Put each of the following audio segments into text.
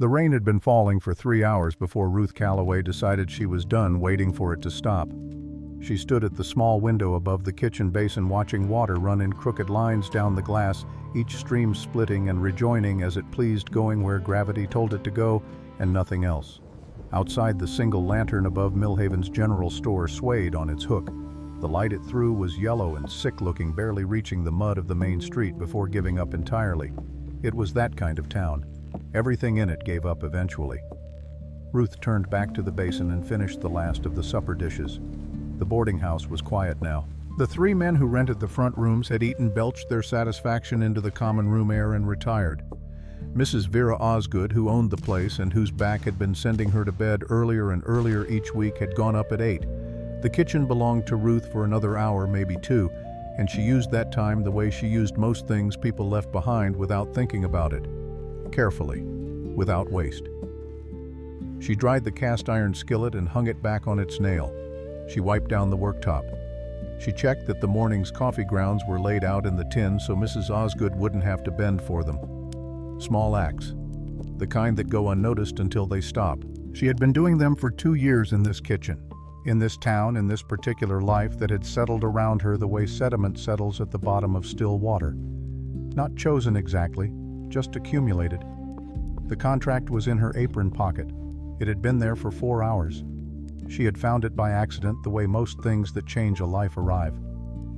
The rain had been falling for 3 hours before Ruth Calloway decided she was done waiting for it to stop. She stood at the small window above the kitchen basin watching water run in crooked lines down the glass, each stream splitting and rejoining as it pleased, going where gravity told it to go and nothing else. Outside, the single lantern above Millhaven's general store swayed on its hook. The light it threw was yellow and sick-looking, barely reaching the mud of the main street before giving up entirely. It was that kind of town. Everything in it gave up eventually. Ruth turned back to the basin and finished the last of the supper dishes. The boarding house was quiet now. The 3 men who rented the front rooms had eaten, belched their satisfaction into the common room air, and retired. Mrs. Vera Osgood, who owned the place and whose back had been sending her to bed earlier and earlier each week, had gone up at 8. The kitchen belonged to Ruth for another hour, maybe 2, and she used that time the way she used most things people left behind, without thinking about it. Carefully, without waste. She dried the cast iron skillet and hung it back on its nail. She wiped down the worktop. She checked that the morning's coffee grounds were laid out in the tin so Mrs. Osgood wouldn't have to bend for them. Small acts, the kind that go unnoticed until they stop. She had been doing them for 2 years in this kitchen, in this town, in this particular life that had settled around her the way sediment settles at the bottom of still water. Not chosen exactly, just accumulated. The contract was in her apron pocket. It had been there for 4 hours. She had found it by accident, the way most things that change a life arrive.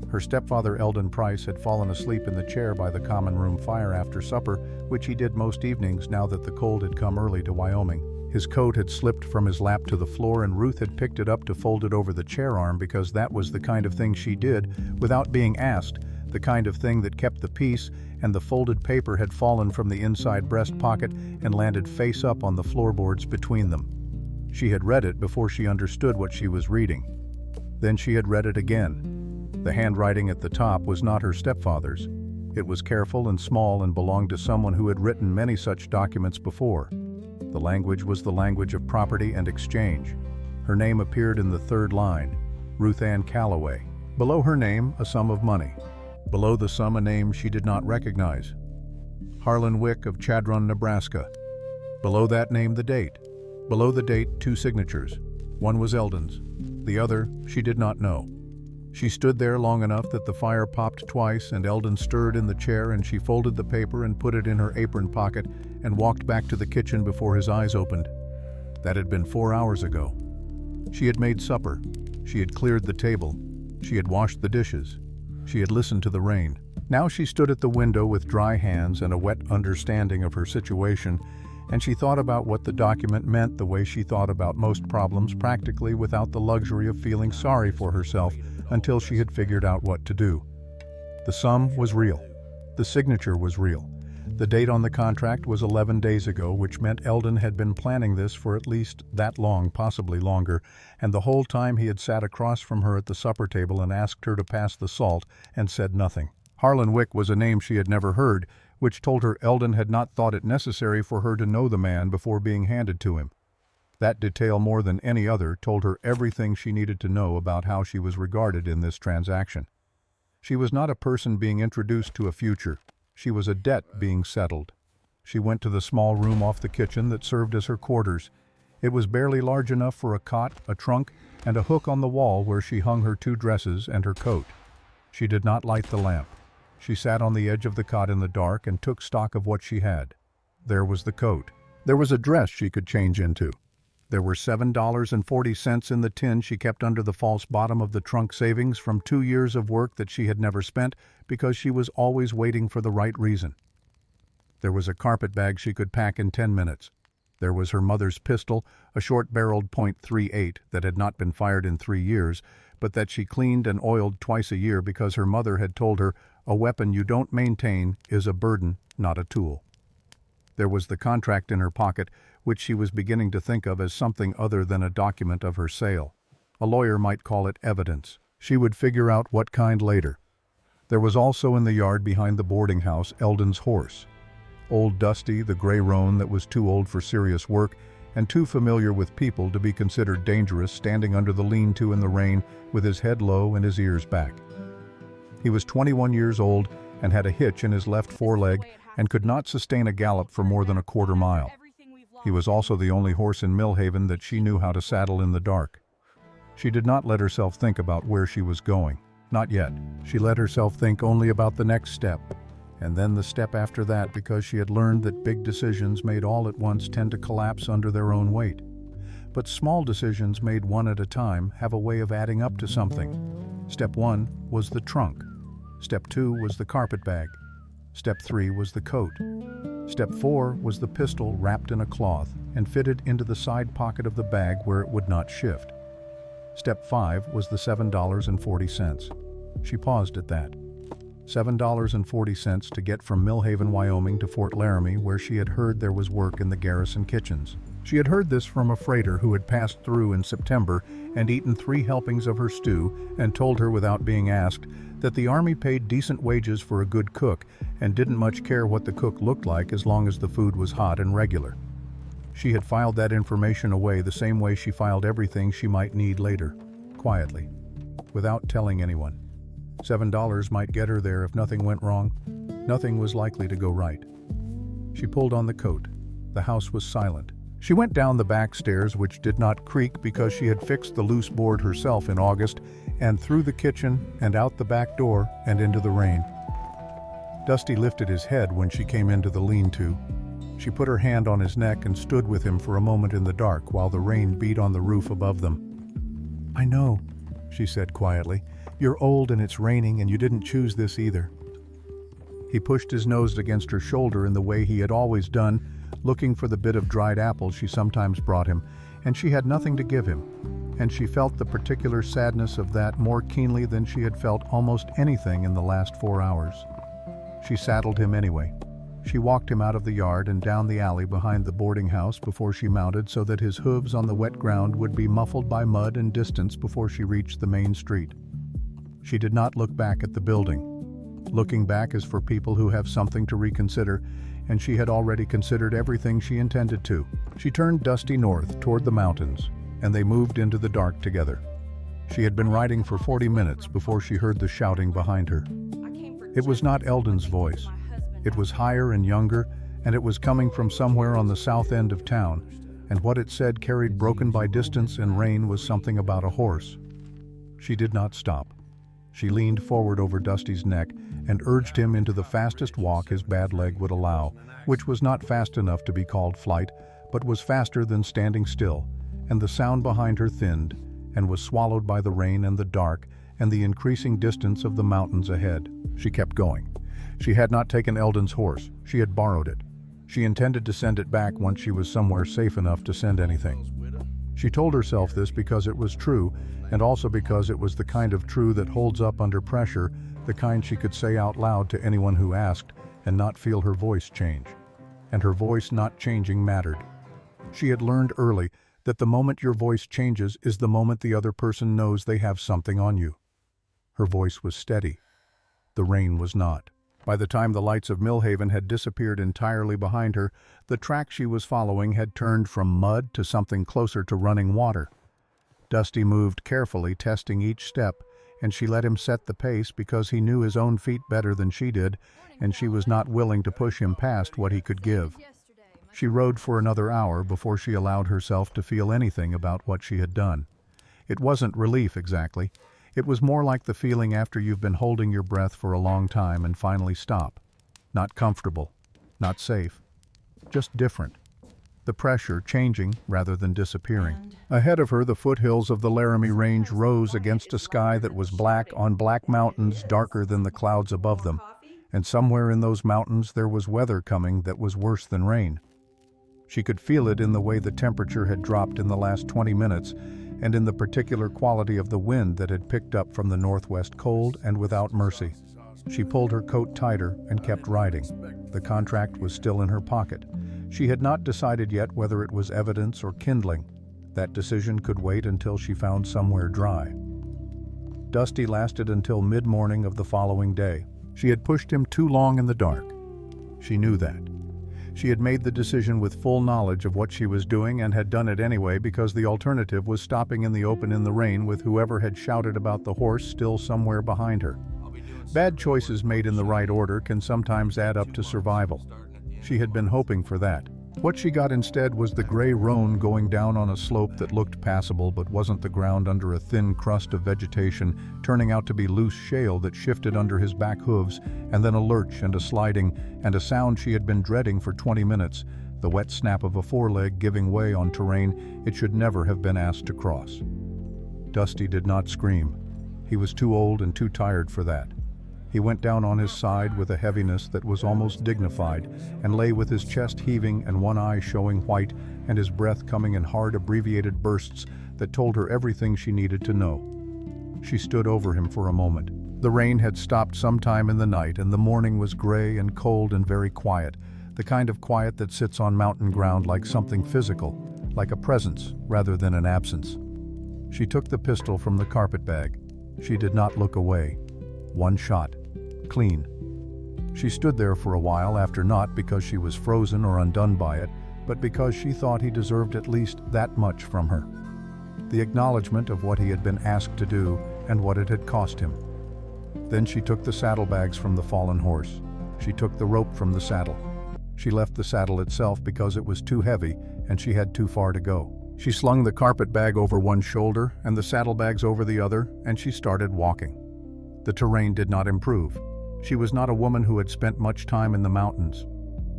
Her stepfather, Eldon Price, had fallen asleep in the chair by the common room fire after supper, which he did most evenings now that the cold had come early to Wyoming. His coat had slipped from his lap to the floor, and Ruth had picked it up to fold it over the chair arm because that was the kind of thing she did without being asked, the kind of thing that kept the peace, and the folded paper had fallen from the inside breast pocket and landed face up on the floorboards between them. She had read it before she understood what she was reading. Then she had read it again. The handwriting at the top was not her stepfather's. It was careful and small and belonged to someone who had written many such documents before. The language was the language of property and exchange. Her name appeared in the 3rd line, Ruth Ann Calloway. Below her name, a sum of money. Below the sum, a name she did not recognize. Harlan Wick of Chadron, Nebraska. Below that name, the date. Below the date, 2 signatures. One was Eldon's. The other, she did not know. She stood there long enough that the fire popped twice and Eldon stirred in the chair, and she folded the paper and put it in her apron pocket and walked back to the kitchen before his eyes opened. That had been 4 hours ago. She had made supper. She had cleared the table. She had washed the dishes. She had listened to the rain. Now she stood at the window with dry hands and a wet understanding of her situation, and she thought about what the document meant the way she thought about most problems, practically without the luxury of feeling sorry for herself until she had figured out what to do. The sum was real. The signature was real. The date on the contract was 11 days ago, which meant Eldon had been planning this for at least that long, possibly longer, and the whole time he had sat across from her at the supper table and asked her to pass the salt and said nothing. Harlan Wick was a name she had never heard, which told her Eldon had not thought it necessary for her to know the man before being handed to him. That detail, more than any other, told her everything she needed to know about how she was regarded in this transaction. She was not a person being introduced to a future. She was a debt being settled. She went to the small room off the kitchen that served as her quarters. It was barely large enough for a cot, a trunk, and a hook on the wall where she hung her 2 dresses and her coat. She did not light the lamp. She sat on the edge of the cot in the dark and took stock of what she had. There was the coat. There was a dress she could change into. There were $7.40 in the tin she kept under the false bottom of the trunk, savings from 2 years of work that she had never spent because she was always waiting for the right reason. There was a carpet bag she could pack in 10 minutes. There was her mother's pistol, a short-barreled .38 that had not been fired in 3 years, but that she cleaned and oiled twice a year because her mother had told her, "A weapon you don't maintain is a burden, not a tool." There was the contract in her pocket, which she was beginning to think of as something other than a document of her sale. A lawyer might call it evidence. She would figure out what kind later. There was also in the yard behind the boarding house Eldon's horse. Old Dusty, the gray roan that was too old for serious work and too familiar with people to be considered dangerous, standing under the lean-to in the rain with his head low and his ears back. He was 21 years old and had a hitch in his left foreleg and could not sustain a gallop for more than a quarter mile. He was also the only horse in Millhaven that she knew how to saddle in the dark. She did not let herself think about where she was going. Not yet. She let herself think only about the next step, and then the step after that, because she had learned that big decisions made all at once tend to collapse under their own weight. But small decisions made one at a time have a way of adding up to something. Step 1 was the trunk. Step 2 was the carpet bag. Step 3 was the coat. Step 4 was the pistol wrapped in a cloth and fitted into the side pocket of the bag where it would not shift. Step 5 was the $7.40. She paused at that. $7.40 to get from Millhaven, Wyoming to Fort Laramie, where she had heard there was work in the garrison kitchens. She had heard this from a freighter who had passed through in September and eaten 3 helpings of her stew and told her without being asked that the Army paid decent wages for a good cook and didn't much care what the cook looked like as long as the food was hot and regular. She had filed that information away the same way she filed everything she might need later, quietly, without telling anyone. $7 might get her there if nothing went wrong. Nothing was likely to go right. She pulled on the coat. The house was silent. She went down the back stairs, which did not creak because she had fixed the loose board herself in August, and through the kitchen and out the back door and into the rain. Dusty lifted his head when she came into the lean-to. She put her hand on his neck and stood with him for a moment in the dark while the rain beat on the roof above them. "I know," she said quietly. "You're old and it's raining and you didn't choose this either." He pushed his nose against her shoulder in the way he had always done, looking for the bit of dried apple she sometimes brought him, and she had nothing to give him, and she felt the particular sadness of that more keenly than she had felt almost anything in the last 4 hours. She saddled him anyway. She walked him out of the yard and down the alley behind the boarding house before she mounted so that his hooves on the wet ground would be muffled by mud and distance before she reached the main street. She did not look back at the building. Looking back is for people who have something to reconsider, and she had already considered everything she intended to. She turned Dusty north toward the mountains, and they moved into the dark together. She had been riding for 40 minutes before she heard the shouting behind her. It was not Eldon's voice. It was higher and younger, and it was coming from somewhere on the south end of town, and what it said, carried broken by distance and rain, was something about a horse. She did not stop. She leaned forward over Dusty's neck and urged him into the fastest walk his bad leg would allow, which was not fast enough to be called flight, but was faster than standing still, and the sound behind her thinned and was swallowed by the rain and the dark and the increasing distance of the mountains ahead. She kept going. She had not taken Eldon's horse. She had borrowed it. She intended to send it back once she was somewhere safe enough to send anything. She told herself this because it was true, and also because it was the kind of true that holds up under pressure, the kind she could say out loud to anyone who asked and not feel her voice change. And her voice not changing mattered. She had learned early that the moment your voice changes is the moment the other person knows they have something on you. Her voice was steady. The rain was not. By the time the lights of Millhaven had disappeared entirely behind her, the track she was following had turned from mud to something closer to running water. Dusty moved carefully, testing each step, and she let him set the pace because he knew his own feet better than she did, and she was not willing to push him past what he could give. She rode for another hour before she allowed herself to feel anything about what she had done. It wasn't relief exactly. It was more like the feeling after you've been holding your breath for a long time and finally stop. Not comfortable, not safe, just different. The pressure changing rather than disappearing. Ahead of her, the foothills of the Laramie Range rose against a sky that was black on black mountains darker than the clouds above them, and somewhere in those mountains there was weather coming that was worse than rain. She could feel it in the way the temperature had dropped in the last 20 minutes, and in the particular quality of the wind that had picked up from the northwest cold and without mercy. She pulled her coat tighter and kept riding. The contract was still in her pocket. She had not decided yet whether it was evidence or kindling. That decision could wait until she found somewhere dry. Dusty lasted until mid-morning of the following day. She had pushed him too long in the dark. She knew that. She had made the decision with full knowledge of what she was doing and had done it anyway because the alternative was stopping in the open in the rain with whoever had shouted about the horse still somewhere behind her. Bad choices made in the right order can sometimes add up to survival. She had been hoping for that. What she got instead was the gray roan going down on a slope that looked passable but wasn't the ground under a thin crust of vegetation, turning out to be loose shale that shifted under his back hooves, and then a lurch and a sliding, and a sound she had been dreading for 20 minutes, the wet snap of a foreleg giving way on terrain it should never have been asked to cross. Dusty did not scream. He was too old and too tired for that. He went down on his side with a heaviness that was almost dignified, and lay with his chest heaving and one eye showing white, and his breath coming in hard abbreviated bursts that told her everything she needed to know. She stood over him for a moment. The rain had stopped sometime in the night, and the morning was gray and cold and very quiet, the kind of quiet that sits on mountain ground like something physical, like a presence rather than an absence. She took the pistol from the carpet bag. She did not look away. One shot. Clean. She stood there for a while after, not because she was frozen or undone by it, but because she thought he deserved at least that much from her. The acknowledgement of what he had been asked to do and what it had cost him. Then she took the saddlebags from the fallen horse. She took the rope from the saddle. She left the saddle itself because it was too heavy and she had too far to go. She slung the carpet bag over one shoulder and the saddlebags over the other, and she started walking. The terrain did not improve. She was not a woman who had spent much time in the mountains.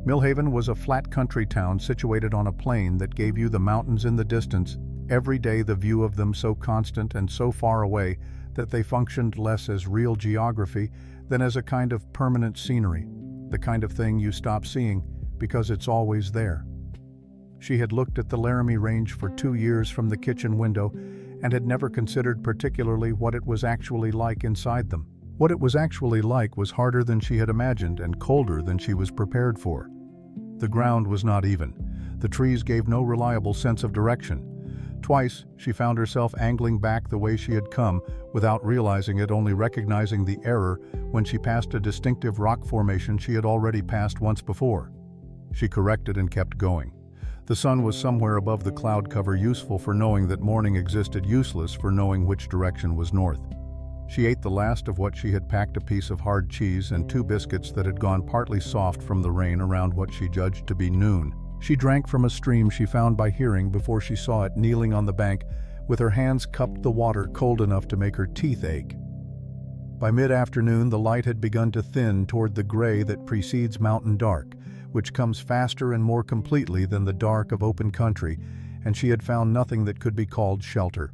Millhaven was a flat country town situated on a plain that gave you the mountains in the distance, every day the view of them so constant and so far away that they functioned less as real geography than as a kind of permanent scenery, the kind of thing you stop seeing because it's always there. She had looked at the Laramie Range for 2 years from the kitchen window and had never considered particularly what it was actually like inside them. What it was actually like was harder than she had imagined and colder than she was prepared for. The ground was not even. The trees gave no reliable sense of direction. Twice, she found herself angling back the way she had come, without realizing it, only recognizing the error when she passed a distinctive rock formation she had already passed once before. She corrected and kept going. The sun was somewhere above the cloud cover, useful for knowing that morning existed, useless for knowing which direction was north. She ate the last of what she had packed, a piece of hard cheese and 2 biscuits that had gone partly soft from the rain around what she judged to be noon. She drank from a stream she found by hearing before she saw it, kneeling on the bank, with her hands cupped the water cold enough to make her teeth ache. By mid-afternoon, the light had begun to thin toward the gray that precedes mountain dark, which comes faster and more completely than the dark of open country, and she had found nothing that could be called shelter.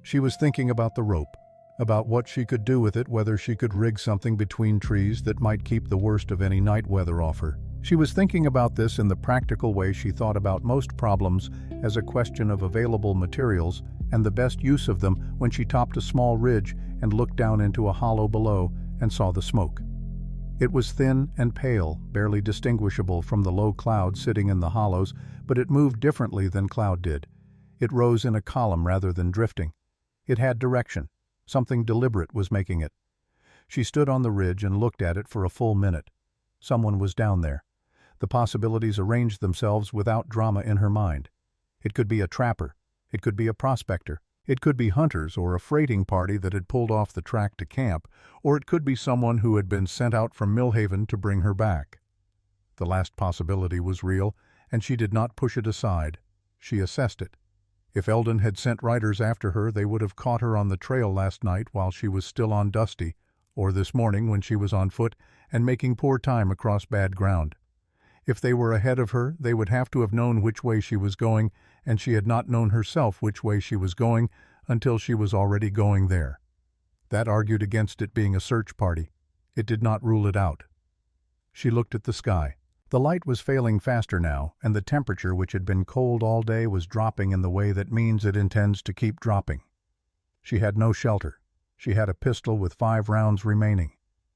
She was thinking about the rope, about what she could do with it, whether she could rig something between trees that might keep the worst of any night weather off her. She was thinking about this in the practical way she thought about most problems, as a question of available materials and the best use of them, when she topped a small ridge and looked down into a hollow below and saw the smoke. It was thin and pale, barely distinguishable from the low cloud sitting in the hollows, but it moved differently than cloud did. It rose in a column rather than drifting. It had direction. Something deliberate was making it. She stood on the ridge and looked at it for a full minute. Someone was down there. The possibilities arranged themselves without drama in her mind. It could be a trapper. It could be a prospector. It could be hunters or a freighting party that had pulled off the track to camp, or it could be someone who had been sent out from Millhaven to bring her back. The last possibility was real, and she did not push it aside. She assessed it. If Eldon had sent riders after her, they would have caught her on the trail last night while she was still on Dusty, or this morning when she was on foot and making poor time across bad ground. If they were ahead of her, they would have to have known which way she was going, and she had not known herself which way she was going until she was already going there. That argued against it being a search party. It did not rule it out. She looked at the sky. The light was failing faster now, and the temperature, which had been cold all day, was dropping in the way that means it intends to keep dropping. She had no shelter. She had a pistol with 5 rounds remaining.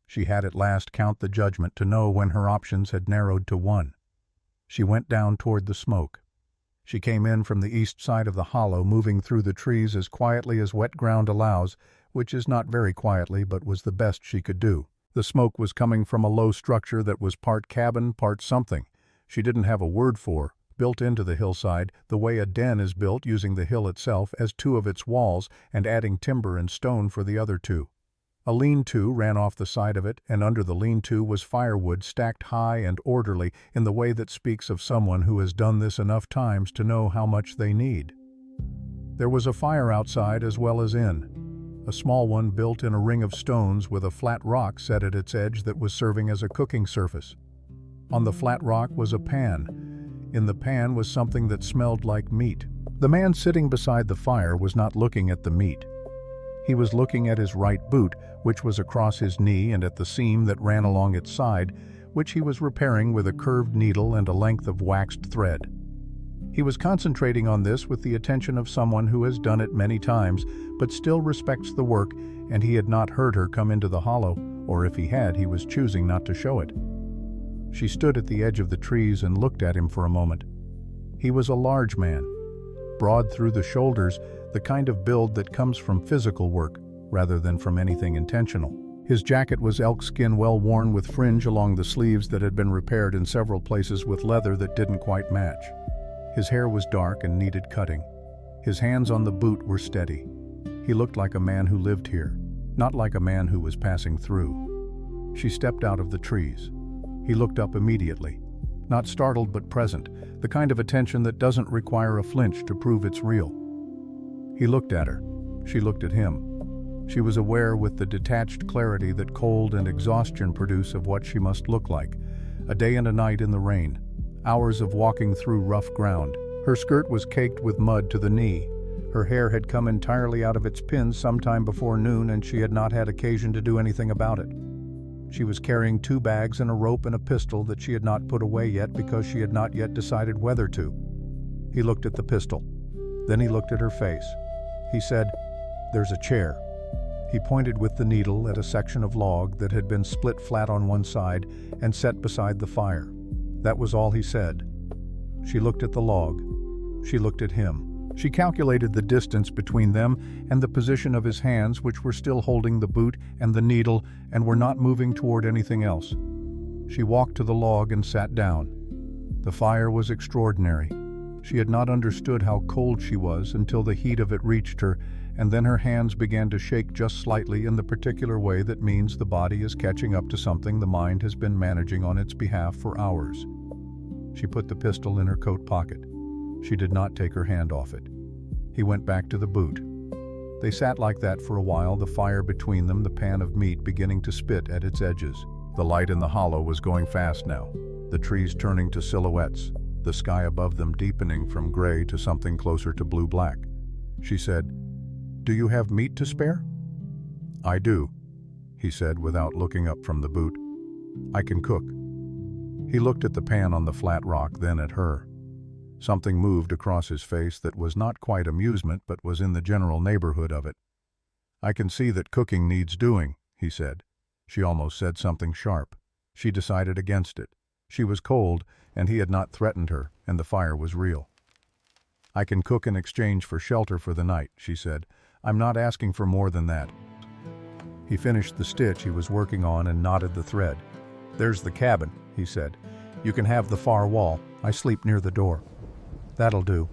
She had at last count the judgment to know when her options had narrowed to 1. She went down toward the smoke. She came in from the east side of the hollow, moving through the trees as quietly as wet ground allows, which is not very quietly, but was the best she could do. The smoke was coming from a low structure that was part cabin, part something she didn't have a word for, built into the hillside, the way a den is built, using the hill itself as 2 of its walls and adding timber and stone for the other 2. A lean-to ran off the side of it, and under the lean-to was firewood stacked high and orderly in the way that speaks of someone who has done this enough times to know how much they need. There was a fire outside as well as in, a small one built in a ring of stones with a flat rock set at its edge that was serving as a cooking surface. On the flat rock was a pan. In the pan was something that smelled like meat. The man sitting beside the fire was not looking at the meat. He was looking at his right boot, which was across his knee and at the seam that ran along its side, which he was repairing with a curved needle and a length of waxed thread. He was concentrating on this with the attention of someone who has done it many times, but still respects the work, and he had not heard her come into the hollow, or if he had, he was choosing not to show it. She stood at the edge of the trees and looked at him for a moment. He was a large man, broad through the shoulders, the kind of build that comes from physical work rather than from anything intentional. His jacket was elk skin, well worn with fringe along the sleeves that had been repaired in several places with leather that didn't quite match. His hair was dark and needed cutting. His hands on the boot were steady. He looked like a man who lived here, not like a man who was passing through. She stepped out of the trees. He looked up immediately, not startled but present, the kind of attention that doesn't require a flinch to prove it's real. He looked at her. She looked at him. She was aware with the detached clarity that cold and exhaustion produce of what she must look like. A day and a night in the rain. Hours of walking through rough ground. Her skirt was caked with mud to the knee. Her hair had come entirely out of its pins sometime before noon, and she had not had occasion to do anything about it. She was carrying 2 bags and a rope and a pistol that she had not put away yet because she had not yet decided whether to. He looked at the pistol. Then he looked at her face. He said, "There's a chair." He pointed with the needle at a section of log that had been split flat on one side and set beside the fire. That was all he said. She looked at the log. She looked at him. She calculated the distance between them and the position of his hands, which were still holding the boot and the needle and were not moving toward anything else. She walked to the log and sat down. The fire was extraordinary. She had not understood how cold she was until the heat of it reached her, and then her hands began to shake just slightly in the particular way that means the body is catching up to something the mind has been managing on its behalf for hours. She put the pistol in her coat pocket. She did not take her hand off it. He went back to the boot. They sat like that for a while, the fire between them, the pan of meat beginning to spit at its edges. The light in the hollow was going fast now, the trees turning to silhouettes, the sky above them deepening from gray to something closer to blue-black. She said, "Do you have meat to spare?" "I do," he said without looking up from the boot. "I can cook." He looked at the pan on the flat rock, then at her. Something moved across his face that was not quite amusement but was in the general neighborhood of it. "I can see that cooking needs doing," he said. She almost said something sharp. She decided against it. She was cold, and he had not threatened her, and the fire was real. "I can cook in exchange for shelter for the night," she said. "I'm not asking for more than that." He finished the stitch he was working on and knotted the thread. "There's the cabin," he said. "You can have the far wall. I sleep near the door." "That'll do."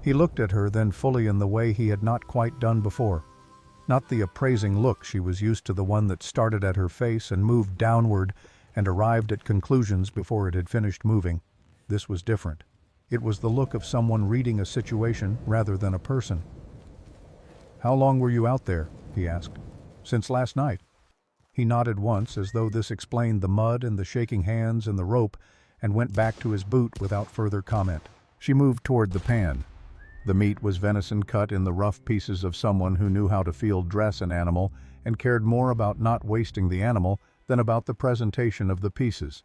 He looked at her then fully in the way he had not quite done before. Not the appraising look she was used to, the one that started at her face and moved downward and arrived at conclusions before it had finished moving. This was different. It was the look of someone reading a situation rather than a person. "How long were you out there?" he asked. "Since last night." He nodded once, as though this explained the mud and the shaking hands and the rope, and went back to his boot without further comment. She moved toward the pan. The meat was venison cut in the rough pieces of someone who knew how to field dress an animal and cared more about not wasting the animal than about the presentation of the pieces.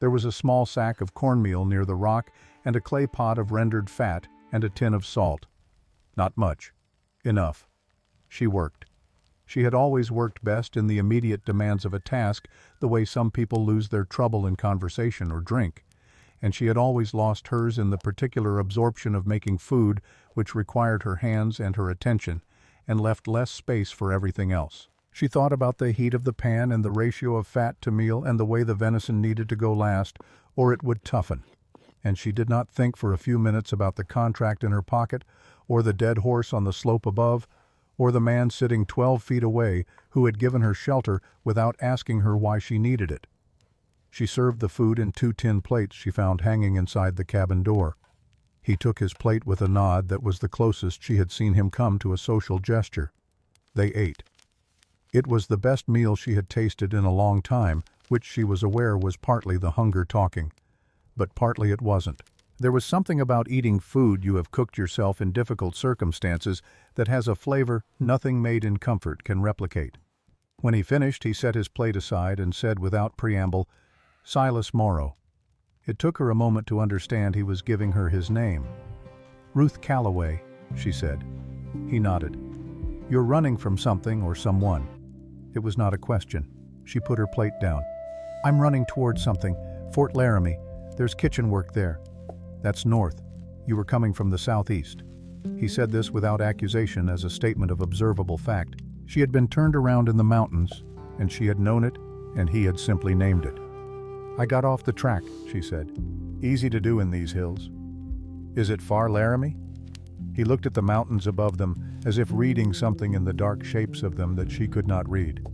There was a small sack of cornmeal near the rock and a clay pot of rendered fat and a tin of salt. Not much. Enough. She worked. She had always worked best in the immediate demands of a task, the way some people lose their trouble in conversation or drink, and she had always lost hers in the particular absorption of making food, which required her hands and her attention, and left less space for everything else. She thought about the heat of the pan and the ratio of fat to meal and the way the venison needed to go last, or it would toughen. And she did not think for a few minutes about the contract in her pocket, or the dead horse on the slope above, or the man sitting 12 feet away who had given her shelter without asking her why she needed it. She served the food in 2 tin plates she found hanging inside the cabin door. He took his plate with a nod that was the closest she had seen him come to a social gesture. They ate. It was the best meal she had tasted in a long time, which she was aware was partly the hunger talking. But partly it wasn't. There was something about eating food you have cooked yourself in difficult circumstances that has a flavor nothing made in comfort can replicate. When he finished, he set his plate aside and said without preamble, "Silas Morrow." It took her a moment to understand he was giving her his name. "Ruth Calloway," she said. He nodded. "You're running from something or someone." It was not a question. She put her plate down. "I'm running towards something. Fort Laramie. There's kitchen work there." "That's north. You were coming from the southeast." He said this without accusation as a statement of observable fact. She had been turned around in the mountains, and she had known it, and he had simply named it. "I got off the track," she said. "Easy to do in these hills." "Is it far, Laramie?" He looked at the mountains above them, as if reading something in the dark shapes of them that she could not read.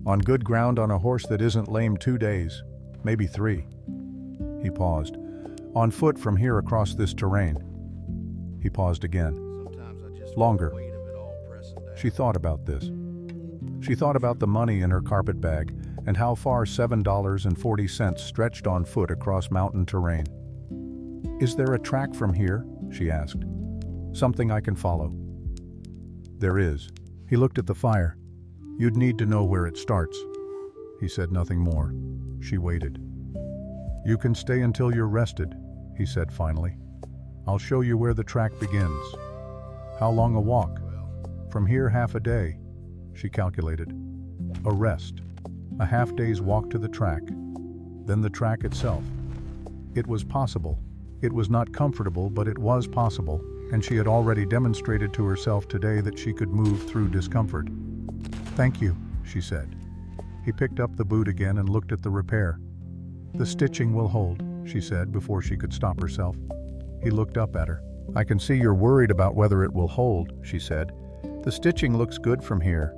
"On good ground on a horse that isn't lame 2 days, maybe 3. He paused. "On foot from here across this terrain." He paused again. "Longer." She thought about this. She thought about the money in her carpet bag and how far $7.40 stretched on foot across mountain terrain. "Is there a track from here?" she asked. "Something I can follow?" "There is." He looked at the fire. "You'd need to know where it starts." He said nothing more. She waited. "You can stay until you're rested," he said finally. "I'll show you where the track begins." "How long a walk?" "From here half a day," she calculated. "A rest. A half-day's walk to the track. Then the track itself." It was possible. It was not comfortable, but it was possible, and she had already demonstrated to herself today that she could move through discomfort. "Thank you," she said. He picked up the boot again and looked at the repair. "The stitching will hold," she said before she could stop herself. He looked up at her. "I can see you're worried about whether it will hold," she said. "The stitching looks good from here."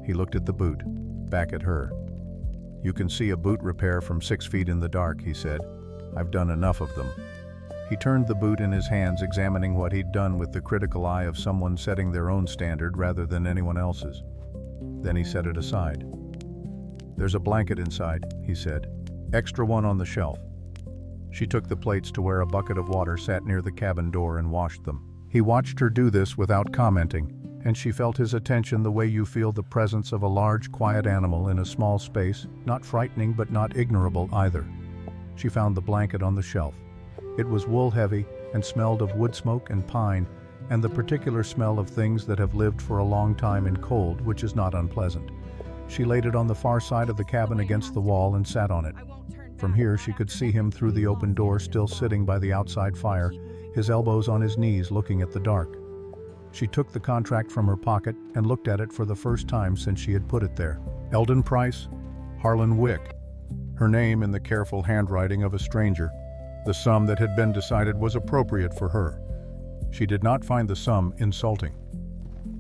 He looked at the boot, back at her. "You can see a boot repair from 6 feet in the dark," he said. "I've done enough of them." He turned the boot in his hands, examining what he'd done with the critical eye of someone setting their own standard rather than anyone else's. Then he set it aside. "There's a blanket inside," he said. "Extra one on the shelf." She took the plates to where a bucket of water sat near the cabin door and washed them. He watched her do this without commenting, and she felt his attention the way you feel the presence of a large, quiet animal in a small space, not frightening but not ignorable either. She found the blanket on the shelf. It was wool-heavy and smelled of wood smoke and pine, and the particular smell of things that have lived for a long time in cold, which is not unpleasant. She laid it on the far side of the cabin against the wall and sat on it. From here she could see him through the open door, still sitting by the outside fire, his elbows on his knees looking at the dark. She took the contract from her pocket and looked at it for the first time since she had put it there. Eldon Price, Harlan Wick. Her name in the careful handwriting of a stranger. The sum that had been decided was appropriate for her. She did not find the sum insulting.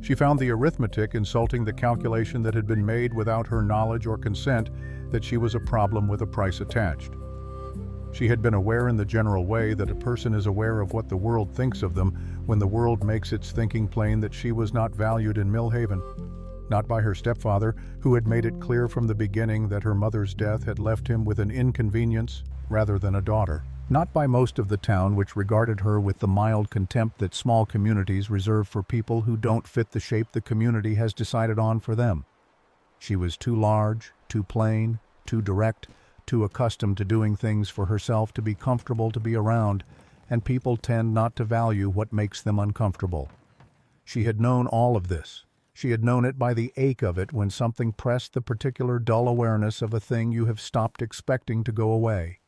She found the arithmetic insulting the calculation that had been made without her knowledge or consent that she was a problem with a price attached. She had been aware in the general way that a person is aware of what the world thinks of them when the world makes its thinking plain that she was not valued in Millhaven. Not by her stepfather, who had made it clear from the beginning that her mother's death had left him with an inconvenience rather than a daughter. Not by most of the town, which regarded her with the mild contempt that small communities reserve for people who don't fit the shape the community has decided on for them. She was too large, too plain, too direct, too accustomed to doing things for herself to be comfortable to be around, and people tend not to value what makes them uncomfortable. She had known all of this. She had known it by the ache of it when something pressed the particular dull awareness of a thing you have stopped expecting to go away.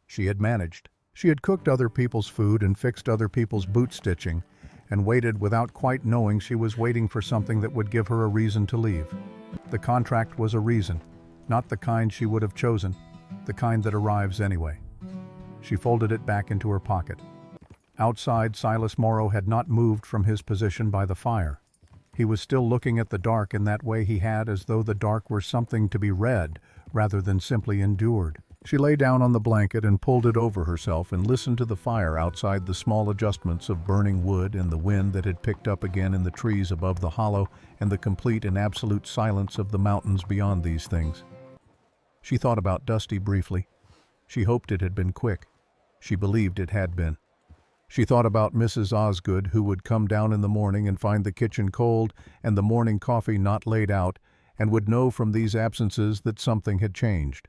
She had managed. She had cooked other people's food and fixed other people's boot stitching, and waited without quite knowing she was waiting for something that would give her a reason to leave. The contract was a reason, not the kind she would have chosen, the kind that arrives anyway. She folded it back into her pocket. Outside, Silas Morrow had not moved from his position by the fire. He was still looking at the dark in that way he had, as though the dark were something to be read rather than simply endured. She lay down on the blanket and pulled it over herself and listened to the fire outside, the small adjustments of burning wood and the wind that had picked up again in the trees above the hollow, and the complete and absolute silence of the mountains beyond these things. She thought about Dusty briefly. She hoped it had been quick. She believed it had been. She thought about Mrs. Osgood, who would come down in the morning and find the kitchen cold and the morning coffee not laid out, and would know from these absences that something had changed.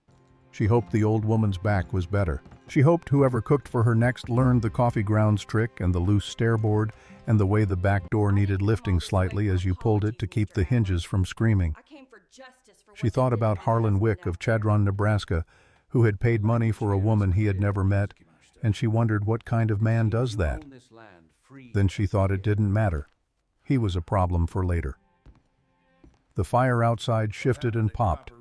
She hoped the old woman's back was better. She hoped whoever cooked for her next learned the coffee grounds trick and the loose stairboard and the way the back door needed lifting slightly as you pulled it to keep the hinges from screaming. She thought about Harlan Wick of Chadron, Nebraska, who had paid money for a woman he had never met, and she wondered what kind of man does that. Then she thought it didn't matter. He was a problem for later. The fire outside shifted and popped.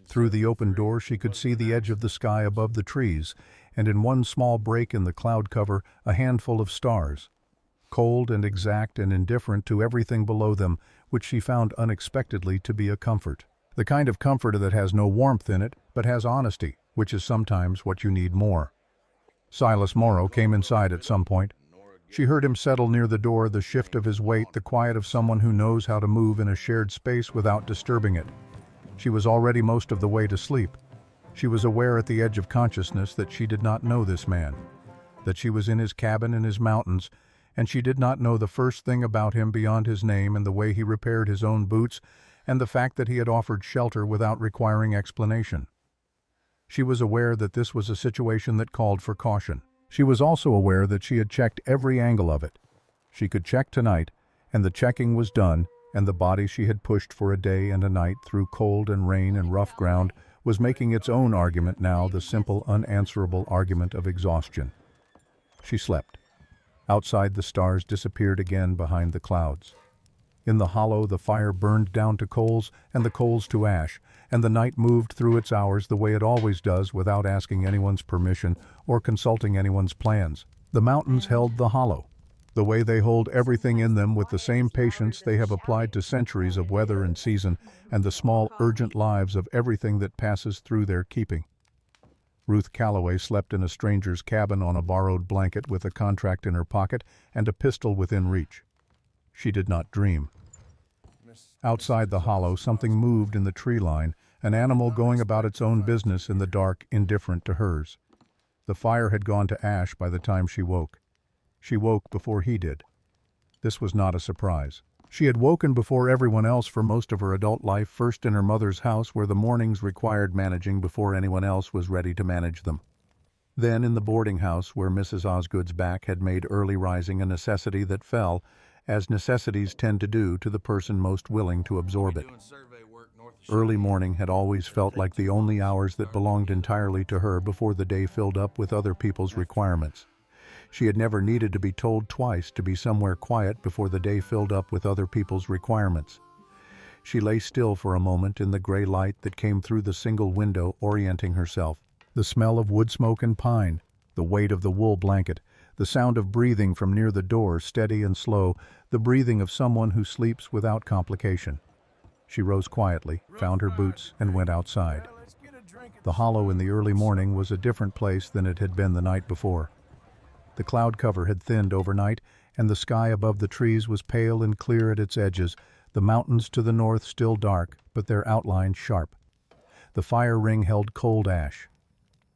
Through the open door she could see the edge of the sky above the trees, and in one small break in the cloud cover a handful of stars, cold and exact and indifferent to everything below them, which she found unexpectedly to be a comfort. The kind of comfort that has no warmth in it, but has honesty, which is sometimes what you need more. Silas Morrow came inside at some point. She heard him settle near the door, the shift of his weight, the quiet of someone who knows how to move in a shared space without disturbing it. She was already most of the way to sleep. She was aware at the edge of consciousness that she did not know this man, that she was in his cabin in his mountains, and she did not know the first thing about him beyond his name and the way he repaired his own boots and the fact that he had offered shelter without requiring explanation. She was aware that this was a situation that called for caution. She was also aware that she had checked every angle of it. She could check tonight, and the checking was done, and the body she had pushed for a day and a night through cold and rain and rough ground was making its own argument now, the simple, unanswerable argument of exhaustion. She slept. Outside, the stars disappeared again behind the clouds. In the hollow, the fire burned down to coals and the coals to ash, and the night moved through its hours the way it always does, without asking anyone's permission or consulting anyone's plans. The mountains held the hollow, the way they hold everything in them, with the same patience they have applied to centuries of weather and season and the small, urgent lives of everything that passes through their keeping. Ruth Calloway slept in a stranger's cabin on a borrowed blanket, with a contract in her pocket and a pistol within reach. She did not dream. Outside the hollow, something moved in the tree line, an animal going about its own business in the dark, indifferent to hers. The fire had gone to ash by the time she woke. She woke before he did. This was not a surprise. She had woken before everyone else for most of her adult life, first in her mother's house, where the mornings required managing before anyone else was ready to manage them. Then in the boarding house, where Mrs. Osgood's back had made early rising a necessity that fell, as necessities tend to do, to the person most willing to absorb it. Early morning had always felt like the only hours that belonged entirely to her before the day filled up with other people's requirements. She had never needed to be told twice to be somewhere quiet before the day filled up with other people's requirements. She lay still for a moment in the gray light that came through the single window, orienting herself. The smell of wood smoke and pine, the weight of the wool blanket, the sound of breathing from near the door, steady and slow, the breathing of someone who sleeps without complication. She rose quietly, found her boots, and went outside. The hollow in the early morning was a different place than it had been the night before. The cloud cover had thinned overnight, and the sky above the trees was pale and clear at its edges, the mountains to the north still dark, but their outline sharp. The fire ring held cold ash.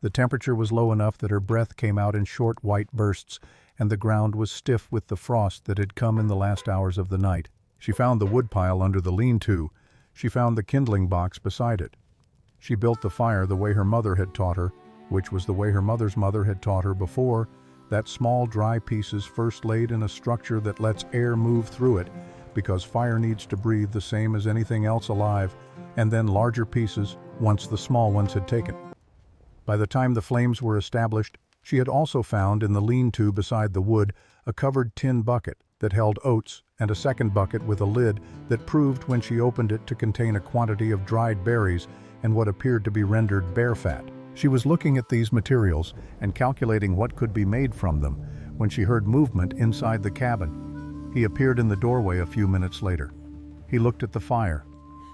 The temperature was low enough that her breath came out in short white bursts, and the ground was stiff with the frost that had come in the last hours of the night. She found the woodpile under the lean-to. She found the kindling box beside it. She built the fire the way her mother had taught her, which was the way her mother's mother had taught her before, that small dry pieces first laid in a structure that lets air move through it, because fire needs to breathe the same as anything else alive, and then larger pieces once the small ones had taken. By the time the flames were established, she had also found in the lean-to beside the wood a covered tin bucket that held oats, and a second bucket with a lid that proved when she opened it to contain a quantity of dried berries and what appeared to be rendered bear fat. She was looking at these materials and calculating what could be made from them when she heard movement inside the cabin. He appeared in the doorway a few minutes later. He looked at the fire.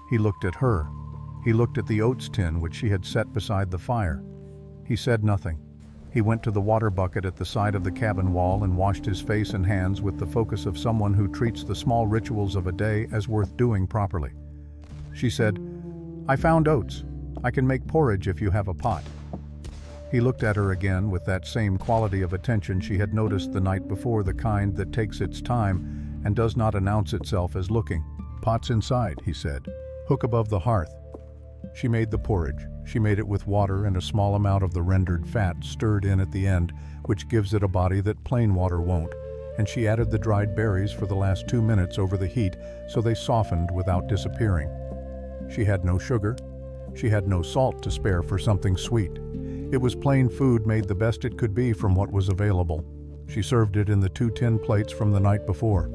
He looked at her. He looked at the oats tin which she had set beside the fire. He said nothing. He went to the water bucket at the side of the cabin wall and washed his face and hands with the focus of someone who treats the small rituals of a day as worth doing properly. She said, "I found oats. I can make porridge if you have a pot." He looked at her again with that same quality of attention she had noticed the night before, the kind that takes its time and does not announce itself as looking. "Pot's inside," he said. "Hook above the hearth." She made the porridge. She made it with water and a small amount of the rendered fat stirred in at the end, which gives it a body that plain water won't, and she added the dried berries for the last 2 minutes over the heat so they softened without disappearing. She had no sugar. She had no salt to spare for something sweet. It was plain food made the best it could be from what was available. She served it in the 2 tin plates from the night before.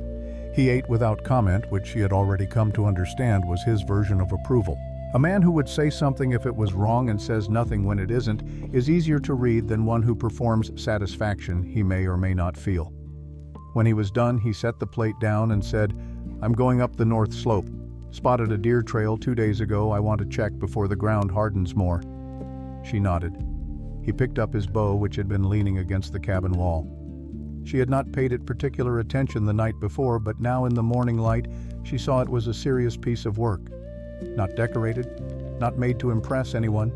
He ate without comment, which she had already come to understand was his version of approval. A man who would say something if it was wrong and says nothing when it isn't is easier to read than one who performs satisfaction he may or may not feel. When he was done, he set the plate down and said, "I'm going up the north slope. Spotted a deer trail 2 days ago. I want to check before the ground hardens more." She nodded. He picked up his bow, which had been leaning against the cabin wall. She had not paid it particular attention the night before, but now in the morning light, she saw it was a serious piece of work. Not decorated, not made to impress anyone,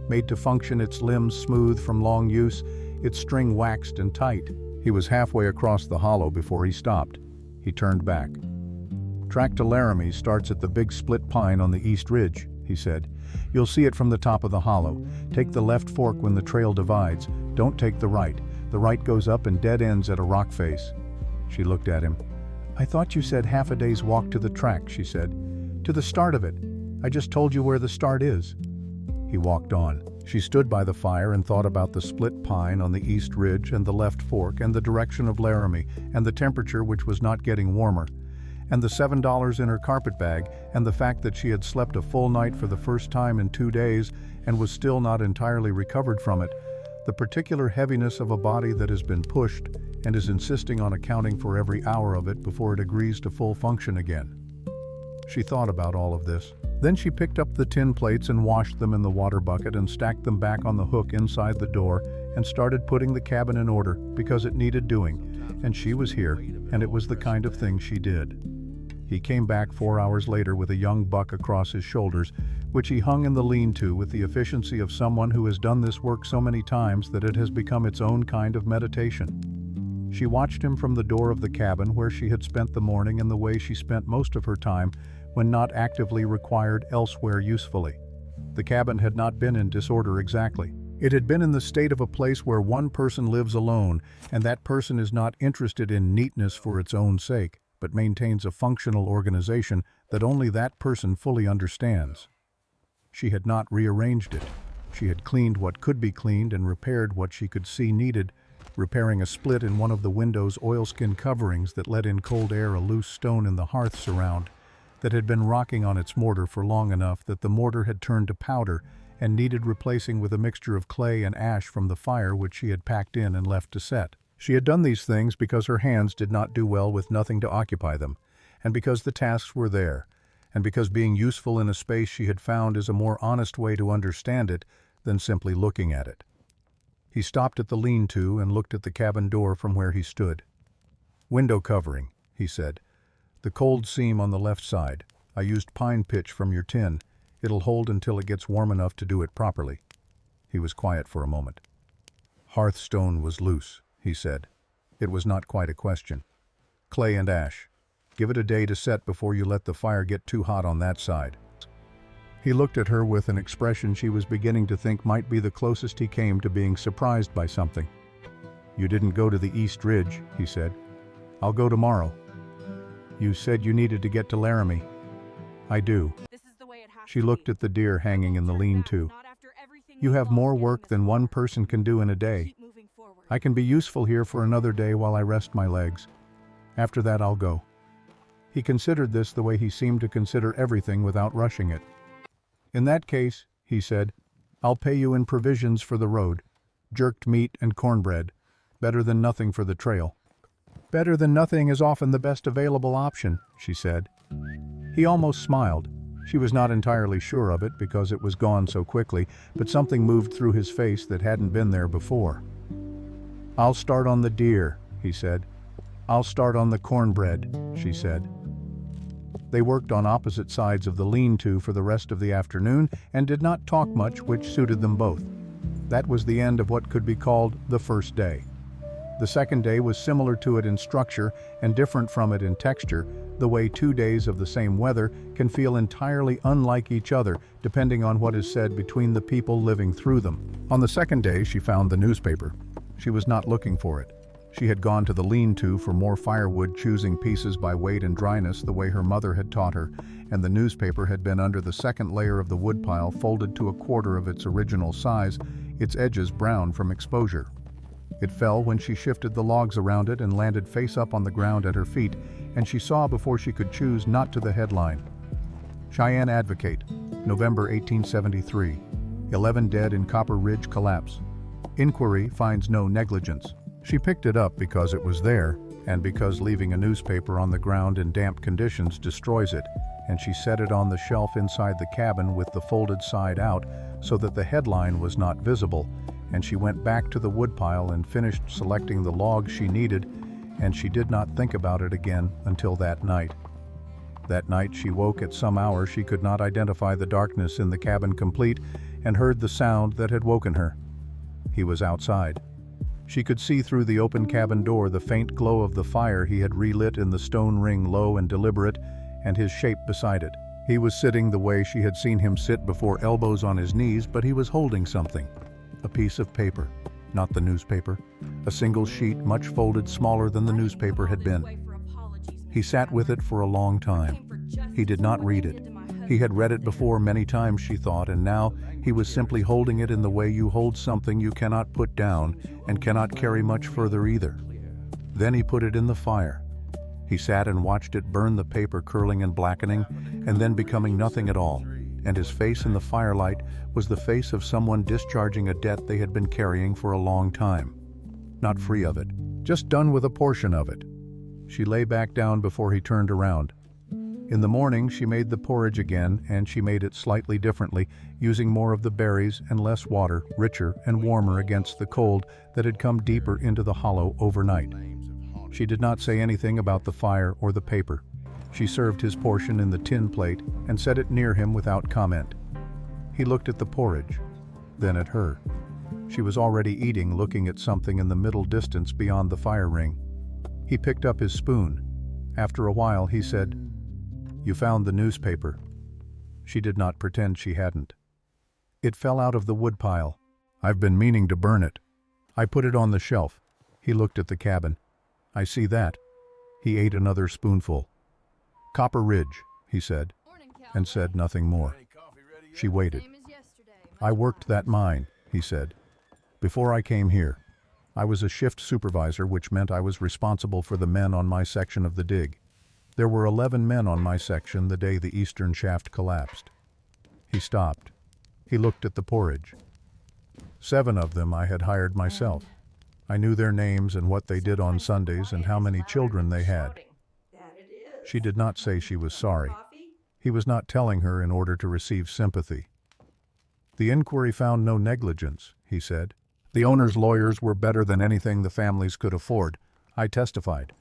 made to function, its limbs smooth from long use, its string waxed and tight. He was halfway across the hollow before he stopped. He turned back. "Track to Laramie starts at the big split pine on the east ridge," he said. "You'll see it from the top of the hollow. Take the left fork when the trail divides. Don't take the right. The right goes up and dead ends at a rock face." She looked at him. "I thought you said half a day's walk to the track," she said. "To the start of it. I just told you where the start is." He walked on. She stood by the fire and thought about the split pine on the east ridge and the left fork and the direction of Laramie and the temperature, which was not getting warmer, and the $7 in her carpet bag and the fact that she had slept a full night for the first time in 2 days and was still not entirely recovered from it, the particular heaviness of a body that has been pushed and is insisting on accounting for every hour of it before it agrees to full function again. She thought about all of this. Then she picked up the tin plates and washed them in the water bucket and stacked them back on the hook inside the door and started putting the cabin in order because it needed doing, and she was here, and it was the kind of thing she did. He came back 4 hours later with a young buck across his shoulders, which he hung in the lean-to with the efficiency of someone who has done this work so many times that it has become its own kind of meditation. She watched him from the door of the cabin where she had spent the morning and the way she spent most of her time when not actively required elsewhere usefully. The cabin had not been in disorder exactly. It had been in the state of a place where one person lives alone, and that person is not interested in neatness for its own sake, but maintains a functional organization that only that person fully understands. She had not rearranged it. She had cleaned what could be cleaned and repaired what she could see needed, repairing a split in one of the window's oilskin coverings that let in cold air, a loose stone in the hearth surround that had been rocking on its mortar for long enough that the mortar had turned to powder and needed replacing with a mixture of clay and ash from the fire which she had packed in and left to set. She had done these things because her hands did not do well with nothing to occupy them, and because the tasks were there, and because being useful in a space she had found is a more honest way to understand it than simply looking at it. He stopped at the lean-to and looked at the cabin door from where he stood. "Window covering," he said. "The cold seam on the left side. I used pine pitch from your tin. It'll hold until it gets warm enough to do it properly." He was quiet for a moment. "Hearthstone was loose," he said. It was not quite a question. "Clay and ash. Give it a day to set before you let the fire get too hot on that side." He looked at her with an expression she was beginning to think might be the closest he came to being surprised by something. "You didn't go to the East Ridge," he said. "I'll go tomorrow." "You said you needed to get to Laramie." "I do." She looked at the deer hanging in the lean-to. "You have more work than one person can do in a day. I can be useful here for another day while I rest my legs. After that I'll go." He considered this the way he seemed to consider everything without rushing it. "In that case," he said, "I'll pay you in provisions for the road. Jerked meat and cornbread. Better than nothing for the trail." "Better than nothing is often the best available option," she said. He almost smiled. She was not entirely sure of it because it was gone so quickly, but something moved through his face that hadn't been there before. "I'll start on the deer," he said. "I'll start on the cornbread," she said. They worked on opposite sides of the lean-to for the rest of the afternoon and did not talk much, which suited them both. That was the end of what could be called the first day. The second day was similar to it in structure and different from it in texture, the way 2 days of the same weather can feel entirely unlike each other depending on what is said between the people living through them. On the second day, she found the newspaper. She was not looking for it. She had gone to the lean-to for more firewood, choosing pieces by weight and dryness the way her mother had taught her, and the newspaper had been under the second layer of the woodpile, folded to a quarter of its original size, its edges brown from exposure. It fell when she shifted the logs around it and landed face up on the ground at her feet, and she saw before she could choose not to the headline. Cheyenne Advocate, November 1873. 11 dead in Copper Ridge collapse. Inquiry finds no negligence. She picked it up because it was there, and because leaving a newspaper on the ground in damp conditions destroys it, and she set it on the shelf inside the cabin with the folded side out so that the headline was not visible, and she went back to the woodpile and finished selecting the logs she needed, and she did not think about it again until that night. That night she woke at some hour she could not identify the darkness in the cabin complete, and heard the sound that had woken her. He was outside. She could see through the open cabin door the faint glow of the fire he had relit in the stone ring, low and deliberate, and his shape beside it. He was sitting the way she had seen him sit before, elbows on his knees, but he was holding something. A piece of paper, not the newspaper. A single sheet, much folded, smaller than the newspaper had been. He sat with it for a long time. He did not read it. He had read it before many times, she thought, and now he was simply holding it in the way you hold something you cannot put down and cannot carry much further either. Then he put it in the fire. He sat and watched it burn, the paper curling and blackening, and then becoming nothing at all, and his face in the firelight was the face of someone discharging a debt they had been carrying for a long time. Not free of it, just done with a portion of it. She lay back down before he turned around. In the morning she made the porridge again, and she made it slightly differently, using more of the berries and less water, richer and warmer against the cold that had come deeper into the hollow overnight. She did not say anything about the fire or the paper. She served his portion in the tin plate and set it near him without comment. He looked at the porridge, then at her. She was already eating, looking at something in the middle distance beyond the fire ring. He picked up his spoon. After a while he said, "You found the newspaper." She did not pretend she hadn't. "It fell out of the woodpile. I've been meaning to burn it. I put it on the shelf." He looked at the cabin. "I see that." He ate another spoonful. "Copper Ridge," he said, and said nothing more. She waited. "I worked that mine," he said, "before I came here. I was a shift supervisor, which meant I was responsible for the men on my section of the dig. There were 11 men on my section the day the eastern shaft collapsed." He stopped. He looked at the porridge. 7 of them I had hired myself. I knew their names and what they did on Sundays and how many children they had. She did not say she was sorry. He was not telling her in order to receive sympathy. "The inquiry found no negligence," he said. "The owner's lawyers were better than anything the families could afford. I testified.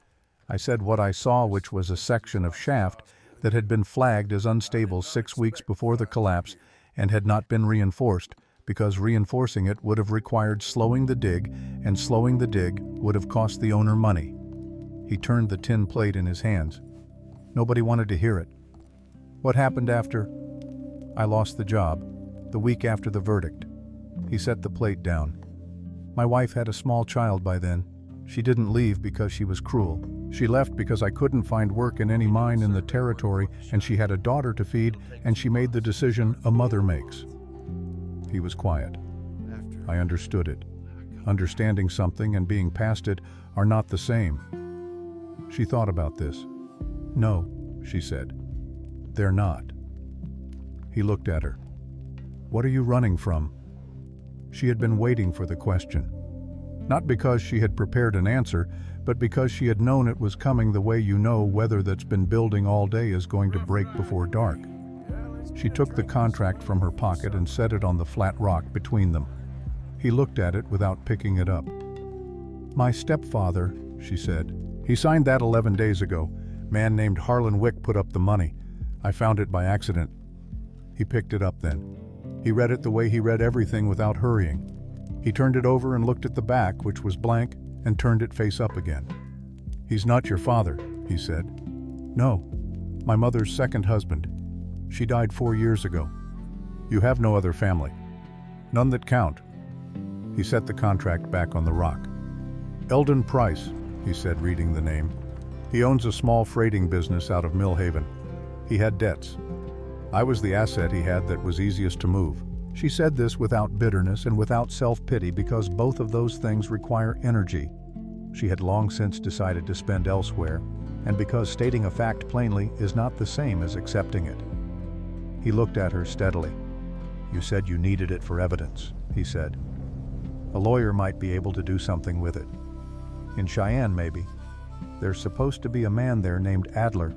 I said what I saw, which was a section of shaft that had been flagged as unstable 6 weeks before the collapse and had not been reinforced, because reinforcing it would have required slowing the dig, and slowing the dig would have cost the owner money." He turned the tin plate in his hands. Nobody wanted to hear it. "What happened after?" "I lost the job, the week after the verdict." He set the plate down. "My wife had a small child by then. She didn't leave because she was cruel. She left because I couldn't find work in any mine in the territory, and she had a daughter to feed, and she made the decision a mother makes." He was quiet. I understood it. Understanding something and being past it are not the same. She thought about this. "No," she said. "They're not." He looked at her. "What are you running from?" She had been waiting for the question. Not because she had prepared an answer, but because she had known it was coming the way you know weather that's been building all day is going to break before dark. She took the contract from her pocket and set it on the flat rock between them. He looked at it without picking it up. "My stepfather," she said. "He signed that 11 days ago. Man named Harlan Wick put up the money. I found it by accident." He picked it up then. He read it the way he read everything without hurrying. He turned it over and looked at the back, which was blank, and turned it face up again. "He's not your father," he said. "No, my mother's second husband. She died 4 years ago. You have no other family. None that count." He set the contract back on the rock. "Eldon Price," he said, reading the name. "He owns a small freighting business out of Millhaven. He had debts. I was the asset he had that was easiest to move." She said this without bitterness and without self-pity because both of those things require energy. She had long since decided to spend elsewhere, and because stating a fact plainly is not the same as accepting it. He looked at her steadily. "You said you needed it for evidence," he said. "A lawyer might be able to do something with it. In Cheyenne, maybe. There's supposed to be a man there named Adler."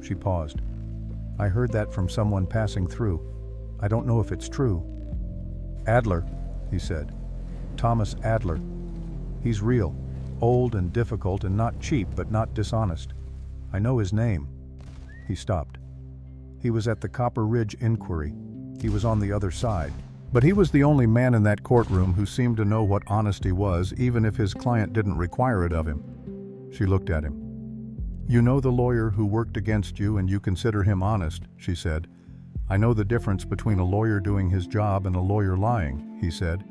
She paused. "I heard that from someone passing through. I don't know if it's true." "Adler," he said. "Thomas Adler. He's real, old and difficult and not cheap but not dishonest. I know his name." He stopped. He was at the Copper Ridge inquiry. He was on the other side. But he was the only man in that courtroom who seemed to know what honesty was, even if his client didn't require it of him. She looked at him. "You know the lawyer who worked against you and you consider him honest," she said. "I know the difference between a lawyer doing his job and a lawyer lying," he said.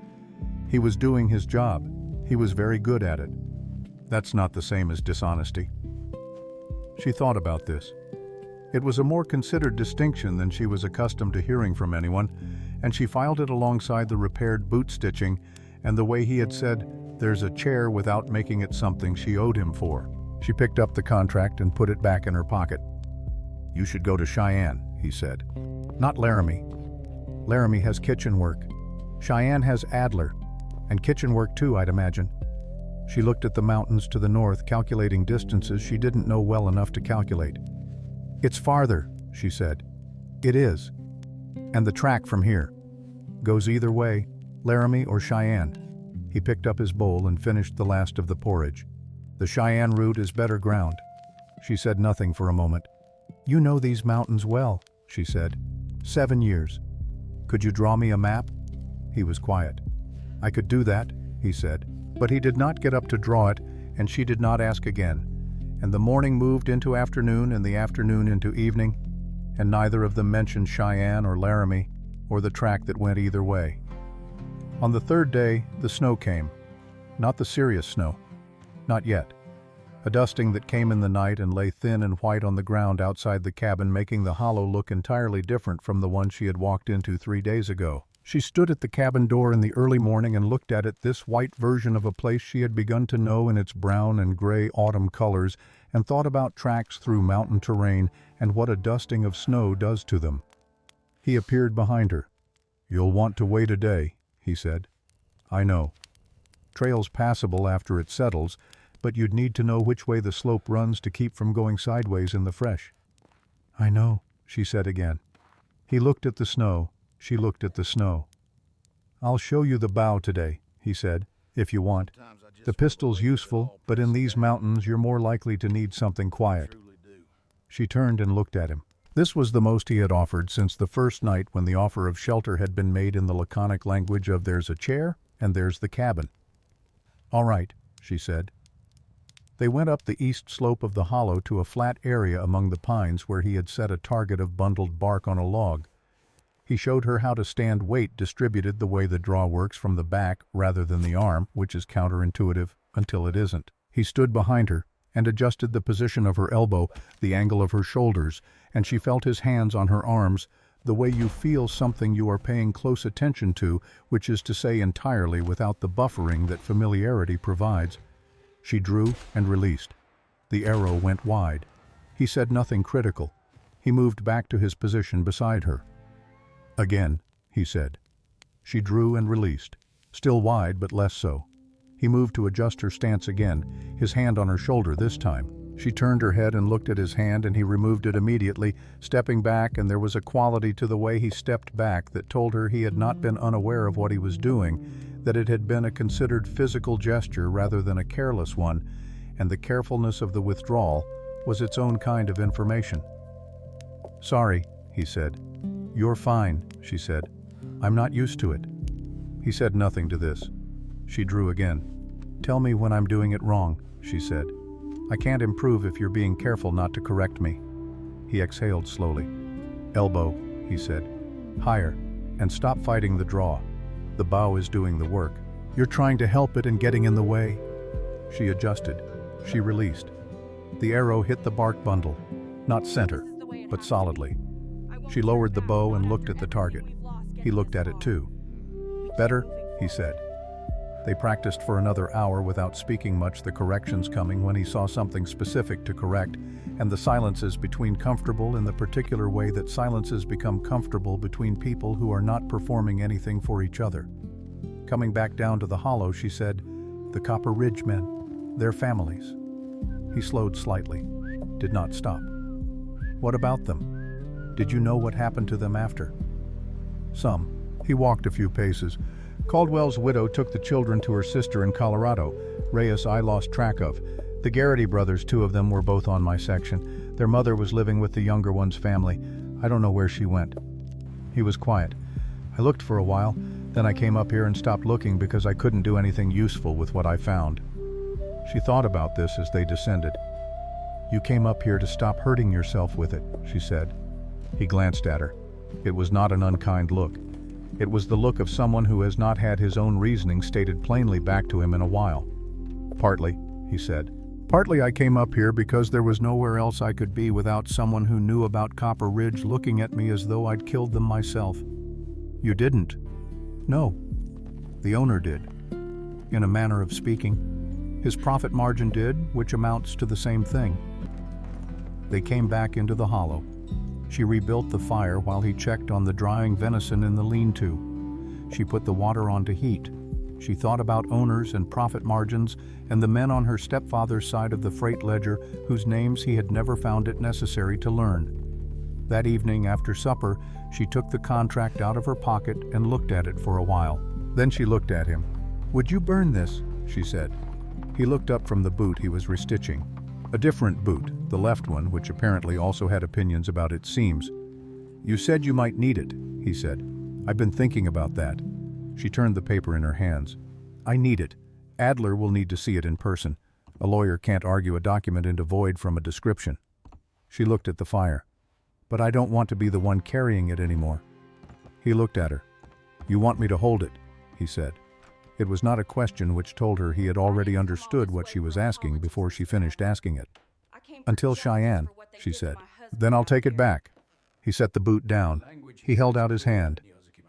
"He was doing his job. He was very good at it. That's not the same as dishonesty." She thought about this. It was a more considered distinction than she was accustomed to hearing from anyone, and she filed it alongside the repaired boot stitching and the way he had said, "There's a chair," without making it something she owed him for. She picked up the contract and put it back in her pocket. "You should go to Cheyenne," he said. "Not Laramie. Laramie has kitchen work. Cheyenne has Adler. And kitchen work too, I'd imagine." She looked at the mountains to the north, calculating distances she didn't know well enough to calculate. "It's farther," she said. "It is. And the track from here goes either way, Laramie or Cheyenne." He picked up his bowl and finished the last of the porridge. "The Cheyenne route is better ground." She said nothing for a moment. "You know these mountains well," she said. 7 years. "Could you draw me a map?" He was quiet. "I could do that," he said. But he did not get up to draw it, and she did not ask again. And the morning moved into afternoon and the afternoon into evening, and neither of them mentioned Cheyenne or Laramie or the track that went either way. On the third day, the snow came. Not the serious snow. Not yet. A dusting that came in the night and lay thin and white on the ground outside the cabin, making the hollow look entirely different from the one she had walked into 3 days ago. She stood at the cabin door in the early morning and looked at it, this white version of a place she had begun to know in its brown and gray autumn colors, and thought about tracks through mountain terrain and what a dusting of snow does to them. He appeared behind her. "You'll want to wait a day," he said. "I know. Trail's passable after it settles, but you'd need to know which way the slope runs to keep from going sideways in the fresh." "I know," she said again. He looked at the snow. She looked at the snow. "I'll show you the bow today," he said, "if you want. The pistol's useful, but in these mountains you're more likely to need something quiet." She turned and looked at him. This was the most he had offered since the first night when the offer of shelter had been made in the laconic language of "there's a chair and there's the cabin." "All right," she said. They went up the east slope of the hollow to a flat area among the pines where he had set a target of bundled bark on a log. He showed her how to stand weight distributed the way the draw works from the back rather than the arm, which is counterintuitive until it isn't. He stood behind her and adjusted the position of her elbow, the angle of her shoulders, and she felt his hands on her arms, the way you feel something you are paying close attention to, which is to say entirely without the buffering that familiarity provides. She drew and released. The arrow went wide. He said nothing critical. He moved back to his position beside her. "Again," he said. She drew and released, still wide but less so. He moved to adjust her stance again, his hand on her shoulder this time. She turned her head and looked at his hand, and he removed it immediately, stepping back, and there was a quality to the way he stepped back that told her he had not been unaware of what he was doing, that it had been a considered physical gesture rather than a careless one, and the carefulness of the withdrawal was its own kind of information. "Sorry," he said. "You're fine," she said. "I'm not used to it." He said nothing to this. She drew again. "Tell me when I'm doing it wrong," she said. "I can't improve if you're being careful not to correct me." He exhaled slowly. "Elbow," he said. "Higher, and stop fighting the draw. The bow is doing the work. You're trying to help it and getting in the way." She adjusted. She released. The arrow hit the bark bundle, not center, but solidly. She lowered the bow and looked at the target. He looked at it too. "Better?" he said. They practiced for another hour without speaking much, the corrections coming when he saw something specific to correct, and the silences between comfortable in the particular way that silences become comfortable between people who are not performing anything for each other. Coming back down to the hollow, she said, "The Copper Ridge men, their families." He slowed slightly, did not stop. "What about them? Did you know what happened to them after?" "Some." He walked a few paces. "Caldwell's widow took the children to her sister in Colorado. Reyes I lost track of. The Garrity brothers, two of them, were both on my section. Their mother was living with the younger one's family. I don't know where she went." He was quiet. "I looked for a while, then I came up here and stopped looking because I couldn't do anything useful with what I found." She thought about this as they descended. "You came up here to stop hurting yourself with it," she said. He glanced at her. It was not an unkind look. It was the look of someone who has not had his own reasoning stated plainly back to him in a while. "Partly," he said. "Partly I came up here because there was nowhere else I could be without someone who knew about Copper Ridge looking at me as though I'd killed them myself." "You didn't?" "No. The owner did. In a manner of speaking. His profit margin did, which amounts to the same thing." They came back into the hollow. She rebuilt the fire while he checked on the drying venison in the lean-to. She put the water on to heat. She thought about owners and profit margins and the men on her stepfather's side of the freight ledger whose names he had never found it necessary to learn. That evening after supper, she took the contract out of her pocket and looked at it for a while. Then she looked at him. "Would you burn this?" she said. He looked up from the boot he was restitching. A different boot, the left one, which apparently also had opinions about its seams. "You said you might need it," he said. "I've been thinking about that." She turned the paper in her hands. "I need it. Adler will need to see it in person. A lawyer can't argue a document into void from a description." She looked at the fire. "But I don't want to be the one carrying it anymore." He looked at her. "You want me to hold it?" he said. It was not a question which told her he had already understood what she was asking before she finished asking it. "Until Cheyenne," she said. "Then I'll take it back." He set the boot down. He held out his hand.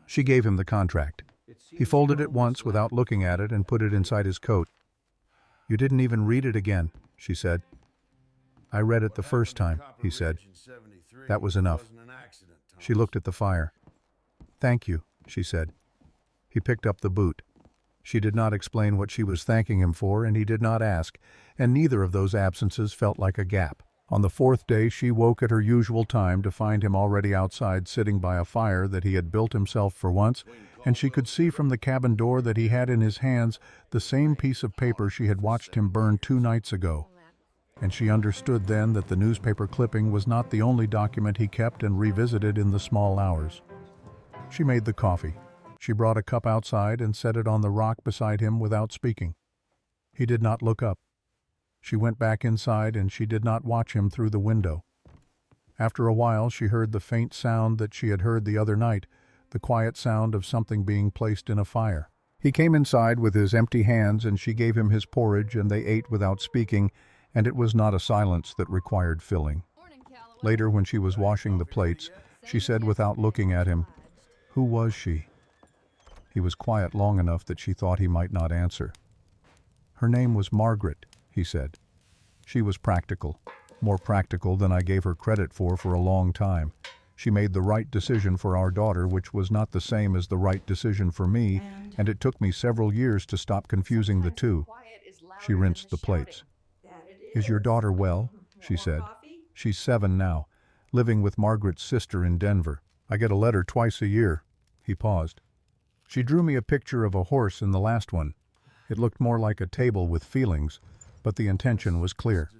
She gave him the contract. He folded it once without looking at it and put it inside his coat. "You didn't even read it again," she said. "I read it the first time," he said. That was enough. She looked at the fire. "Thank you," she said. He picked up the boot. She did not explain what she was thanking him for, and he did not ask, and neither of those absences felt like a gap. On the fourth day she woke at her usual time to find him already outside sitting by a fire that he had built himself for once, and she could see from the cabin door that he had in his hands the same piece of paper she had watched him burn 2 nights ago. And she understood then that the newspaper clipping was not the only document he kept and revisited in the small hours. She made the coffee. She brought a cup outside and set it on the rock beside him without speaking. He did not look up. She went back inside and she did not watch him through the window. After a while she heard the faint sound that she had heard the other night, the quiet sound of something being placed in a fire. He came inside with his empty hands and she gave him his porridge and they ate without speaking, and it was not a silence that required filling. Later, when she was washing the plates, she said without looking at him, "Who was she?" He was quiet long enough that she thought he might not answer. "Her name was Margaret," he said. "She was practical, more practical than I gave her credit for a long time. She made the right decision for our daughter, which was not the same as the right decision for me, and it took me several years to stop confusing the two. She rinsed the plates. "Is your daughter well?" she said. "She's 7 now, living with Margaret's sister in Denver. I get a letter twice a year." He paused. "She drew me a picture of a horse in the last one. It looked more like a table with feelings, but the intention was clear."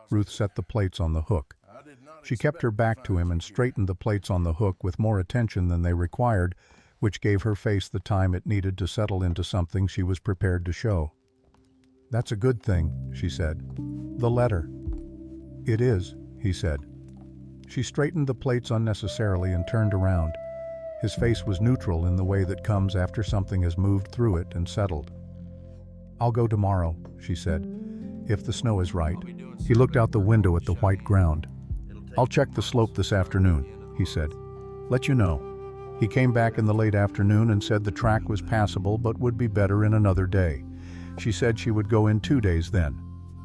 Ruth set the plates on the hook. She kept her back to him and straightened the plates on the hook with more attention than they required, which gave her face the time it needed to settle into something she was prepared to show. "That's a good thing," she said. "The letter." "It is," he said. She straightened the plates unnecessarily and turned around. His face was neutral in the way that comes after something has moved through it and settled. "I'll go tomorrow," she said, "if the snow is right." He looked out the window at the white ground. "I'll check the slope this afternoon," he said. "Let you know." He came back in the late afternoon and said the track was passable but would be better in another day. She said she would go in 2 days then.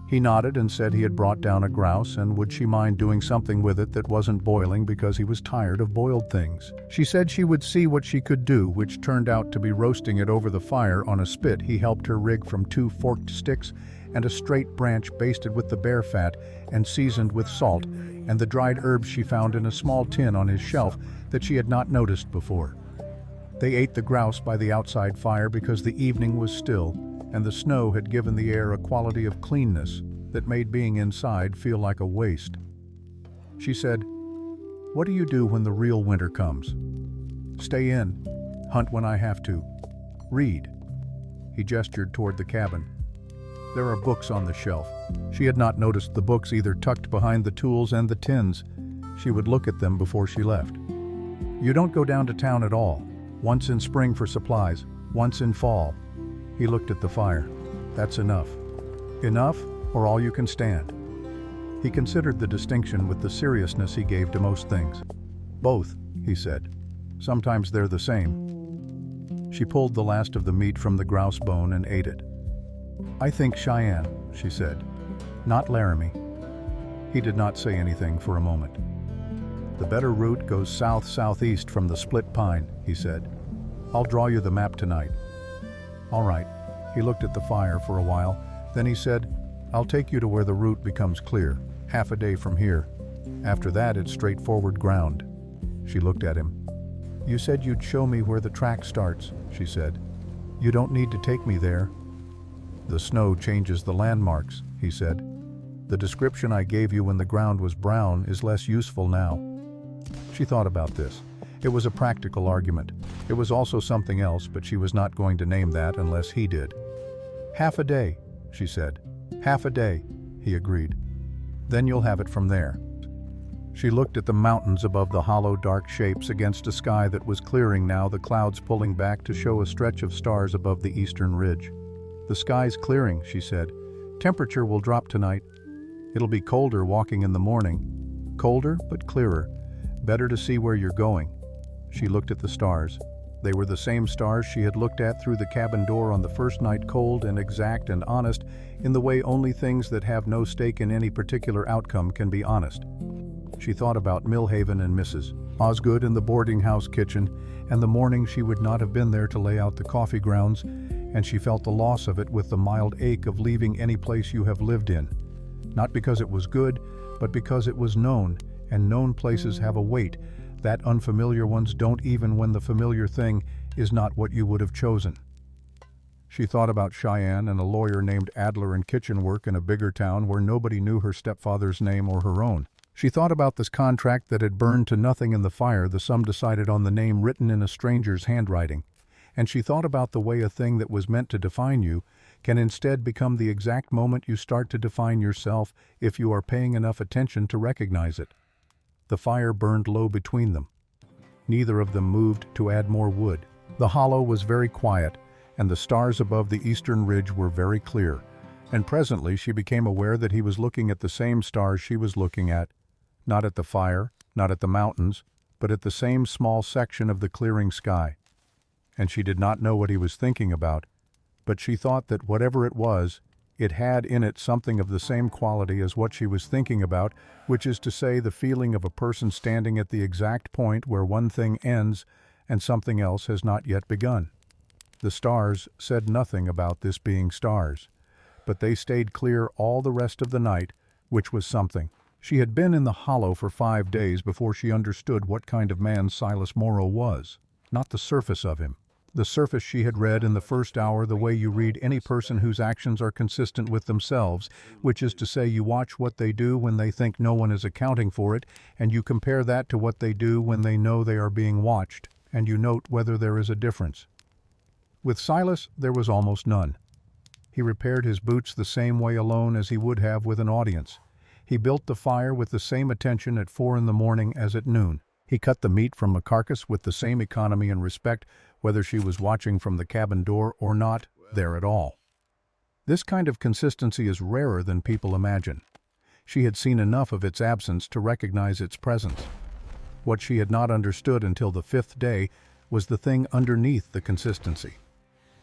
He nodded and said he had brought down a grouse and would she mind doing something with it that wasn't boiling because he was tired of boiled things. She said she would see what she could do, which turned out to be roasting it over the fire on a spit he helped her rig from 2 forked sticks and a straight branch basted with the bear fat and seasoned with salt and the dried herbs she found in a small tin on his shelf that she had not noticed before. They ate the grouse by the outside fire because the evening was still and the snow had given the air a quality of cleanness that made being inside feel like a waste. She said, "What do you do when the real winter comes?" "Stay in, hunt when I have to, read." He gestured toward the cabin. "There are books on the shelf." She had not noticed the books either tucked behind the tools and the tins. She would look at them before she left. "You don't go down to town at all. Once in spring for supplies, once in fall." He looked at the fire. "That's enough." "Enough, or all you can stand?" He considered the distinction with the seriousness he gave to most things. "Both," he said. "Sometimes they're the same." She pulled the last of the meat from the grouse bone and ate it. "I think Cheyenne," she said, "not Laramie." He did not say anything for a moment. "The better route goes south-southeast from the split pine," he said. "I'll draw you the map tonight." "All right." He looked at the fire for a while, then he said, "I'll take you to where the route becomes clear, half a day from here. After that, it's straightforward ground." She looked at him. "You said you'd show me where the track starts," she said. "You don't need to take me there." "The snow changes the landmarks," he said. "The description I gave you when the ground was brown is less useful now." She thought about this. It was a practical argument. It was also something else, but she was not going to name that unless he did. "Half a day," she said. "Half a day," he agreed. "Then you'll have it from there." She looked at the mountains above the hollow, dark shapes against a sky that was clearing now, the clouds pulling back to show a stretch of stars above the eastern ridge. "The sky's clearing," she said. "Temperature will drop tonight. It'll be colder walking in the morning. Colder, but clearer. Better to see where you're going." She looked at the stars. They were the same stars she had looked at through the cabin door on the first night, cold and exact and honest, in the way only things that have no stake in any particular outcome can be honest. She thought about Millhaven and Mrs. Osgood in the boarding house kitchen, and the morning she would not have been there to lay out the coffee grounds, and she felt the loss of it with the mild ache of leaving any place you have lived in. Not because it was good, but because it was known, and known places have a weight that unfamiliar ones don't, even when the familiar thing is not what you would have chosen. She thought about Cheyenne and a lawyer named Adler and kitchen work in a bigger town where nobody knew her stepfather's name or her own. She thought about this contract that had burned to nothing in the fire, the sum decided on the name written in a stranger's handwriting. And she thought about the way a thing that was meant to define you can instead become the exact moment you start to define yourself if you are paying enough attention to recognize it. The fire burned low between them. Neither of them moved to add more wood. The hollow was very quiet, and the stars above the eastern ridge were very clear, and presently she became aware that he was looking at the same stars she was looking at, not at the fire, not at the mountains, but at the same small section of the clearing sky. And she did not know what he was thinking about, but she thought that whatever it was It had in it something of the same quality as what she was thinking about, which is to say the feeling of a person standing at the exact point where one thing ends and something else has not yet begun. The stars said nothing about this being stars, but they stayed clear all the rest of the night, which was something. She had been in the hollow for 5 days before she understood what kind of man Silas Morrow was, not the surface of him. The surface she had read in the first hour the way you read any person whose actions are consistent with themselves, which is to say you watch what they do when they think no one is accounting for it, and you compare that to what they do when they know they are being watched, and you note whether there is a difference. With Silas, there was almost none. He repaired his boots the same way alone as he would have with an audience. He built the fire with the same attention at 4 in the morning as at noon. He cut the meat from a carcass with the same economy and respect, whether she was watching from the cabin door or not there at all. This kind of consistency is rarer than people imagine. She had seen enough of its absence to recognize its presence. What she had not understood until the 5th day was the thing underneath the consistency.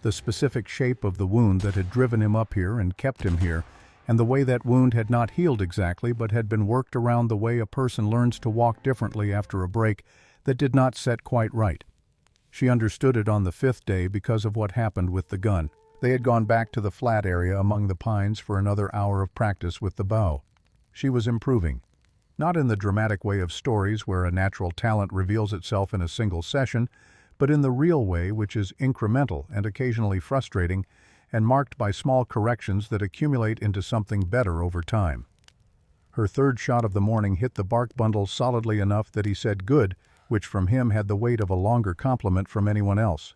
The specific shape of the wound that had driven him up here and kept him here, and the way that wound had not healed exactly but had been worked around the way a person learns to walk differently after a break that did not set quite right. She understood it on the 5th day because of what happened with the gun. They had gone back to the flat area among the pines for another hour of practice with the bow. She was improving. Not in the dramatic way of stories where a natural talent reveals itself in a single session, but in the real way which is incremental and occasionally frustrating and marked by small corrections that accumulate into something better over time. Her 3rd shot of the morning hit the bark bundle solidly enough that he said good, which from him had the weight of a longer compliment from anyone else.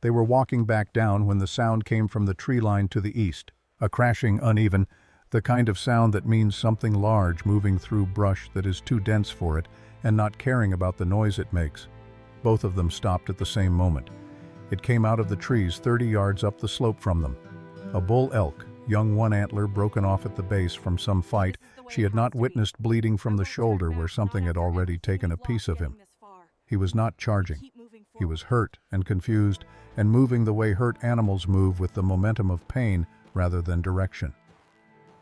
They were walking back down when the sound came from the tree line to the east, a crashing uneven, the kind of sound that means something large moving through brush that is too dense for it and not caring about the noise it makes. Both of them stopped at the same moment. It came out of the trees 30 yards up the slope from them. A bull elk, young one antler broken off at the base from some fight she had not witnessed, bleeding from the shoulder where something had already taken a piece of him. He was not charging. He was hurt and confused and moving the way hurt animals move, with the momentum of pain rather than direction.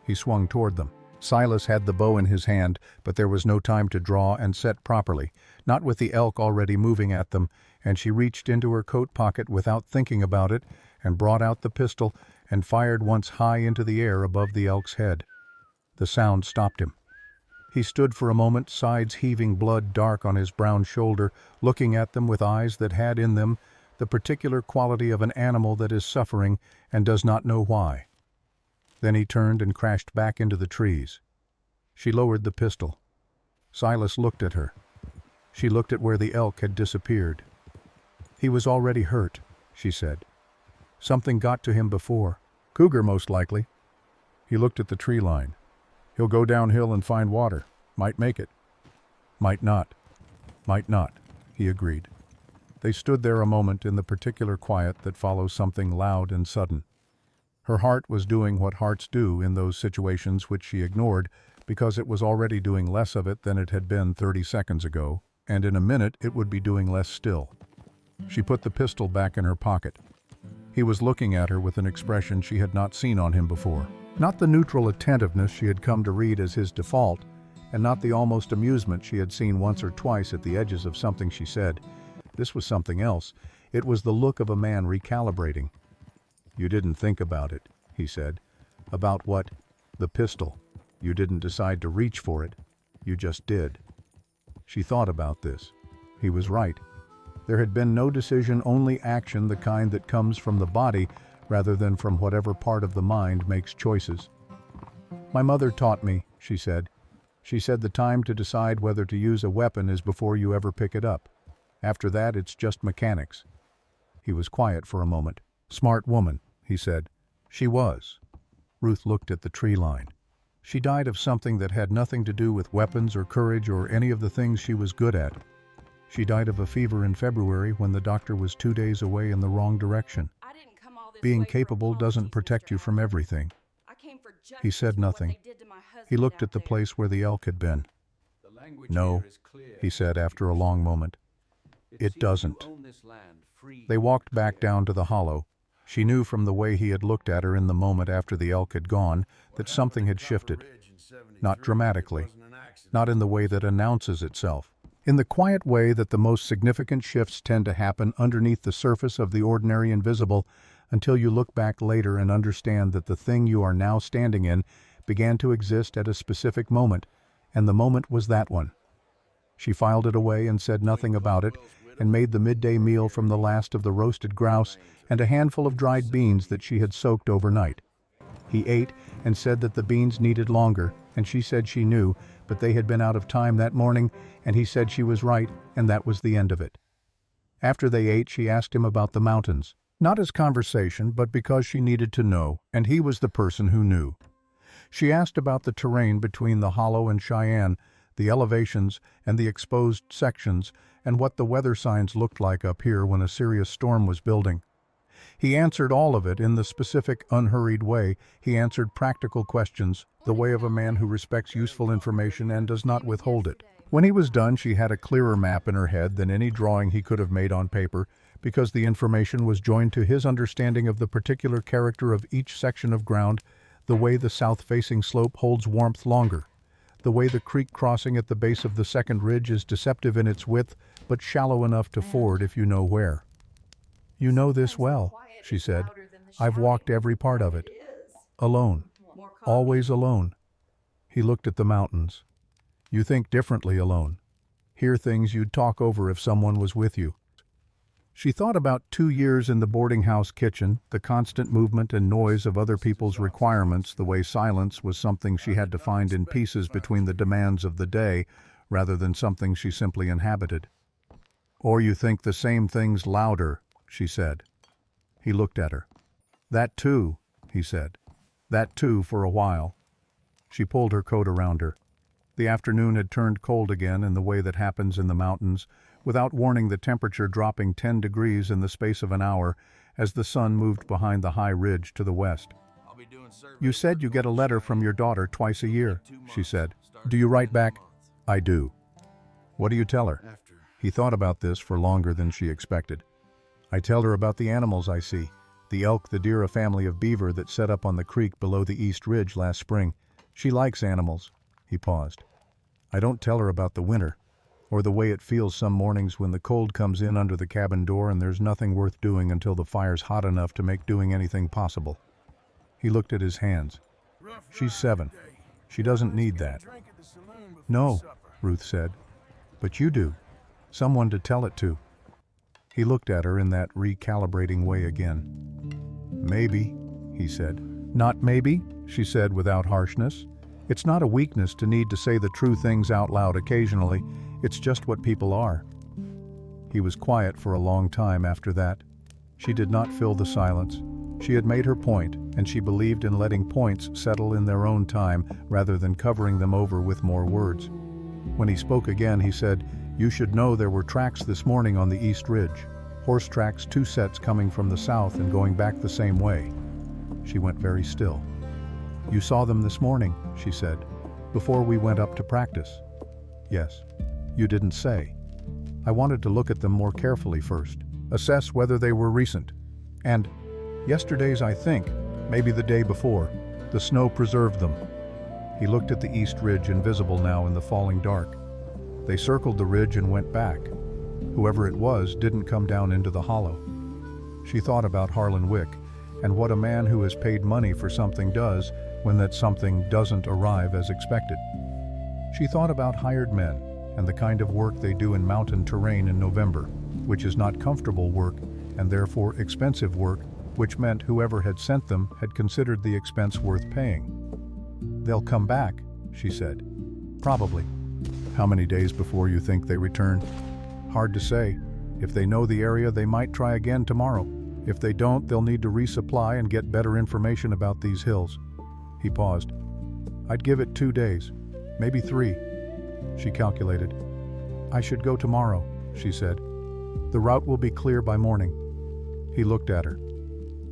He swung toward them. Silas had the bow in his hand, but there was no time to draw and set properly, not with the elk already moving at them, and she reached into her coat pocket without thinking about it and brought out the pistol and fired once high into the air above the elk's head. The sound stopped him. He stood for a moment, sides heaving, blood dark on his brown shoulder, looking at them with eyes that had in them the particular quality of an animal that is suffering and does not know why. Then he turned and crashed back into the trees. She lowered the pistol. Silas looked at her. She looked at where the elk had disappeared. He was already hurt, she said. Something got to him before. Cougar, most likely. He looked at the tree line. He'll go downhill and find water. Might make it. Might not. Might not, he agreed. They stood there a moment in the particular quiet that follows something loud and sudden. Her heart was doing what hearts do in those situations which she ignored because it was already doing less of it than it had been 30 seconds ago, and in a minute it would be doing less still. She put the pistol back in her pocket. He was looking at her with an expression she had not seen on him before. Not the neutral attentiveness she had come to read as his default, and not the almost amusement she had seen once or twice at the edges of something she said. This was something else. It was the look of a man recalibrating. You didn't think about it, he said. About what? The pistol. You didn't decide to reach for it. You just did. She thought about this. He was right. There had been no decision, only action, the kind that comes from the body rather than from whatever part of the mind makes choices. My mother taught me, she said. She said the time to decide whether to use a weapon is before you ever pick it up. After that, it's just mechanics. He was quiet for a moment. Smart woman, he said. She was. Ruth looked at the tree line. She died of something that had nothing to do with weapons or courage or any of the things she was good at. She died of a fever in February when the doctor was 2 days away in the wrong direction. Being capable doesn't protect you from everything. He said nothing. He looked at the place where the elk had been. No, he said after a long moment. It doesn't. They walked back down to the hollow. She knew from the way he had looked at her in the moment after the elk had gone that something had shifted. Not dramatically, not in the way that announces itself. In the quiet way that the most significant shifts tend to happen underneath the surface of the ordinary invisible until you look back later and understand that the thing you are now standing in began to exist at a specific moment, and the moment was that one. She filed it away and said nothing about it, and made the midday meal from the last of the roasted grouse and a handful of dried beans that she had soaked overnight. He ate and said that the beans needed longer, and she said she knew, but they had been out of time that morning, and he said she was right, and that was the end of it. After they ate, she asked him about the mountains, not as conversation, but because she needed to know, and he was the person who knew. She asked about the terrain between the Hollow and Cheyenne, the elevations and the exposed sections, and what the weather signs looked like up here when a serious storm was building. He answered all of it in the specific, unhurried way. He answered practical questions, the way of a man who respects useful information and does not withhold it. When he was done, she had a clearer map in her head than any drawing he could have made on paper, because the information was joined to his understanding of the particular character of each section of ground, the way the south-facing slope holds warmth longer, the way the creek crossing at the base of the second ridge is deceptive in its width, but shallow enough to ford if you know where. "You know this well," she said. "I've walked every part of it. Alone. Always alone." He looked at the mountains. "You think differently alone. Hear things you'd talk over if someone was with you." She thought about 2 years in the boarding house kitchen, the constant movement and noise of other people's requirements, the way silence was something she had to find in pieces between the demands of the day, rather than something she simply inhabited. "Or you think the same things louder," she said. He looked at her. "That too," he said. "That too for a while." She pulled her coat around her. The afternoon had turned cold again in the way that happens in the mountains, without warning the temperature dropping 10 degrees in the space of an hour as the sun moved behind the high ridge to the west. "You said you get a letter from your daughter twice a year," she said. "Do you write back?" "I do." "What do you tell her?" He thought about this for longer than she expected. "I tell her about the animals I see. The elk, the deer, a family of beaver that set up on the creek below the East Ridge last spring. She likes animals." He paused. "I don't tell her about the winter, or the way it feels some mornings when the cold comes in under the cabin door and there's nothing worth doing until the fire's hot enough to make doing anything possible." He looked at his hands. "She's 7. She doesn't need that." "No," Ruth said. "But you do. Someone to tell it to." He looked at her in that recalibrating way again. "Maybe," he said. "Not maybe," she said without harshness. "It's not a weakness to need to say the true things out loud occasionally. It's just what people are." He was quiet for a long time after that. She did not fill the silence. She had made her point, and she believed in letting points settle in their own time rather than covering them over with more words. When he spoke again, he said, "You should know there were tracks this morning on the East Ridge. Horse tracks, 2 sets coming from the south and going back the same way." She went very still. "You saw them this morning," she said, "before we went up to practice." "Yes." "You didn't say." "I wanted to look at them more carefully first, assess whether they were recent. And yesterday's, I think, maybe the day before. The snow preserved them." He looked at the East Ridge, invisible now in the falling dark. They circled the ridge and went back. Whoever it was didn't come down into the hollow. She thought about Harlan Wick and what a man who has paid money for something does when that something doesn't arrive as expected. She thought about hired men and the kind of work they do in mountain terrain in November, which is not comfortable work and therefore expensive work, which meant whoever had sent them had considered the expense worth paying. "They'll come back," she said. "Probably." "How many days before you think they return?" "Hard to say. If they know the area, they might try again tomorrow. If they don't, they'll need to resupply and get better information about these hills." He paused. "I'd give it 2 days, maybe 3. She calculated. "I should go tomorrow," she said. "The route will be clear by morning." He looked at her.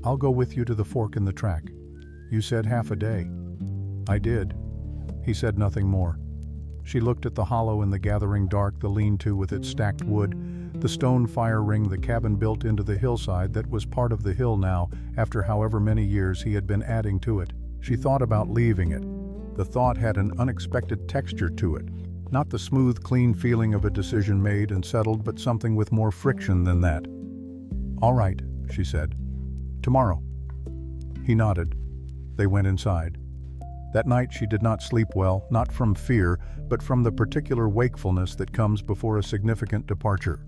"I'll go with you to the fork in the track." "You said half a day." "I did." He said nothing more. She looked at the hollow in the gathering dark, the lean-to with its stacked wood, the stone fire ring the cabin built into the hillside that was part of the hill now, after however many years he had been adding to it. She thought about leaving it. The thought had an unexpected texture to it. Not the smooth, clean feeling of a decision made and settled, but something with more friction than that. "All right," she said. "Tomorrow." He nodded. They went inside. That night she did not sleep well, not from fear, but from the particular wakefulness that comes before a significant departure.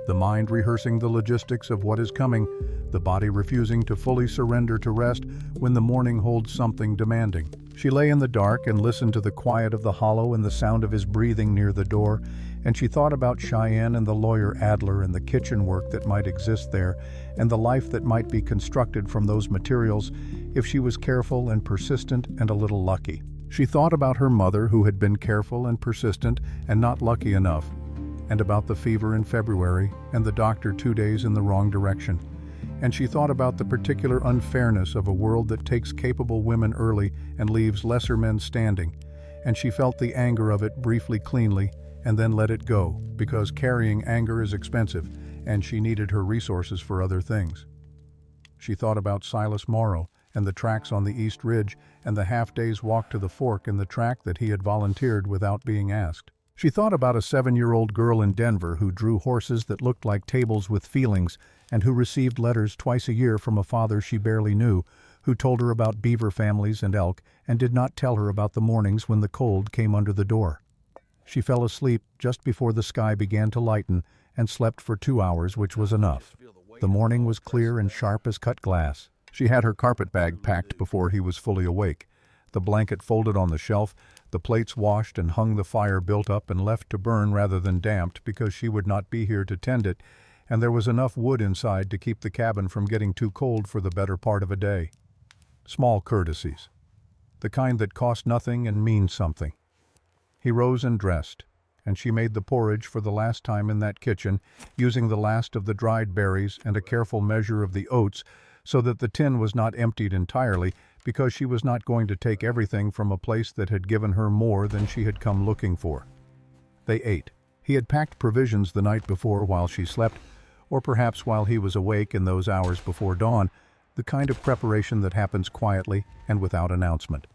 The mind rehearsing the logistics of what is coming, the body refusing to fully surrender to rest when the morning holds something demanding. She lay in the dark and listened to the quiet of the hollow and the sound of his breathing near the door, and she thought about Cheyenne and the lawyer Adler and the kitchen work that might exist there, and the life that might be constructed from those materials if she was careful and persistent and a little lucky. She thought about her mother, who had been careful and persistent and not lucky enough, and about the fever in February and the doctor 2 days in the wrong direction. And she thought about the particular unfairness of a world that takes capable women early and leaves lesser men standing, and she felt the anger of it briefly cleanly and then let it go, because carrying anger is expensive and she needed her resources for other things. She thought about Silas Morrow and the tracks on the East Ridge and the half-day's walk to the fork in the track that he had volunteered without being asked. She thought about a 7-year-old girl in Denver who drew horses that looked like tables with feelings and who received letters twice a year from a father she barely knew, who told her about beaver families and elk and did not tell her about the mornings when the cold came under the door. She fell asleep just before the sky began to lighten and slept for 2 hours, which was enough. The morning was clear and sharp as cut glass. She had her carpet bag packed before he was fully awake, the blanket folded on the shelf, the plates washed and hung, the fire built up and left to burn rather than damped because she would not be here to tend it, and there was enough wood inside to keep the cabin from getting too cold for the better part of a day. Small courtesies. The kind that cost nothing and mean something. He rose and dressed, and she made the porridge for the last time in that kitchen, using the last of the dried berries and a careful measure of the oats so that the tin was not emptied entirely, because she was not going to take everything from a place that had given her more than she had come looking for. They ate. He had packed provisions the night before while she slept, or perhaps while he was awake in those hours before dawn, the kind of preparation that happens quietly and without announcement.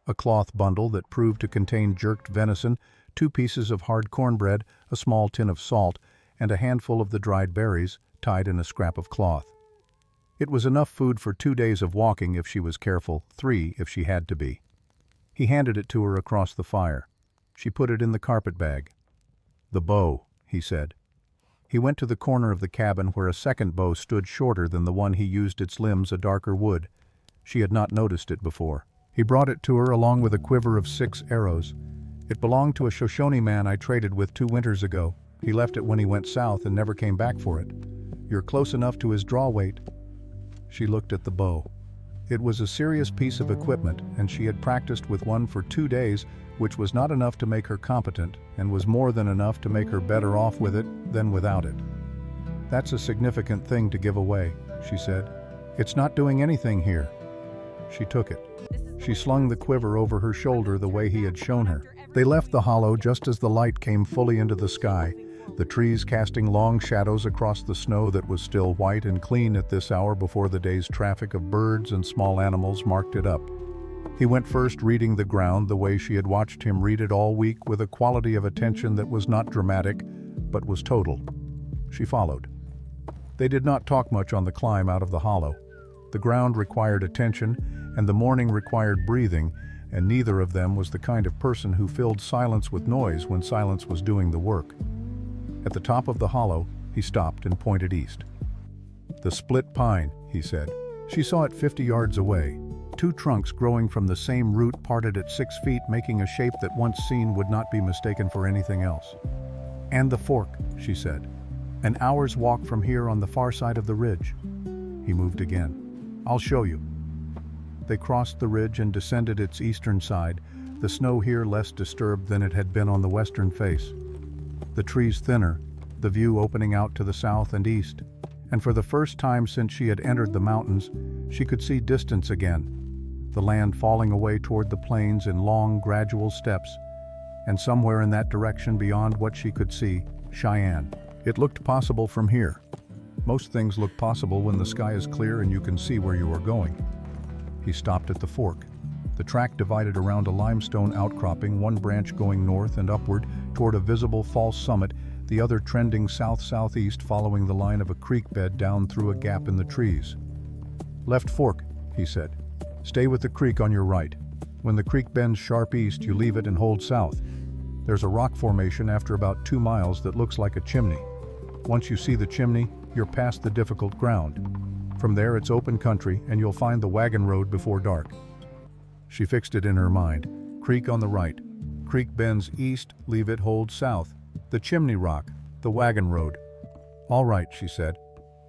A cloth bundle that proved to contain jerked venison, 2 pieces of hard cornbread, a small tin of salt, and a handful of the dried berries tied in a scrap of cloth. It was enough food for 2 days of walking if she was careful, 3 if she had to be. He handed it to her across the fire. She put it in the carpet bag. "The bow," he said. He went to the corner of the cabin where a second bow stood shorter than the one he used, its limbs a darker wood. She had not noticed it before. He brought it to her along with a quiver of 6 arrows. "It belonged to a Shoshone man I traded with 2 winters ago. He left it when he went south and never came back for it. You're close enough to his draw weight." She looked at the bow. It was a serious piece of equipment, and she had practiced with one for 2 days, which was not enough to make her competent, and was more than enough to make her better off with it than without it. "That's a significant thing to give away," she said. "It's not doing anything here." She took it. She slung the quiver over her shoulder the way he had shown her. They left the hollow just as the light came fully into the sky, the trees casting long shadows across the snow that was still white and clean at this hour before the day's traffic of birds and small animals marked it up. He went first, reading the ground the way she had watched him read it all week, with a quality of attention that was not dramatic, but was total. She followed. They did not talk much on the climb out of the hollow. The ground required attention, and the morning required breathing, and neither of them was the kind of person who filled silence with noise when silence was doing the work. At the top of the hollow, he stopped and pointed east. "The split pine," he said. She saw it 50 yards away. 2 trunks growing from the same root parted at 6 feet, making a shape that once seen would not be mistaken for anything else. "And the fork," she said. "An hour's walk from here on the far side of the ridge." He moved again. "I'll show you." They crossed the ridge and descended its eastern side, the snow here less disturbed than it had been on the western face. The trees thinner, the view opening out to the south and east, and for the first time since she had entered the mountains, she could see distance again, the land falling away toward the plains in long, gradual steps, and somewhere in that direction beyond what she could see, Cheyenne, It looked possible from here. Most things look possible when the sky is clear and you can see where you are going. He stopped at the fork. The track divided around a limestone outcropping, one branch going north and upward toward a visible false summit, the other trending south-southeast following the line of a creek bed down through a gap in the trees. "Left fork," he said. "Stay with the creek on your right. When the creek bends sharp east, you leave it and hold south. There's a rock formation after about 2 miles that looks like a chimney. Once you see the chimney, you're past the difficult ground. From there it's open country and you'll find the wagon road before dark." She fixed it in her mind. Creek on the right. Creek bends east, leave it, hold south. The chimney rock, the wagon road. "All right," she said.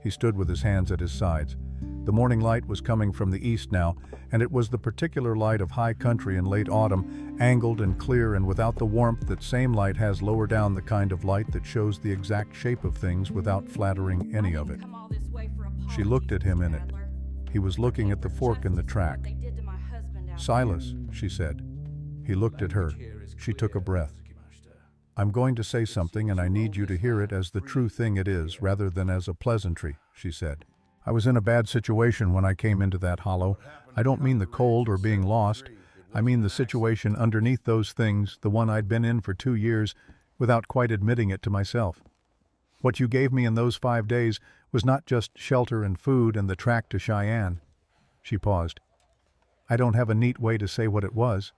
He stood with his hands at his sides. The morning light was coming from the east now, and it was the particular light of high country in late autumn, angled and clear and without the warmth that same light has lower down, the kind of light that shows the exact shape of things without flattering any of it. She looked at him in it. He was looking at the fork in the track. "Silas," she said. He looked at her. She took a breath. "I'm going to say something and I need you to hear it as the true thing it is rather than as a pleasantry," she said. "I was in a bad situation when I came into that hollow. I don't mean the cold or being lost. I mean the situation underneath those things, the one I'd been in for 2 years, without quite admitting it to myself. What you gave me in those 5 days was not just shelter and food and the track to Cheyenne." She paused. "I don't have a neat way to say what it was,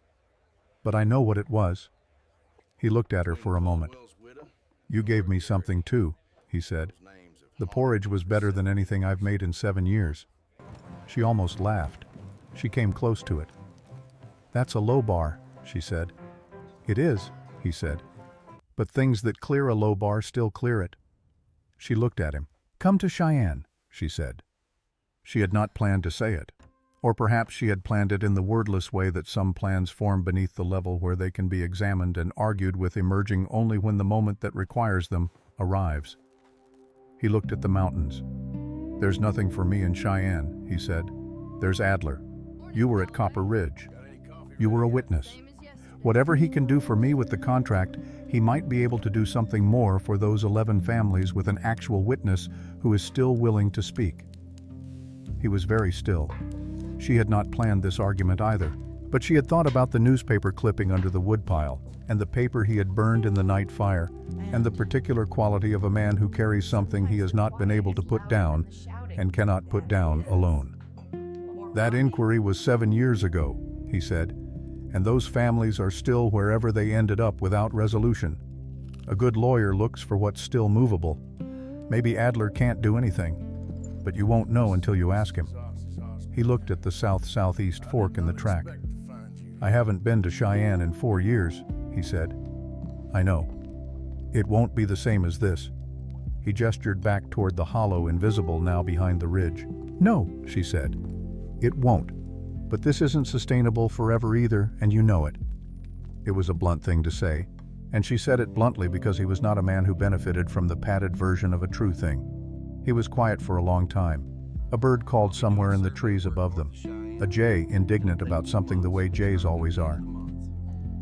but I know what it was." He looked at her for a moment. "You gave me something too," he said. "The porridge was better than anything I've made in 7 years." She almost laughed. She came close to it. "That's a low bar," she said. "It is," he said. "But things that clear a low bar still clear it." She looked at him. "Come to Cheyenne," she said. She had not planned to say it. Or perhaps she had planned it in the wordless way that some plans form beneath the level where they can be examined and argued with, emerging only when the moment that requires them arrives. He looked at the mountains. "There's nothing for me in Cheyenne," he said. "There's Adler. You were at Copper Ridge. You were a witness. Whatever he can do for me with the contract, he might be able to do something more for those 11 families with an actual witness who is still willing to speak." He was very still. She had not planned this argument either, but she had thought about the newspaper clipping under the woodpile, and the paper he had burned in the night fire, and the particular quality of a man who carries something he has not been able to put down, and cannot put down alone. "That inquiry was 7 years ago," he said, "and those families are still wherever they ended up without resolution. A good lawyer looks for what's still movable. Maybe Adler can't do anything, but you won't know until you ask him." He looked at the south-southeast fork in the track. "I haven't been to Cheyenne in 4 years, he said. "I know. It won't be the same as this." He gestured back toward the hollow, invisible now behind the ridge. "No," she said. "It won't. But this isn't sustainable forever either, and you know it." It was a blunt thing to say, and she said it bluntly because he was not a man who benefited from the padded version of a true thing. He was quiet for a long time. A bird called somewhere in the trees above them. A jay, indignant about something the way jays always are.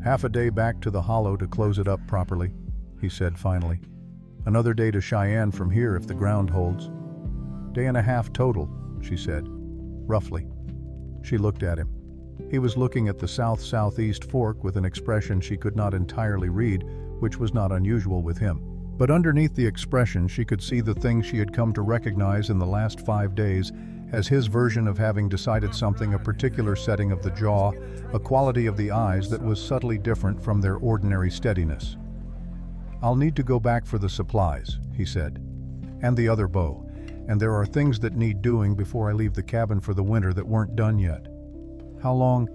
"Half a day back to the hollow to close it up properly," he said finally. "Another day to Cheyenne from here if the ground holds." "Day and a half total," she said, roughly. She looked at him. He was looking at the south-southeast fork with an expression she could not entirely read, which was not unusual with him. But underneath the expression she could see the thing she had come to recognize in the last 5 days as his version of having decided something, a particular setting of the jaw, a quality of the eyes that was subtly different from their ordinary steadiness. "I'll need to go back for the supplies," he said, "and the other bow, and there are things that need doing before I leave the cabin for the winter that weren't done yet." "How long?"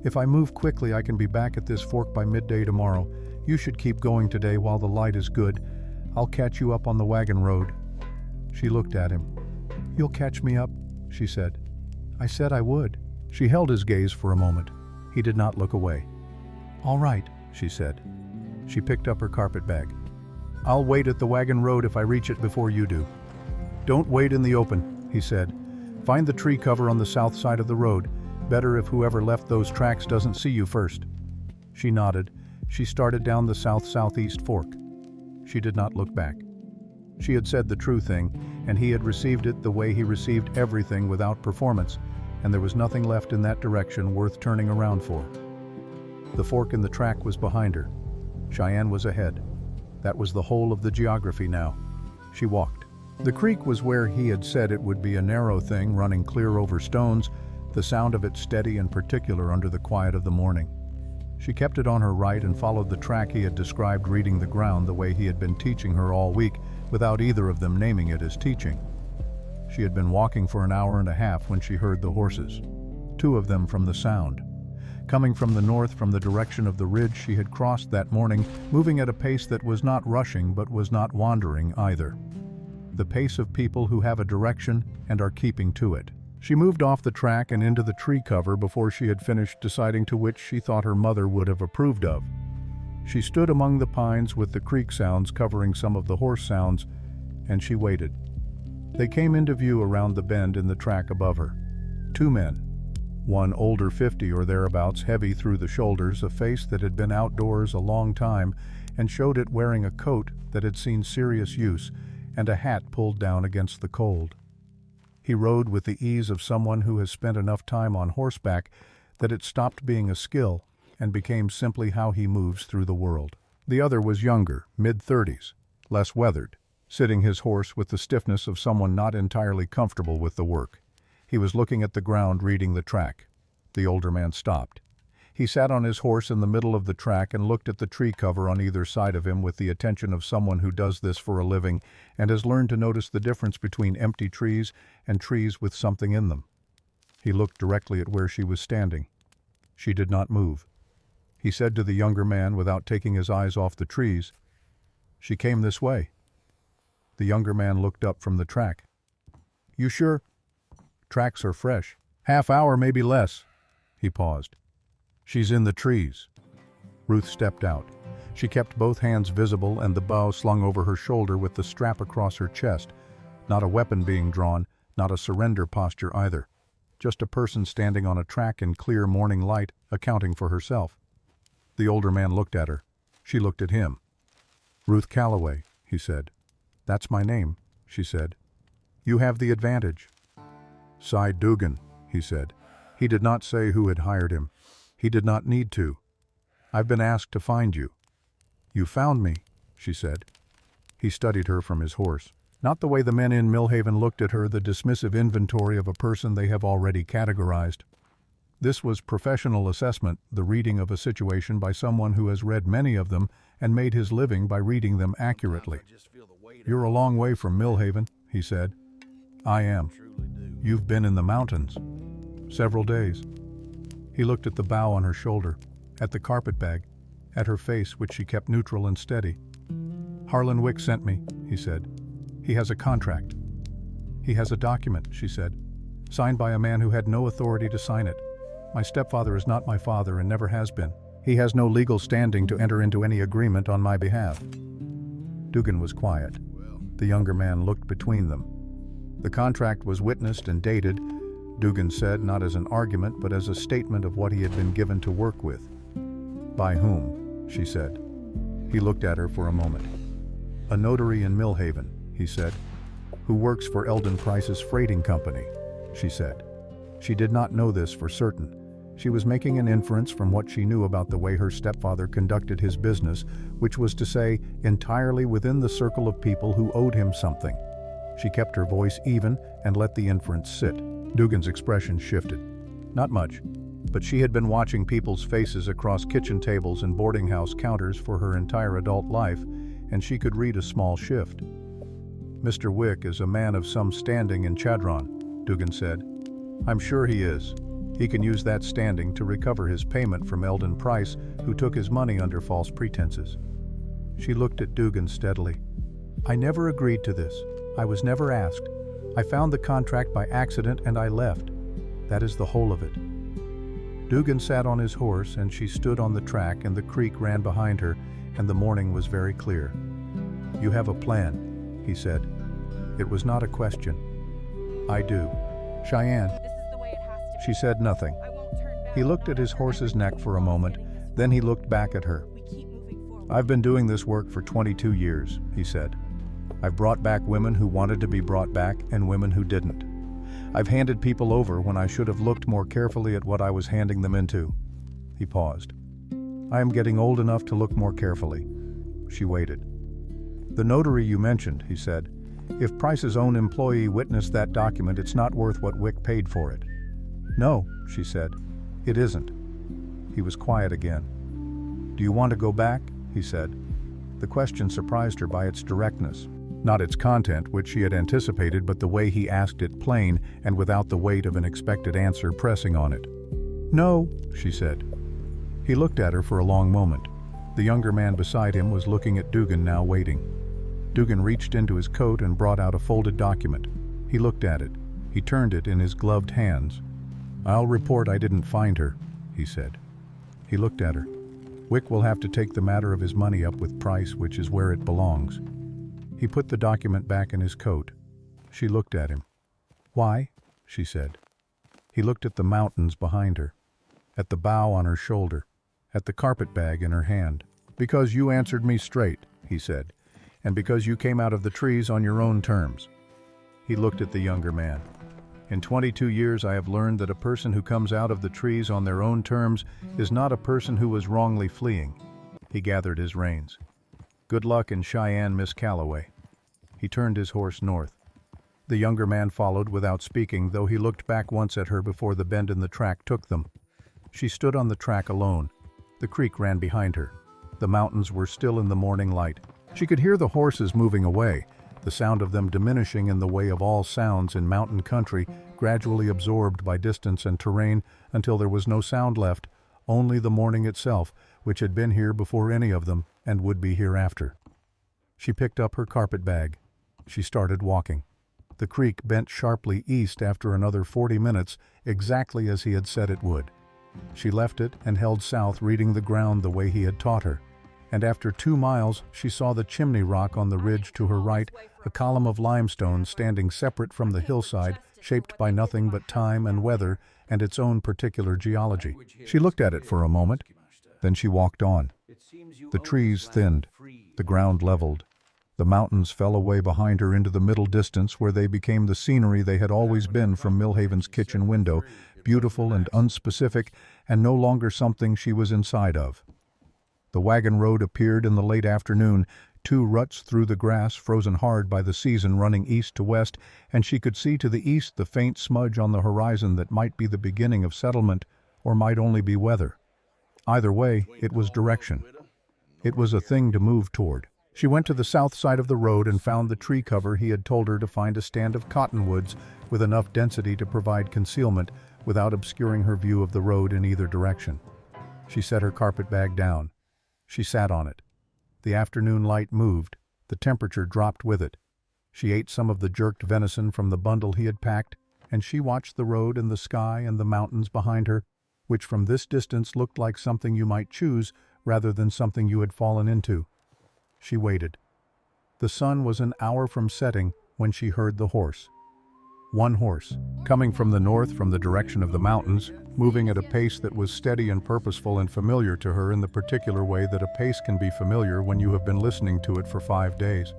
"If I move quickly, I can be back at this fork by midday tomorrow. You should keep going today while the light is good. I'll catch you up on the wagon road." She looked at him. "You'll catch me up," she said. "I said I would." She held his gaze for a moment. He did not look away. "All right," she said. She picked up her carpet bag. "I'll wait at the wagon road if I reach it before you do." "Don't wait in the open," he said. "Find the tree cover on the south side of the road. Better if whoever left those tracks doesn't see you first." She nodded. She started down the south-southeast fork. She did not look back. She had said the true thing, and he had received it the way he received everything without performance, and there was nothing left in that direction worth turning around for. The fork in the track was behind her. Cheyenne was ahead. That was the whole of the geography now. She walked. The creek was where he had said it would be, a narrow thing running clear over stones, the sound of it steady and particular under the quiet of the morning. She kept it on her right and followed the track he had described, reading the ground the way he had been teaching her all week, without either of them naming it as teaching. She had been walking for an hour and a half when she heard the horses, 2 of them from the sound. Coming from the north, from the direction of the ridge she had crossed that morning, moving at a pace that was not rushing but was not wandering either. The pace of people who have a direction and are keeping to it. She moved off the track and into the tree cover before she had finished deciding to which she thought her mother would have approved of. She stood among the pines with the creek sounds covering some of the horse sounds, and she waited. They came into view around the bend in the track above her. 2 men. One older, 50 or thereabouts, heavy through the shoulders, a face that had been outdoors a long time and showed it, wearing a coat that had seen serious use and a hat pulled down against the cold. He rode with the ease of someone who has spent enough time on horseback that it stopped being a skill and became simply how he moves through the world. The other was younger, mid-30s, less weathered, sitting his horse with the stiffness of someone not entirely comfortable with the work. He was looking at the ground, reading the track. The older man stopped. He sat on his horse in the middle of the track and looked at the tree cover on either side of him with the attention of someone who does this for a living and has learned to notice the difference between empty trees and trees with something in them. He looked directly at where she was standing. She did not move. He said to the younger man, without taking his eyes off the trees, "She came this way." The younger man looked up from the track. "You sure? Tracks are fresh. Half hour, maybe less." He paused. "She's in the trees." Ruth stepped out. She kept both hands visible and the bow slung over her shoulder with the strap across her chest. Not a weapon being drawn, not a surrender posture either. Just a person standing on a track in clear morning light, accounting for herself. The older man looked at her. She looked at him. "Ruth Calloway," he said. "That's my name," she said. "You have the advantage." "Cy Dugan," he said. He did not say who had hired him. He did not need to. "I've been asked to find you." "You found me," she said. He studied her from his horse. Not the way the men in Millhaven looked at her, the dismissive inventory of a person they have already categorized. This was professional assessment, the reading of a situation by someone who has read many of them and made his living by reading them accurately. "You're a long way from Millhaven," he said. "I am." "You've been in the mountains." "Several days." He looked at the bow on her shoulder, at the carpetbag, at her face, which she kept neutral and steady. "Harlan Wick sent me," he said. "He has a contract." "He has a document," she said, "signed by a man who had no authority to sign it. My stepfather is not my father and never has been. He has no legal standing to enter into any agreement on my behalf." Dugan was quiet. The younger man looked between them. The contract was witnessed and dated, Dugan said, not as an argument but as a statement of what he had been given to work with. "By whom?" she said. He looked at her for a moment. "A notary in Millhaven," he said. "Who works for Eldon Price's freighting company," she said. She did not know this for certain. She was making an inference from what she knew about the way her stepfather conducted his business, which was to say, entirely within the circle of people who owed him something. She kept her voice even and let the inference sit. Dugan's expression shifted. Not much, but she had been watching people's faces across kitchen tables and boarding house counters for her entire adult life, and she could read a small shift. "Mr. Wick is a man of some standing in Chadron," Dugan said. "I'm sure he is. He can use that standing to recover his payment from Eldon Price, who took his money under false pretenses." She looked at Dugan steadily. "I never agreed to this. I was never asked. I found the contract by accident and I left. That is the whole of it." Dugan sat on his horse and she stood on the track, and the creek ran behind her, and the morning was very clear. "You have a plan," he said. It was not a question. "I do." "Cheyenne." She said nothing. He looked at his horse's neck for a moment, then he looked back at her. "I've been doing this work for 22 years, he said. I've brought back women who wanted to be brought back and women who didn't. I've handed people over when I should have looked more carefully at what I was handing them into." He paused. "I am getting old enough to look more carefully." She waited. "The notary you mentioned," he said. "If Price's own employee witnessed that document, it's not worth what Wick paid for it." "No," she said. "It isn't." He was quiet again. "Do you want to go back?" he said. The question surprised her by its directness. Not its content, which she had anticipated, but the way he asked it, plain and without the weight of an expected answer pressing on it. "No," she said. He looked at her for a long moment. The younger man beside him was looking at Dugan, now waiting. Dugan reached into his coat and brought out a folded document. He looked at it. He turned it in his gloved hands. "I'll report I didn't find her," he said. He looked at her. "Wick will have to take the matter of his money up with Price, which is where it belongs." He put the document back in his coat. She looked at him. "Why?" she said. He looked at the mountains behind her, at the bough on her shoulder, at the carpet bag in her hand. "Because you answered me straight," he said, "and because you came out of the trees on your own terms." He looked at the younger man. "In 22 years I have learned that a person who comes out of the trees on their own terms is not a person who was wrongly fleeing." He gathered his reins. "Good luck in Cheyenne, Miss Calloway." He turned his horse north. The younger man followed without speaking, though he looked back once at her before the bend in the track took them. She stood on the track alone. The creek ran behind her. The mountains were still in the morning light. She could hear the horses moving away, the sound of them diminishing in the way of all sounds in mountain country, gradually absorbed by distance and terrain until there was no sound left, only the morning itself, which had been here before any of them and would be hereafter. She picked up her carpet bag. She started walking. The creek bent sharply east after another 40 minutes, exactly as he had said it would. She left it and held south, reading the ground the way he had taught her. And after 2 miles, she saw the chimney rock on the ridge to her right, a column of limestone standing separate from the hillside, shaped by nothing but time and weather and its own particular geology. She looked at it for a moment, then she walked on. The trees thinned, the ground leveled. The mountains fell away behind her into the middle distance, where they became the scenery they had always been from Millhaven's kitchen window, beautiful and unspecific, and no longer something she was inside of. The wagon road appeared in the late afternoon, 2 ruts through the grass frozen hard by the season running east to west, and she could see to the east the faint smudge on the horizon that might be the beginning of settlement or might only be weather. Either way, it was direction. It was a thing to move toward. She went to the south side of the road and found the tree cover he had told her to find a stand of cottonwoods with enough density to provide concealment without obscuring her view of the road in either direction. She set her carpet bag down. She sat on it. The afternoon light moved. The temperature dropped with it. She ate some of the jerked venison from the bundle he had packed, and she watched the road and the sky and the mountains behind her, which from this distance looked like something you might choose rather than something you had fallen into. She waited. The sun was an hour from setting when she heard the horse. One horse, coming from the north from the direction of the mountains, moving at a pace that was steady and purposeful and familiar to her in the particular way that a pace can be familiar when you have been listening to it for 5 days.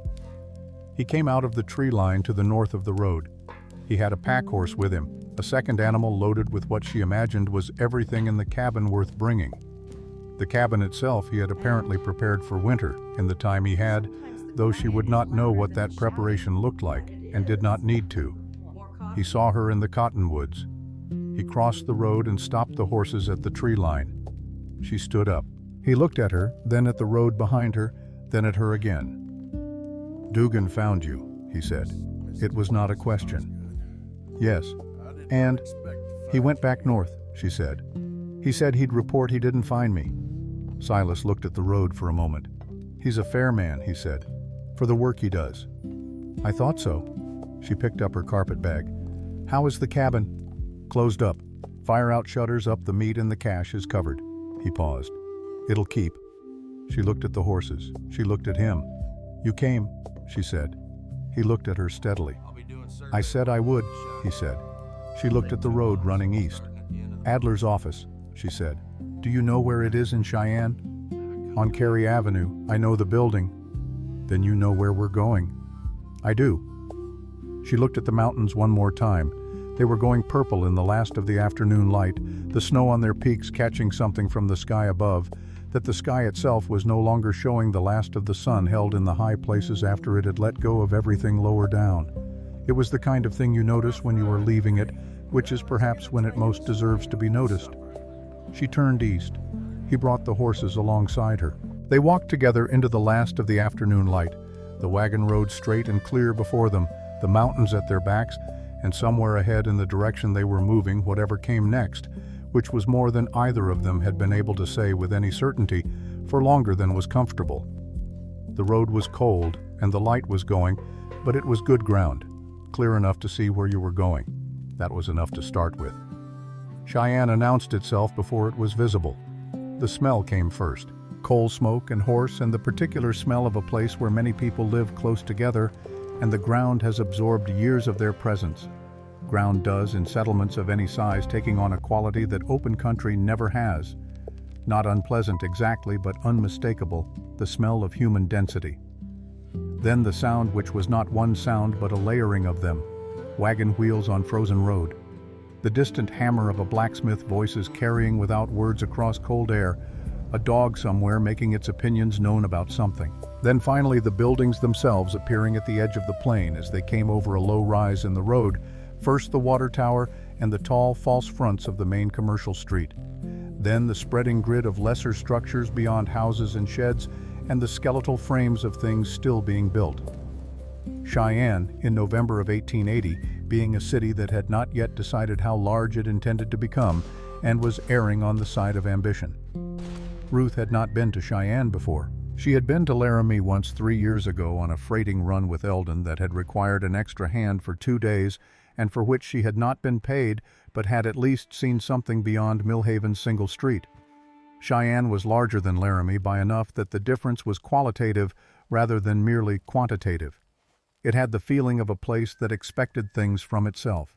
He came out of the tree line to the north of the road. He had a pack horse with him, a second animal loaded with what she imagined was everything in the cabin worth bringing. The cabin itself he had apparently prepared for winter in the time he had, though she would not know what that preparation looked like and did not need to. He saw her in the cottonwoods. He crossed the road and stopped the horses at the tree line. She stood up. He looked at her, then at the road behind her, then at her again. "Dugan found you," he said. It was not a question. "Yes. And he went back north," she said. "He said he'd report he didn't find me." Silas looked at the road for a moment. "He's a fair man," he said, "for the work he does." "I thought so." She picked up her carpet bag. "How is the cabin?" "Closed up. Fire out shutters up, the meat and the cash is covered." He paused. "It'll keep." She looked at the horses. She looked at him. "You came," she said. He looked at her steadily. "I said I would," he said. She looked at the road running east. "Adler's office," she said. "Do you know where it is in Cheyenne?" "On Cary Avenue. I know the building." "Then you know where we're going." I do. She looked at the mountains one more time. They were going purple in the last of the afternoon light, the snow on their peaks catching something from the sky above, that the sky itself was no longer showing the last of the sun held in the high places after it had let go of everything lower down. It was the kind of thing you notice when you are leaving it, which is perhaps when it most deserves to be noticed. She turned east. He brought the horses alongside her. They walked together into the last of the afternoon light, the wagon road straight and clear before them, the mountains at their backs, and somewhere ahead in the direction they were moving whatever came next, which was more than either of them had been able to say with any certainty for longer than was comfortable. The road was cold and the light was going, but it was good ground, clear enough to see where you were going. That was enough to start with. Cheyenne announced itself before it was visible. The smell came first. Coal smoke and horse and the particular smell of a place where many people live close together, and the ground has absorbed years of their presence. Ground does in settlements of any size, taking on a quality that open country never has. Not unpleasant exactly, but unmistakable, the smell of human density. Then the sound which was not one sound but a layering of them, wagon wheels on frozen road. The distant hammer of a blacksmith voices carrying without words across cold air, a dog somewhere making its opinions known about something. Then finally the buildings themselves appearing at the edge of the plain as they came over a low rise in the road, first the water tower and the tall false fronts of the main commercial street. Then the spreading grid of lesser structures beyond houses and sheds and the skeletal frames of things still being built. Cheyenne, in November of 1880, being a city that had not yet decided how large it intended to become and was erring on the side of ambition. Ruth had not been to Cheyenne before. She had been to Laramie once 3 years ago on a freighting run with Eldon that had required an extra hand for 2 days and for which she had not been paid but had at least seen something beyond Millhaven's single street. Cheyenne was larger than Laramie by enough that the difference was qualitative rather than merely quantitative. It had the feeling of a place that expected things from itself.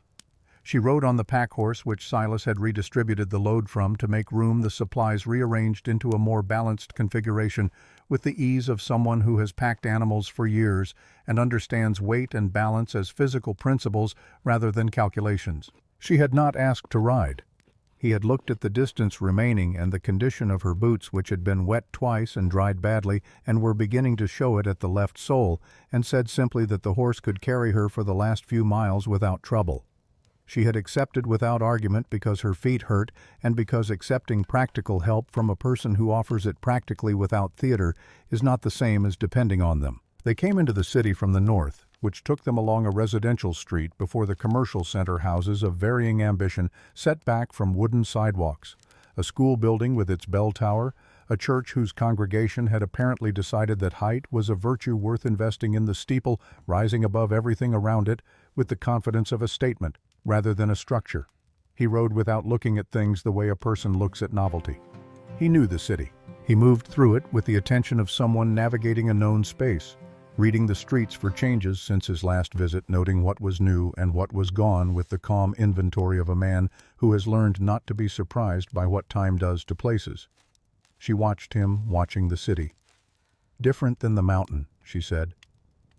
She rode on the pack horse which Silas had redistributed the load from to make room the supplies rearranged into a more balanced configuration with the ease of someone who has packed animals for years and understands weight and balance as physical principles rather than calculations. She had not asked to ride. He had looked at the distance remaining and the condition of her boots, which had been wet twice and dried badly and were beginning to show it at the left sole, and said simply that the horse could carry her for the last few miles without trouble. She had accepted without argument because her feet hurt and because accepting practical help from a person who offers it practically without theater is not the same as depending on them. They came into the city from the north, which took them along a residential street before the commercial center houses of varying ambition set back from wooden sidewalks, a school building with its bell tower, a church whose congregation had apparently decided that height was a virtue worth investing in, the steeple rising above everything around it with the confidence of a statement rather than a structure. He rode without looking at things the way a person looks at novelty. He knew the city. He moved through it with the attention of someone navigating a known space, reading the streets for changes since his last visit, noting what was new and what was gone with the calm inventory of a man who has learned not to be surprised by what time does to places. She watched him watching the city. "Different than the mountain," she said.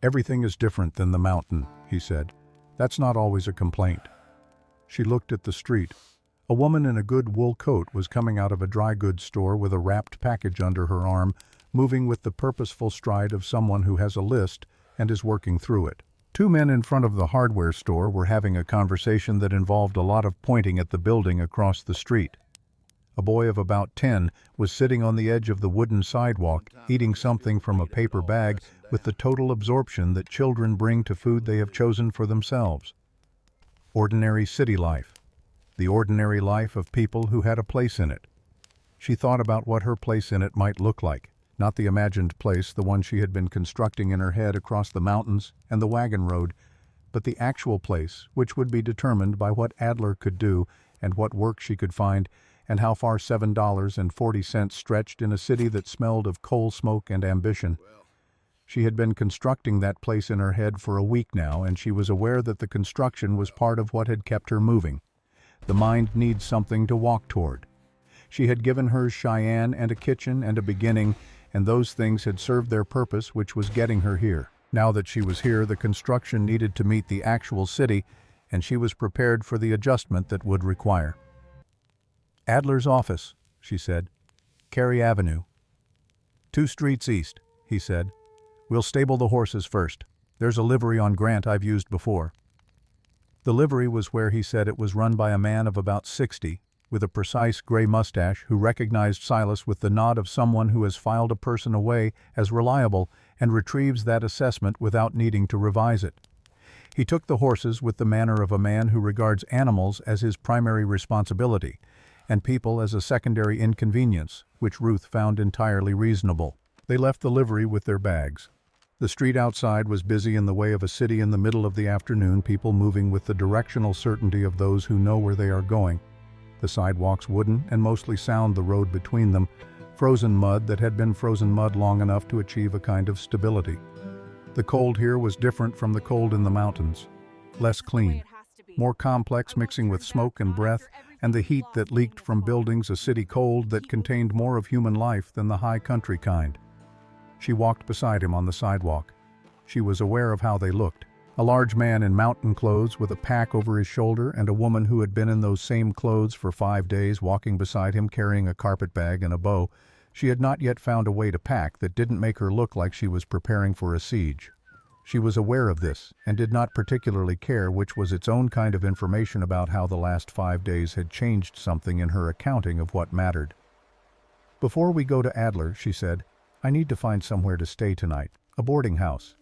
"Everything is different than the mountain," he said. "That's not always a complaint." She looked at the street. A woman in a good wool coat was coming out of a dry goods store with a wrapped package under her arm, moving with the purposeful stride of someone who has a list and is working through it. 2 men in front of the hardware store were having a conversation that involved a lot of pointing at the building across the street. A boy of about 10 was sitting on the edge of the wooden sidewalk, eating something from a paper bag with the total absorption that children bring to food they have chosen for themselves. Ordinary city life. The ordinary life of people who had a place in it. She thought about what her place in it might look like. Not the imagined place, the one she had been constructing in her head across the mountains and the wagon road, but the actual place, which would be determined by what Adler could do and what work she could find, and how far $7.40 stretched in a city that smelled of coal smoke and ambition. She had been constructing that place in her head for a week now, and she was aware that the construction was part of what had kept her moving. The mind needs something to walk toward. She had given hers Cheyenne and a kitchen and a beginning, and those things had served their purpose, which was getting her here. Now that she was here, the construction needed to meet the actual city, and she was prepared for the adjustment that would require. "Adler's office," she said. "Cary Avenue." "2 streets east," he said. "We'll stable the horses first. There's a livery on Grant I've used before." The livery was where he said it was run by a man of about 60, with a precise gray mustache, who recognized Silas with the nod of someone who has filed a person away as reliable and retrieves that assessment without needing to revise it. He took the horses with the manner of a man who regards animals as his primary responsibility, and people as a secondary inconvenience, which Ruth found entirely reasonable. They left the livery with their bags. The street outside was busy in the way of a city in the middle of the afternoon, people moving with the directional certainty of those who know where they are going. The sidewalks wooden and mostly sound, the road between them, frozen mud that had been frozen mud long enough to achieve a kind of stability. The cold here was different from the cold in the mountains. Less clean, more complex, mixing with smoke and breath, and the heat that leaked from buildings, a city cold that contained more of human life than the high country kind. She walked beside him on the sidewalk. She was aware of how they looked. A large man in mountain clothes with a pack over his shoulder, and a woman who had been in those same clothes for 5 days walking beside him carrying a carpet bag and a bow. She had not yet found a way to pack that didn't make her look like she was preparing for a siege. She was aware of this, and did not particularly care, which was its own kind of information about how the last 5 days had changed something in her accounting of what mattered. "Before we go to Adler," she said, "I need to find somewhere to stay tonight, a boarding house."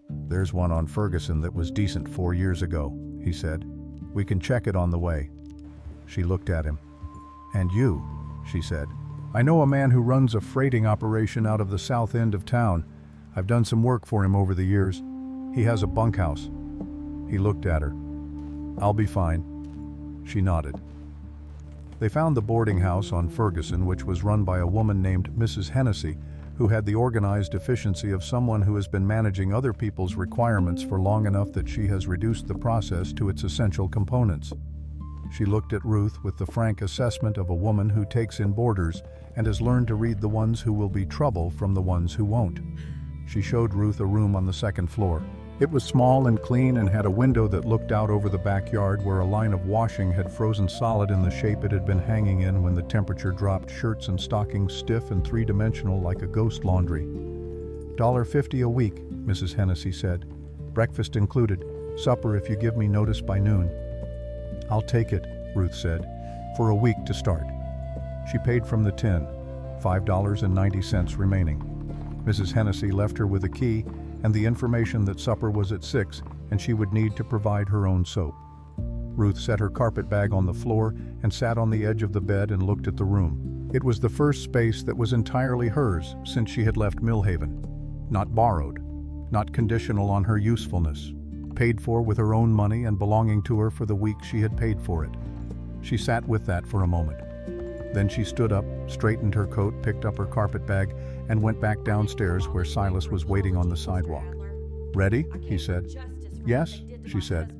"There's one on Ferguson that was decent 4 years ago," he said. "We can check it on the way." She looked at him. "And you," she said. "I know a man who runs a freighting operation out of the south end of town. I've done some work for him over the years. He has a bunkhouse." He looked at her. "I'll be fine." She nodded. They found the boarding house on Ferguson, which was run by a woman named Mrs. Hennessy, who had the organized efficiency of someone who has been managing other people's requirements for long enough that she has reduced the process to its essential components. She looked at Ruth with the frank assessment of a woman who takes in boarders and has learned to read the ones who will be trouble from the ones who won't. She showed Ruth a room on the 2nd floor. It was small and clean and had a window that looked out over the backyard where a line of washing had frozen solid in the shape it had been hanging in when the temperature dropped, shirts and stockings stiff and three-dimensional like a ghost laundry. $1.50 a week, Mrs. Hennessy said. "Breakfast included. Supper if you give me notice by noon." "I'll take it," Ruth said, "for a week to start." She paid from the tin, $5.90 remaining. Mrs. Hennessy left her with a key and the information that supper was at 6 and she would need to provide her own soap. Ruth set her carpet bag on the floor and sat on the edge of the bed and looked at the room. It was the first space that was entirely hers since she had left Millhaven. Not borrowed, not conditional on her usefulness, paid for with her own money and belonging to her for the week she had paid for it. She sat with that for a moment. Then she stood up, straightened her coat, picked up her carpet bag, and went back downstairs where Silas was waiting on the sidewalk. "Ready?" he said. "Yes," she said.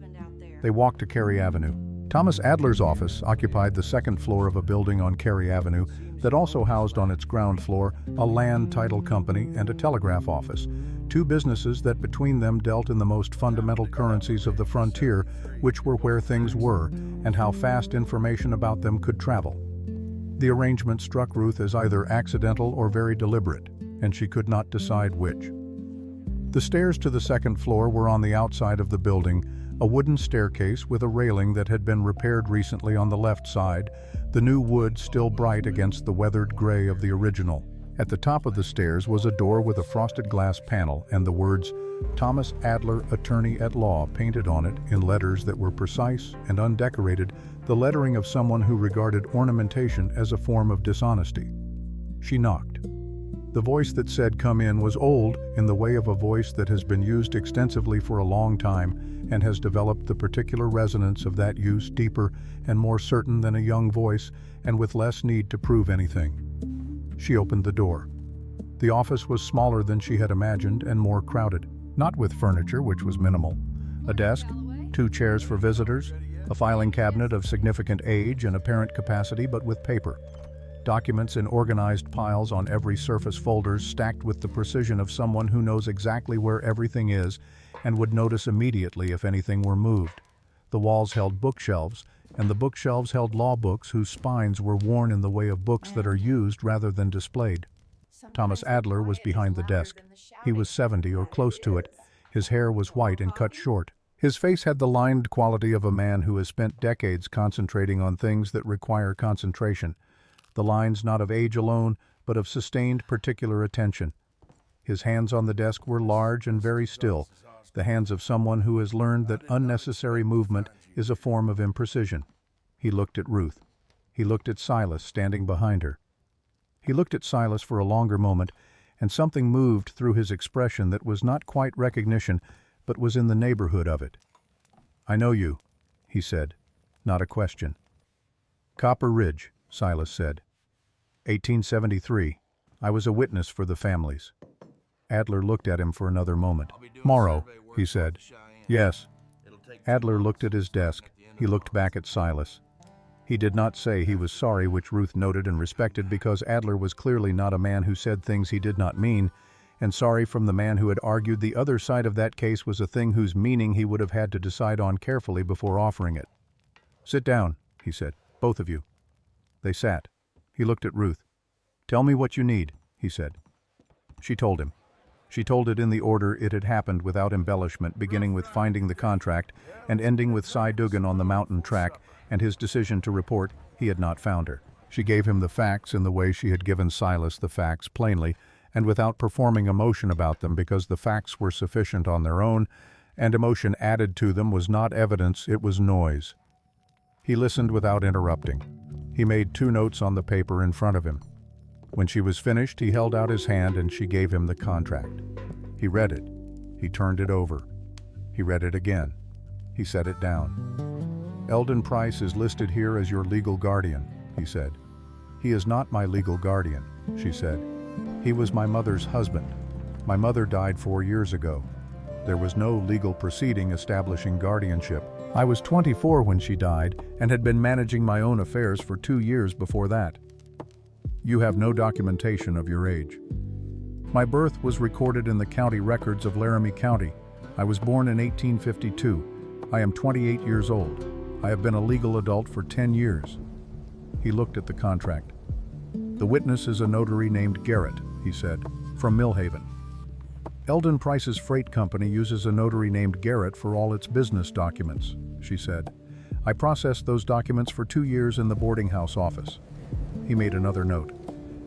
They walked to Cary Avenue. Thomas Adler's office occupied the 2nd floor of a building on Cary Avenue that also housed on its ground floor a land title company and a telegraph office, 2 businesses that between them dealt in the most fundamental currencies of the frontier, which were where things were and how fast information about them could travel. The arrangement struck Ruth as either accidental or very deliberate, and she could not decide which. The stairs to the 2nd floor were on the outside of the building, a wooden staircase with a railing that had been repaired recently on the left side, the new wood still bright against the weathered gray of the original. At the top of the stairs was a door with a frosted glass panel and the words, "Thomas Adler, Attorney at Law," painted on it in letters that were precise and undecorated, the lettering of someone who regarded ornamentation as a form of dishonesty. She knocked. The voice that said "come in" was old in the way of a voice that has been used extensively for a long time and has developed the particular resonance of that use, deeper and more certain than a young voice and with less need to prove anything. She opened the door. The office was smaller than she had imagined and more crowded, not with furniture, which was minimal. A desk, 2 chairs for visitors, a filing cabinet of significant age and apparent capacity, but with paper. documents in organized piles on every surface, folders stacked with the precision of someone who knows exactly where everything is and would notice immediately if anything were moved. The walls held bookshelves, and the bookshelves held law books whose spines were worn in the way of books that are used rather than displayed. Thomas Adler was behind the desk. He was 70 or close to it. His hair was white and cut short. His face had the lined quality of a man who has spent decades concentrating on things that require concentration. The lines not of age alone, but of sustained particular attention. His hands on the desk were large and very still, the hands of someone who has learned that unnecessary movement is a form of imprecision. He looked at Ruth. He looked at Silas standing behind her. He looked at Silas for a longer moment, and something moved through his expression that was not quite recognition, but was in the neighborhood of it. "I know you," he said, not a question. "Copper Ridge," Silas said. 1873. I was a witness for the families. Adler looked at him for another moment. "Morrow," he said. "Yes." Adler looked at his desk. He looked back at Silas. He did not say he was sorry, which Ruth noted and respected, because Adler was clearly not a man who said things he did not mean, and sorry from the man who had argued the other side of that case was a thing whose meaning he would have had to decide on carefully before offering it. "Sit down," he said, "both of you." They sat. He looked at Ruth. "Tell me what you need," he said. She told him. She told it in the order it had happened without embellishment, beginning with finding the contract and ending with Cy Dugan on the mountain track and his decision to report he had not found her. She gave him the facts in the way she had given Silas the facts, plainly, and without performing emotion about them, because the facts were sufficient on their own, and emotion added to them was not evidence, it was noise. He listened without interrupting. He made 2 notes on the paper in front of him. When she was finished, he held out his hand and she gave him the contract. He read it. He turned it over. He read it again. He set it down. "Eldon Price is listed here as your legal guardian," he said. "He is not my legal guardian," she said. "He was my mother's husband. My mother died 4 years ago. There was no legal proceeding establishing guardianship. I was 24 when she died and had been managing my own affairs for 2 years before that. You have no documentation of your age. My birth was recorded in the county records of Laramie County. I was born in 1852. I am 28 years old. I have been a legal adult for 10 years. He looked at the contract. "The witness is a notary named Garrett," he said, "from Millhaven. Eldon Price's freight company uses a notary named Garrett for all its business documents," she said. "I processed those documents for 2 years in the boarding house office." He made another note.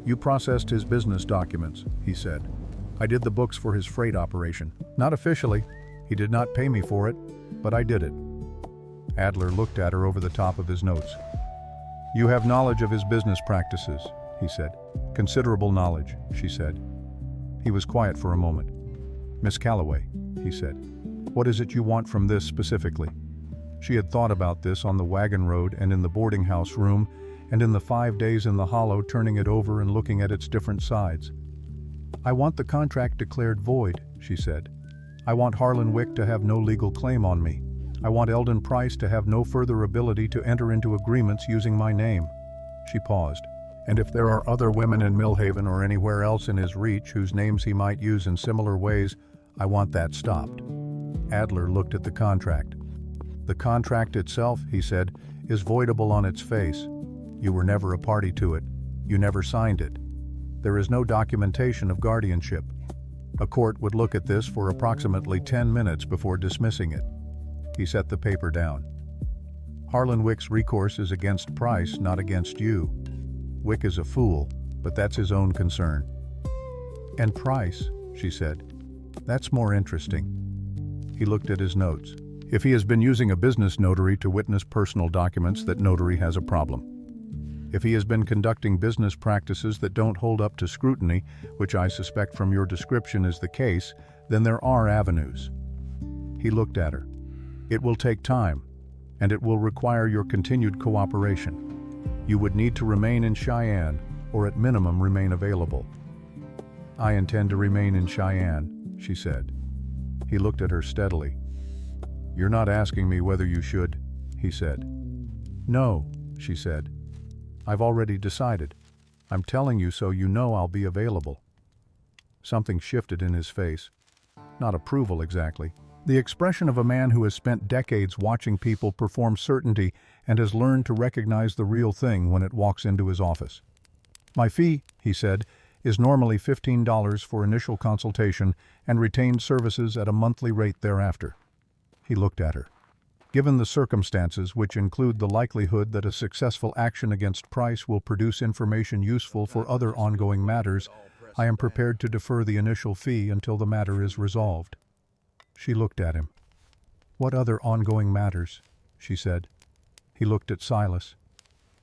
"You processed his business documents," he said. "I did the books for his freight operation. Not officially. He did not pay me for it, but I did it." Adler looked at her over the top of his notes. "You have knowledge of his business practices," he said. "Considerable knowledge," she said. He was quiet for a moment. "Miss Calloway," he said, "what is it you want from this specifically?" She had thought about this on the wagon road and in the boarding house room and in the 5 days in the hollow, turning it over and looking at its different sides. "I want the contract declared void," she said. "I want Harlan Wick to have no legal claim on me. I want Eldon Price to have no further ability to enter into agreements using my name." She paused. "And if there are other women in Millhaven or anywhere else in his reach whose names he might use in similar ways, I want that stopped." Adler looked at the contract. "The contract itself," he said, "is voidable on its face. You were never a party to it. You never signed it. There is no documentation of guardianship. A court would look at this for approximately 10 minutes before dismissing it." He set the paper down. "Harlan Wick's recourse is against Price, not against you. Wick is a fool, but that's his own concern." "And Price," she said. "That's more interesting." He looked at his notes. "If he has been using a business notary to witness personal documents, that notary has a problem. If he has been conducting business practices that don't hold up to scrutiny, which I suspect from your description is the case, then there are avenues." He looked at her. "It will take time, and it will require your continued cooperation. You would need to remain in Cheyenne, or at minimum remain available." "I intend to remain in Cheyenne," she said. He looked at her steadily. "You're not asking me whether you should," he said. "No," she said. "I've already decided." I'm telling you so you know I'll be available." Something shifted in his face. Not approval exactly. The expression of a man who has spent decades watching people perform certainty and has learned to recognize the real thing when it walks into his office. "My fee," he said, "is normally $15 for initial consultation and retained services at a monthly rate thereafter." He looked at her. "Given the circumstances, which include the likelihood that a successful action against Price will produce information useful for other ongoing matters, I am prepared to defer the initial fee until the matter is resolved." She looked at him. "What other ongoing matters?" she said. He looked at Silas.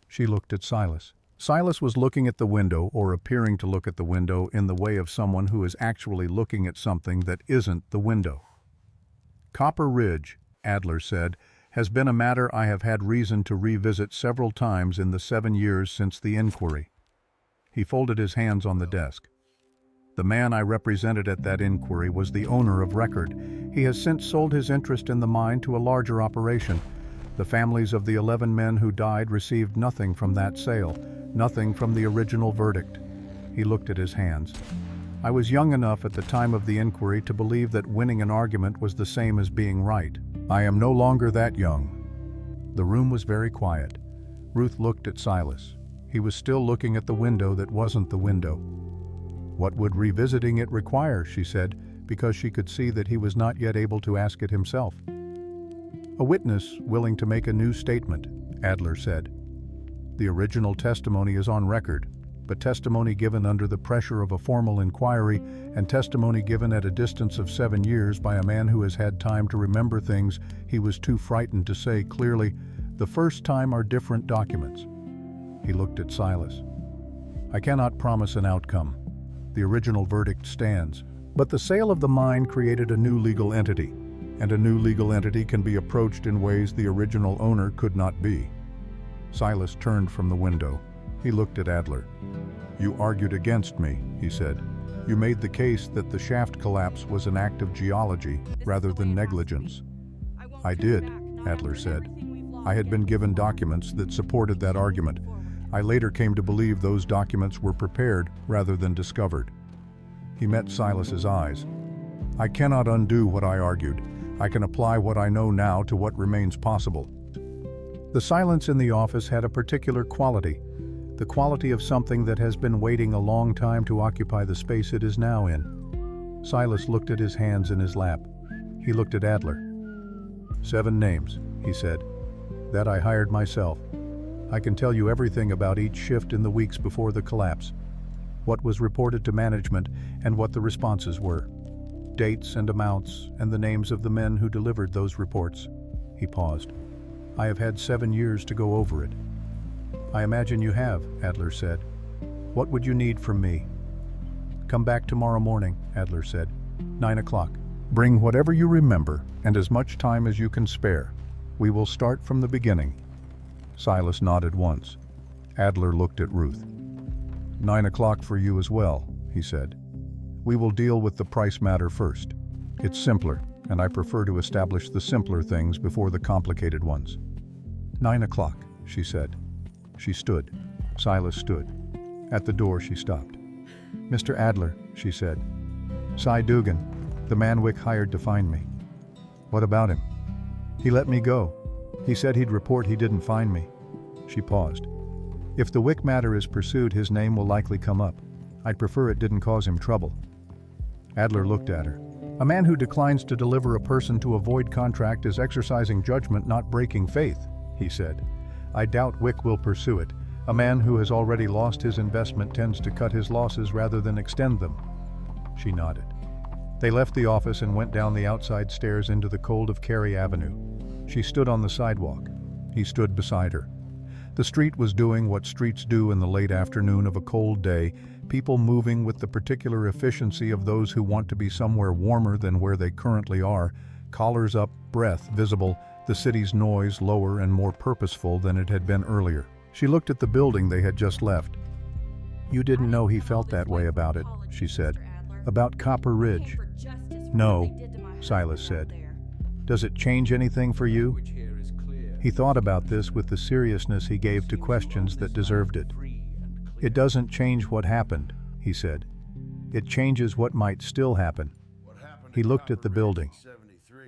She looked at Silas. Silas was looking at the window, or appearing to look at the window, in the way of someone who is actually looking at something that isn't the window. "Copper Ridge," Adler said, "has been a matter I have had reason to revisit several times in the 7 years since the inquiry." He folded his hands on the desk. "The man I represented at that inquiry was the owner of record. He has since sold his interest in the mine to a larger operation. The families of the 11 men who died received nothing from that sale, nothing from the original verdict." He looked at his hands. "I was young enough at the time of the inquiry to believe that winning an argument was the same as being right. I am no longer that young." The room was very quiet. Ruth looked at Silas. He was still looking at the window that wasn't the window. "What would revisiting it require?" she said, because she could see that he was not yet able to ask it himself. "A witness willing to make a new statement," Adler said. "The original testimony is on record, but testimony given under the pressure of a formal inquiry and testimony given at a distance of 7 years by a man who has had time to remember things he was too frightened to say clearly, the first time are different documents." He looked at Silas. "I cannot promise an outcome. The original verdict stands, but the sale of the mine created a new legal entity, and a new legal entity can be approached in ways the original owner could not be." Silas turned from the window. He looked at Adler. "You argued against me," he said. "You made the case that the shaft collapse was an act of geology rather than negligence." "I did," Adler said. "I had been given documents that supported that argument. I later came to believe those documents were prepared rather than discovered." He met Silas's eyes. "I cannot undo what I argued. I can apply what I know now to what remains possible." The silence in the office had a particular quality, the quality of something that has been waiting a long time to occupy the space it is now in. Silas looked at his hands in his lap. He looked at Adler. "7 names," he said. "That I hired myself. I can tell you everything about each shift in the weeks before the collapse, what was reported to management and what the responses were, dates and amounts and the names of the men who delivered those reports." He paused. "I have had 7 years to go over it." "I imagine you have," Adler said. "What would you need from me?" "Come back tomorrow morning," Adler said. 9 o'clock. "Bring whatever you remember and as much time as you can spare. We will start from the beginning." Silas nodded once. Adler looked at Ruth. 9 o'clock for you as well, he said. "We will deal with the price matter first. It's simpler, and I prefer to establish the simpler things before the complicated ones." 9 o'clock, she said. She stood. Silas stood. At the door she stopped. "Mr. Adler," she said. "Cy Dugan, the man Wick hired to find me." "What about him?" "He let me go. He said he'd report he didn't find me." She paused. "If the Wick matter is pursued, his name will likely come up. I'd prefer it didn't cause him trouble." Adler looked at her. "A man who declines to deliver a person to a void contract is exercising judgment, not breaking faith," he said. "I doubt Wick will pursue it. A man who has already lost his investment tends to cut his losses rather than extend them." She nodded. They left the office and went down the outside stairs into the cold of Carey Avenue. She stood on the sidewalk. He stood beside her. The street was doing what streets do in the late afternoon of a cold day, people moving with the particular efficiency of those who want to be somewhere warmer than where they currently are, collars up, breath visible, the city's noise lower and more purposeful than it had been earlier. She looked at the building they had just left. "You didn't know he felt that way about it," she said. "About Copper Ridge." "No," Silas said. "Does it change anything for you?" He thought about this with the seriousness he gave to questions that deserved it. It doesn't change what happened, he said. It changes what might still happen. He looked at the building.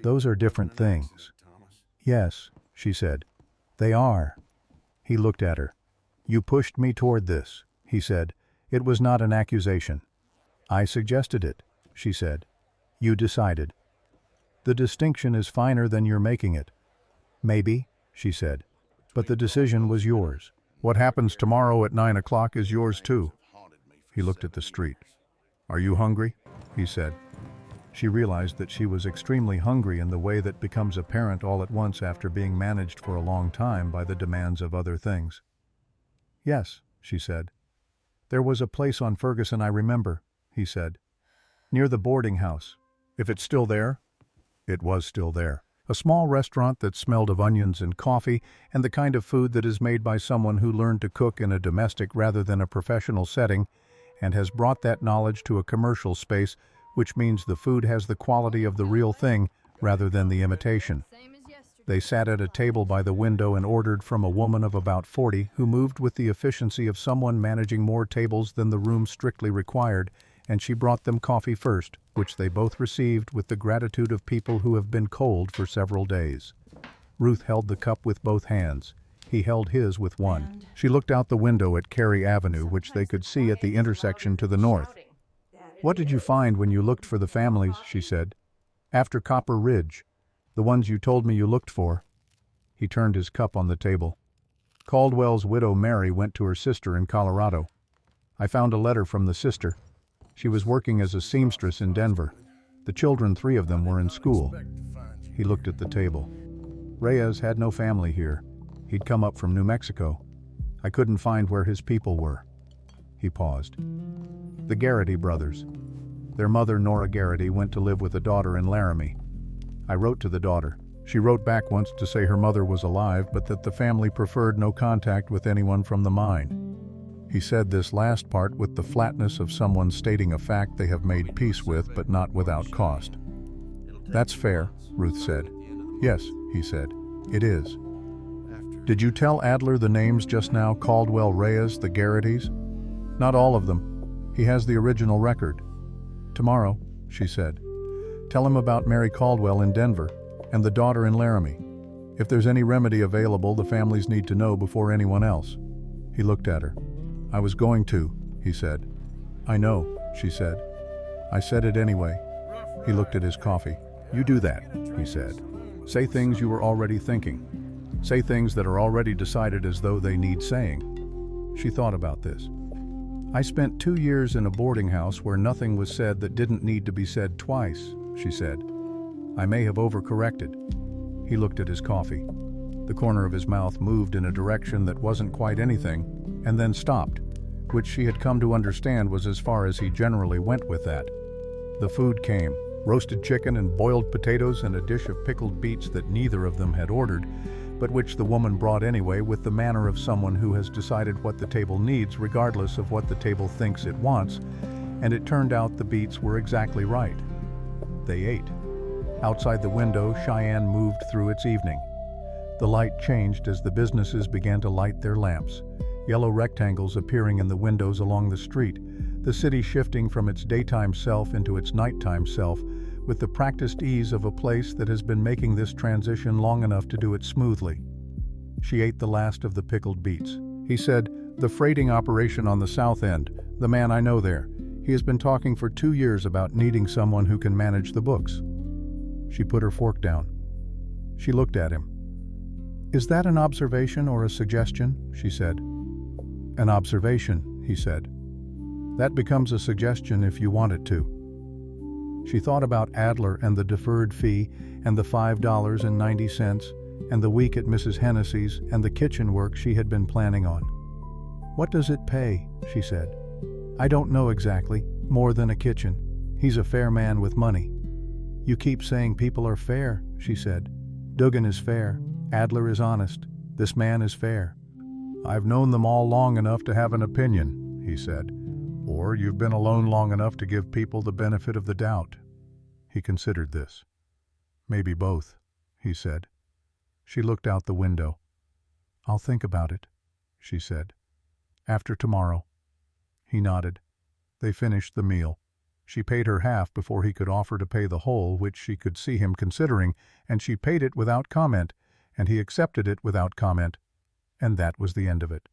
Those are different things. Yes, she said. They are. He looked at her. You pushed me toward this, he said. It was not an accusation. I suggested it, she said. You decided. The distinction is finer than you're making it. Maybe, she said. But the decision was yours. What happens tomorrow at 9 o'clock is yours too. He looked at the street. Are you hungry? He said. She realized that she was extremely hungry in the way that becomes apparent all at once after being managed for a long time by the demands of other things. Yes, she said. There was a place on Ferguson I remember, he said. Near the boarding house. If it's still there? It was still there. A small restaurant that smelled of onions and coffee and the kind of food that is made by someone who learned to cook in a domestic rather than a professional setting and has brought that knowledge to a commercial space, which means the food has the quality of the real thing rather than the imitation. They sat at a table by the window and ordered from a woman of about 40 who moved with the efficiency of someone managing more tables than the room strictly required, and she brought them coffee first, which they both received with the gratitude of people who have been cold for several days. Ruth held the cup with both hands. He held his with one. She looked out the window at Cary Avenue, which they could see at the intersection to the north. What did you find when you looked for the families, she said. After Copper Ridge, the ones you told me you looked for. He turned his cup on the table. Caldwell's widow Mary went to her sister in Colorado. I found a letter from the sister. She was working as a seamstress in Denver. The children, 3 of them, were in school. He looked at the table. Reyes had no family here. He'd come up from New Mexico. I couldn't find where his people were. He paused. The Garrity brothers. Their mother, Nora Garrity, went to live with a daughter in Laramie. I wrote to the daughter. She wrote back once to say her mother was alive, but that the family preferred no contact with anyone from the mine. He said this last part with the flatness of someone stating a fact they have made peace with, but not without cost. That's fair, Ruth said. Yes, he said. It is. Did you tell Adler the names just now? Caldwell, Reyes, the Garritys? Not all of them. He has the original record. Tomorrow, she said. Tell him about Mary Caldwell in Denver and the daughter in Laramie. If there's any remedy available, the families need to know before anyone else. He looked at her. I was going to, he said. I know, she said. I said it anyway. He looked at his coffee. You do that, he said. Say things you were already thinking. Say things that are already decided as though they need saying. She thought about this. I spent 2 years in a boarding house where nothing was said that didn't need to be said twice, she said. I may have overcorrected. He looked at his coffee. The corner of his mouth moved in a direction that wasn't quite anything, and then stopped, which she had come to understand was as far as he generally went with that. The food came, roasted chicken and boiled potatoes and a dish of pickled beets that neither of them had ordered, but which the woman brought anyway with the manner of someone who has decided what the table needs regardless of what the table thinks it wants, and it turned out the beets were exactly right. They ate. Outside the window, Cheyenne moved through its evening. The light changed as the businesses began to light their lamps, yellow rectangles appearing in the windows along the street, the city shifting from its daytime self into its nighttime self, with the practiced ease of a place that has been making this transition long enough to do it smoothly. She ate the last of the pickled beets. He said, the freighting operation on the south end, the man I know there. He has been talking for 2 years about needing someone who can manage the books. She put her fork down. She looked at him. Is that an observation or a suggestion? She said. An observation, he said. That becomes a suggestion if you want it to. She thought about Adler and the deferred fee and the $5.90 and the week at Mrs. Hennessy's and the kitchen work she had been planning on. What does it pay? She said. I don't know exactly. More than a kitchen. He's a fair man with money. You keep saying people are fair, she said. Dugan is fair. Adler is honest. This man is fair. I've known them all long enough to have an opinion, he said. Or you've been alone long enough to give people the benefit of the doubt. He considered this. Maybe both, he said. She looked out the window. I'll think about it, she said. After tomorrow, He nodded. They finished the meal. She paid her half before he could offer to pay the whole, which she could see him considering, and she paid it without comment, and he accepted it without comment, and that was the end of it.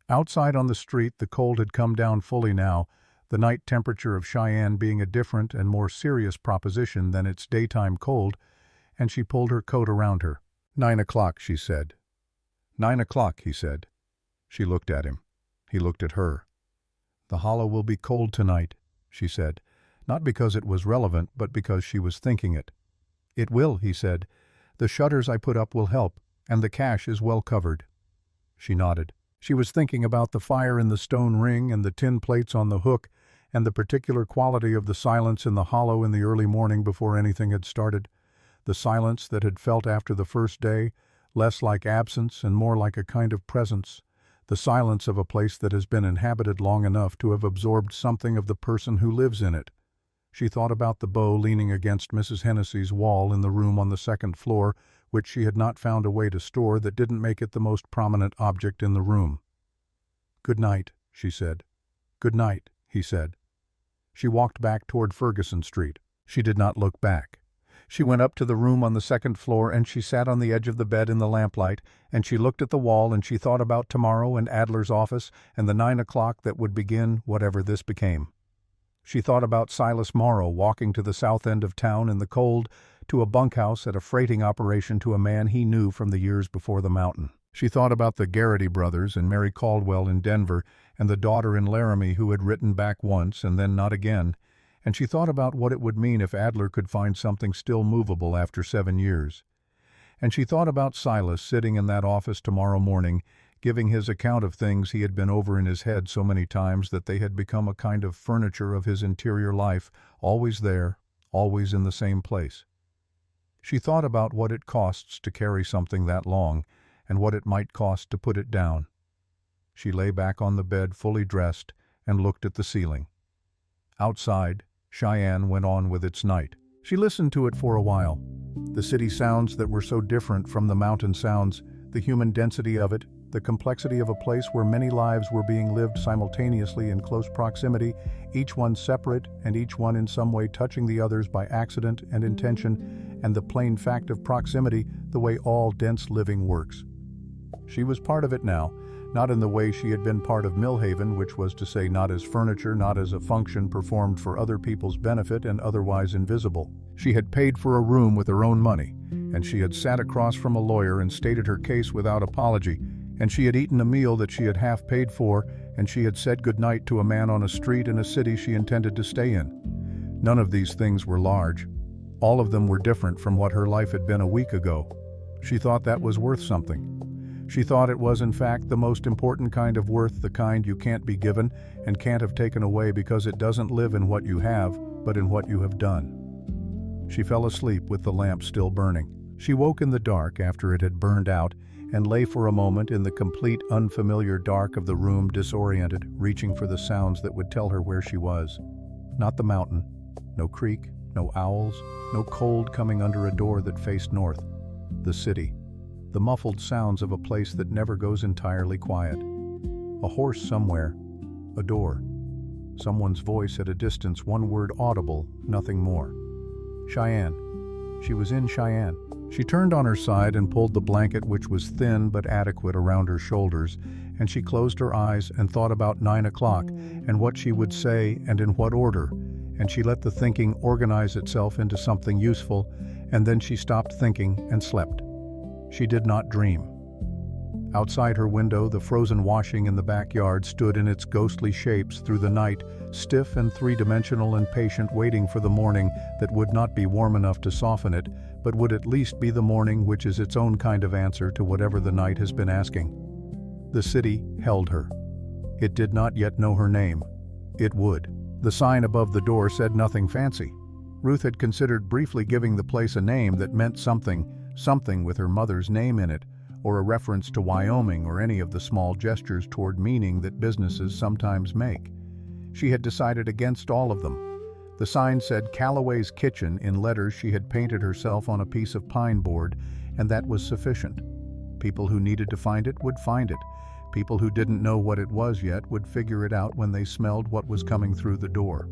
Outside on the street, the cold had come down fully now, the night temperature of Cheyenne being a different and more serious proposition than its daytime cold, and she pulled her coat around her. 9 o'clock, she said. 9 o'clock, he said. She looked at him. He looked at her. The hollow will be cold tonight, she said, not because it was relevant, but because she was thinking it. It will, he said. The shutters I put up will help, and the cache is well covered. She nodded. She was thinking about the fire in the stone ring and the tin plates on the hook, and the particular quality of the silence in the hollow in the early morning before anything had started. The silence that had felt after the first day, less like absence and more like a kind of presence. The silence of a place that has been inhabited long enough to have absorbed something of the person who lives in it. She thought about the bow leaning against Mrs. Hennessy's wall in the room on the second floor, which she had not found a way to store that didn't make it the most prominent object in the room. "Good night," she said. "Good night," he said. She walked back toward Ferguson Street. She did not look back. She went up to the room on the second floor, and she sat on the edge of the bed in the lamplight, and she looked at the wall, and she thought about tomorrow and Adler's office and the 9 o'clock that would begin whatever this became. She thought about Silas Morrow walking to the south end of town in the cold, to a bunkhouse at a freighting operation to a man he knew from the years before the mountain. She thought about the Garrity brothers and Mary Caldwell in Denver, and the daughter in Laramie who had written back once and then not again, and she thought about what it would mean if Adler could find something still movable after 7 years. And she thought about Silas sitting in that office tomorrow morning, giving his account of things he had been over in his head so many times that they had become a kind of furniture of his interior life, always there, always in the same place. She thought about what it costs to carry something that long, and what it might cost to put it down. She lay back on the bed fully dressed and looked at the ceiling. Outside, Cheyenne went on with its night. She listened to it for a while. The city sounds that were so different from the mountain sounds, the human density of it, the complexity of a place where many lives were being lived simultaneously in close proximity, each one separate and each one in some way touching the others by accident and intention, and the plain fact of proximity, the way all dense living works. She was part of it now, not in the way she had been part of Millhaven, which was to say not as furniture, not as a function performed for other people's benefit and otherwise invisible. She had paid for a room with her own money, and she had sat across from a lawyer and stated her case without apology, and she had eaten a meal that she had half paid for, and she had said goodnight to a man on a street in a city she intended to stay in. None of these things were large. All of them were different from what her life had been a week ago. She thought that was worth something. She thought it was in fact the most important kind of worth, the kind you can't be given and can't have taken away because it doesn't live in what you have, but in what you have done. She fell asleep with the lamp still burning. She woke in the dark after it had burned out and lay for a moment in the complete unfamiliar dark of the room, disoriented, reaching for the sounds that would tell her where she was. Not the mountain, no creek, no owls, no cold coming under a door that faced north. The city. The muffled sounds of a place that never goes entirely quiet. A horse somewhere. A door. Someone's voice at a distance, one word audible, nothing more. Cheyenne. She was in Cheyenne. She turned on her side and pulled the blanket, which was thin but adequate, around her shoulders, and she closed her eyes and thought about 9 o'clock and what she would say and in what order, and she let the thinking organize itself into something useful, and then she stopped thinking and slept. She did not dream. Outside her window, the frozen washing in the backyard stood in its ghostly shapes through the night, stiff and three-dimensional and patient, waiting for the morning that would not be warm enough to soften it, but would at least be the morning which is its own kind of answer to whatever the night has been asking. The city held her. It did not yet know her name. It would. The sign above the door said nothing fancy. Ruth had considered briefly giving the place a name that meant something with her mother's name in it, or a reference to Wyoming, or any of the small gestures toward meaning that businesses sometimes make. She had decided against all of them. The sign said Calloway's Kitchen in letters she had painted herself on a piece of pine board, and that was sufficient. People who needed to find it would find it. People who didn't know what it was yet would figure it out when they smelled what was coming through the door.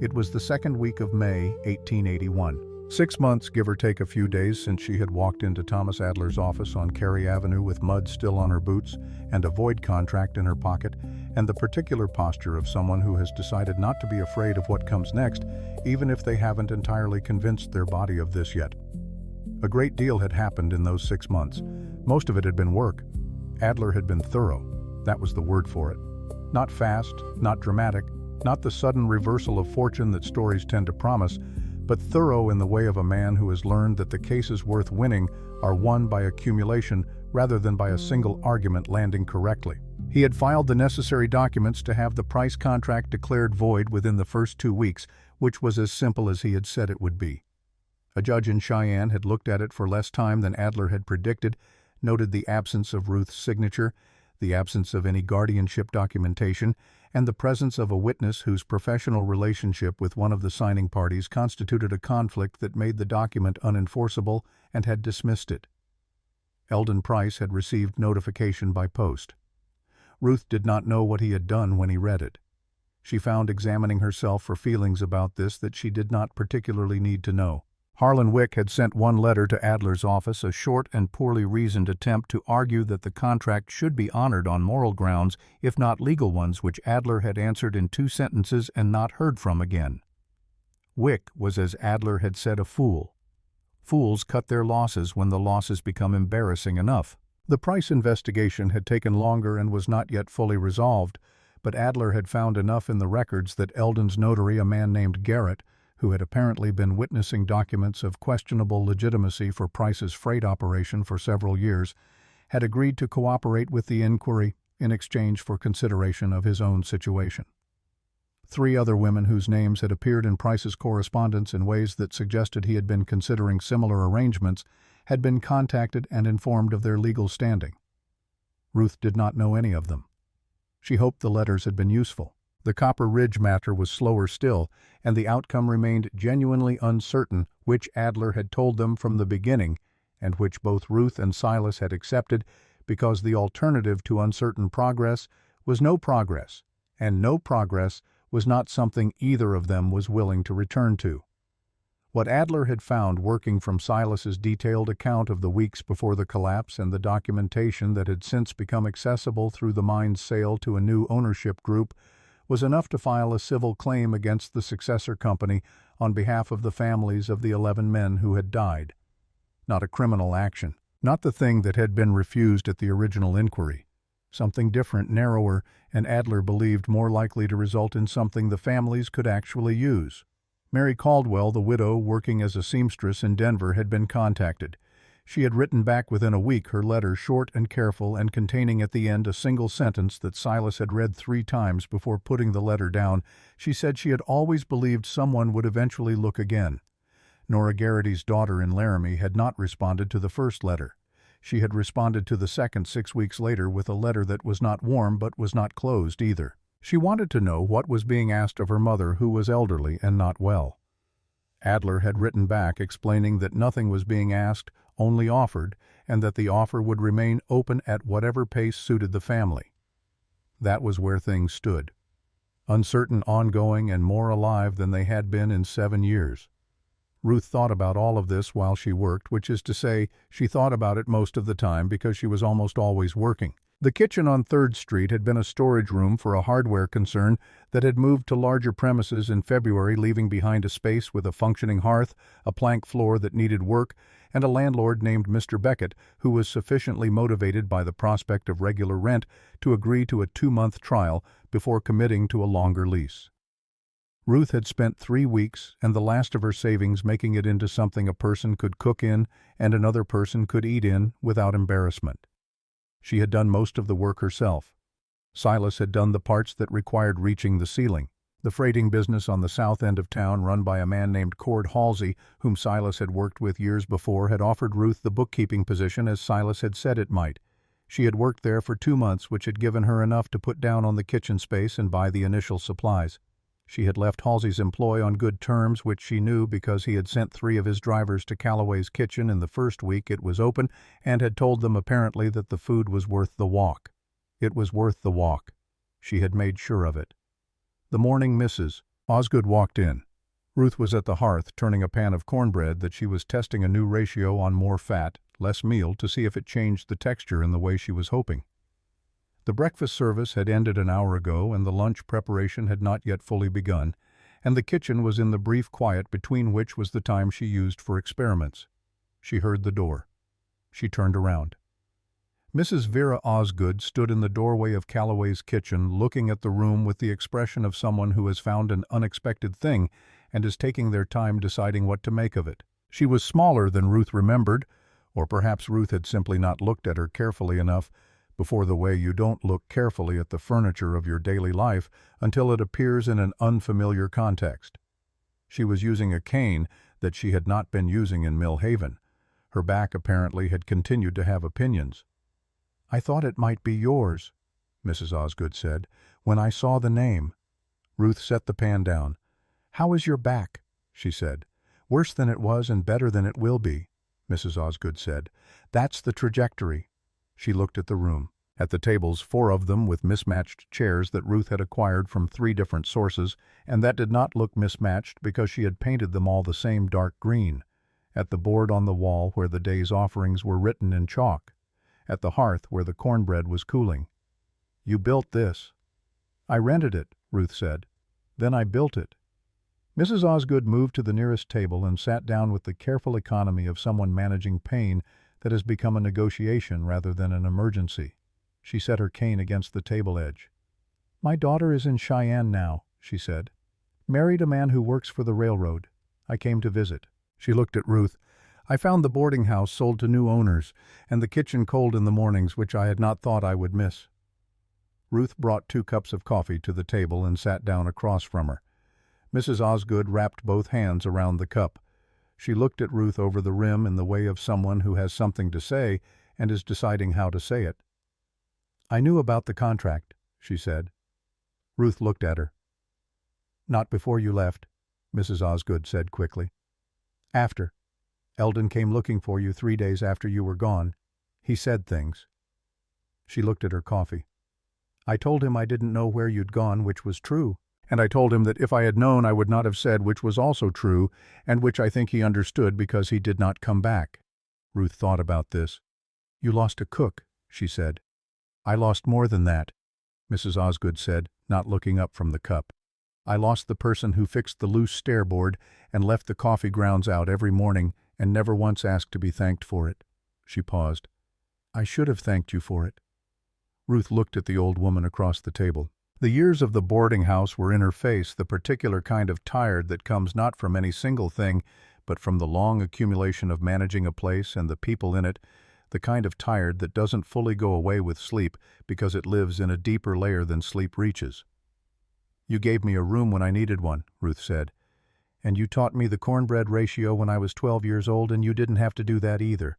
It was the second week of May, 1881. 6 months, give or take a few days, since she had walked into Thomas Adler's office on Cary Avenue with mud still on her boots and a void contract in her pocket, and the particular posture of someone who has decided not to be afraid of what comes next, even if they haven't entirely convinced their body of this yet. A great deal had happened in those 6 months. Most of it had been work. Adler had been thorough. That was the word for it. Not fast, not dramatic, not the sudden reversal of fortune that stories tend to promise, but thorough in the way of a man who has learned that the cases worth winning are won by accumulation rather than by a single argument landing correctly. He had filed the necessary documents to have the price contract declared void within the first 2 weeks, which was as simple as he had said it would be. A judge in Cheyenne had looked at it for less time than Adler had predicted, noted the absence of Ruth's signature, the absence of any guardianship documentation, and the presence of a witness whose professional relationship with one of the signing parties constituted a conflict that made the document unenforceable, and had dismissed it. Eldon Price had received notification by post. Ruth did not know what he had done when he read it. She found examining herself for feelings about this that she did not particularly need to know. Harlan Wick had sent one letter to Adler's office, a short and poorly reasoned attempt to argue that the contract should be honored on moral grounds, if not legal ones, which Adler had answered in 2 sentences and not heard from again. Wick was, as Adler had said, a fool. Fools cut their losses when the losses become embarrassing enough. The Price investigation had taken longer and was not yet fully resolved, but Adler had found enough in the records that Eldon's notary, a man named Garrett, who had apparently been witnessing documents of questionable legitimacy for Price's freight operation for several years, had agreed to cooperate with the inquiry in exchange for consideration of his own situation. 3 other women whose names had appeared in Price's correspondence in ways that suggested he had been considering similar arrangements had been contacted and informed of their legal standing. Ruth did not know any of them. She hoped the letters had been useful. The Copper Ridge matter was slower still, and the outcome remained genuinely uncertain, which Adler had told them from the beginning, and which both Ruth and Silas had accepted, because the alternative to uncertain progress was no progress, and no progress was not something either of them was willing to return to. What Adler had found working from Silas's detailed account of the weeks before the collapse and the documentation that had since become accessible through the mine's sale to a new ownership group was enough to file a civil claim against the successor company on behalf of the families of the 11 men who had died. Not a criminal action, not the thing that had been refused at the original inquiry. Something different, narrower, and Adler believed more likely to result in something the families could actually use. Mary Caldwell, the widow working as a seamstress in Denver, had been contacted. She had written back within a week, her letter short and careful and containing at the end a single sentence that Silas had read 3 times before putting the letter down. She said she had always believed someone would eventually look again. Nora Garrity's daughter in Laramie had not responded to the first letter. She had responded to the second 6 weeks later with a letter that was not warm but was not closed either. She wanted to know what was being asked of her mother, who was elderly and not well. Adler had written back explaining that nothing was being asked, only offered, and that the offer would remain open at whatever pace suited the family. That was where things stood. Uncertain, ongoing, and more alive than they had been in 7 years. Ruth thought about all of this while she worked, which is to say, she thought about it most of the time because she was almost always working. The kitchen on 3rd Street had been a storage room for a hardware concern that had moved to larger premises in February, leaving behind a space with a functioning hearth, a plank floor that needed work, and a landlord named Mr. Beckett, who was sufficiently motivated by the prospect of regular rent to agree to a 2-month trial before committing to a longer lease. Ruth had spent 3 weeks and the last of her savings making it into something a person could cook in and another person could eat in without embarrassment. She had done most of the work herself. Silas had done the parts that required reaching the ceiling. The freighting business on the south end of town, run by a man named Cord Halsey, whom Silas had worked with years before, had offered Ruth the bookkeeping position as Silas had said it might. She had worked there for 2 months, which had given her enough to put down on the kitchen space and buy the initial supplies. She had left Halsey's employ on good terms, which she knew because he had sent 3 of his drivers to Calloway's kitchen in the first week it was open and had told them apparently that the food was worth the walk. It was worth the walk. She had made sure of it. The morning Mrs. Osgood walked in. Ruth was at the hearth turning a pan of cornbread that she was testing a new ratio on more fat, less meal to see if it changed the texture in the way she was hoping. The breakfast service had ended an hour ago and the lunch preparation had not yet fully begun, and the kitchen was in the brief quiet between which was the time she used for experiments. She heard the door. She turned around. Mrs. Vera Osgood stood in the doorway of Calloway's kitchen looking at the room with the expression of someone who has found an unexpected thing and is taking their time deciding what to make of it. She was smaller than Ruth remembered, or perhaps Ruth had simply not looked at her carefully enough, before the way you don't look carefully at the furniture of your daily life until it appears in an unfamiliar context. She was using a cane that she had not been using in Mill Haven. Her back apparently had continued to have opinions. "I thought it might be yours," Mrs. Osgood said, "when I saw the name." Ruth set the pan down. "How is your back?" she said. "Worse than it was and better than it will be," Mrs. Osgood said. "That's the trajectory." She looked at the room. At the tables, 4 of them with mismatched chairs that Ruth had acquired from 3 different sources, and that did not look mismatched because she had painted them all the same dark green. At the board on the wall where the day's offerings were written in chalk. At the hearth where the cornbread was cooling. "You built this." "I rented it," Ruth said. "Then I built it." Mrs. Osgood moved to the nearest table and sat down with the careful economy of someone managing pain that has become a negotiation rather than an emergency. She set her cane against the table edge. "My daughter is in Cheyenne now," she said. "Married a man who works for the railroad. I came to visit." She looked at Ruth. "I found the boarding house sold to new owners, and the kitchen cold in the mornings, which I had not thought I would miss." Ruth brought 2 cups of coffee to the table and sat down across from her. Mrs. Osgood wrapped both hands around the cup. She looked at Ruth over the rim in the way of someone who has something to say and is deciding how to say it. "I knew about the contract," she said. Ruth looked at her. "Not before you left," Mrs. Osgood said quickly. "After. Eldon came looking for you 3 days after you were gone. He said things." She looked at her coffee. "I told him I didn't know where you'd gone, which was true. And I told him that if I had known I would not have said, which was also true, and which I think he understood because he did not come back." Ruth thought about this. "You lost a cook," she said. "I lost more than that," Mrs. Osgood said, not looking up from the cup. "I lost the person who fixed the loose stairboard and left the coffee grounds out every morning and never once asked to be thanked for it." She paused. "I should have thanked you for it." Ruth looked at the old woman across the table. The years of the boarding house were in her face, the particular kind of tired that comes not from any single thing, but from the long accumulation of managing a place and the people in it, the kind of tired that doesn't fully go away with sleep because it lives in a deeper layer than sleep reaches. "You gave me a room when I needed one," Ruth said. "And you taught me the cornbread ratio when I was 12 years old, and you didn't have to do that either."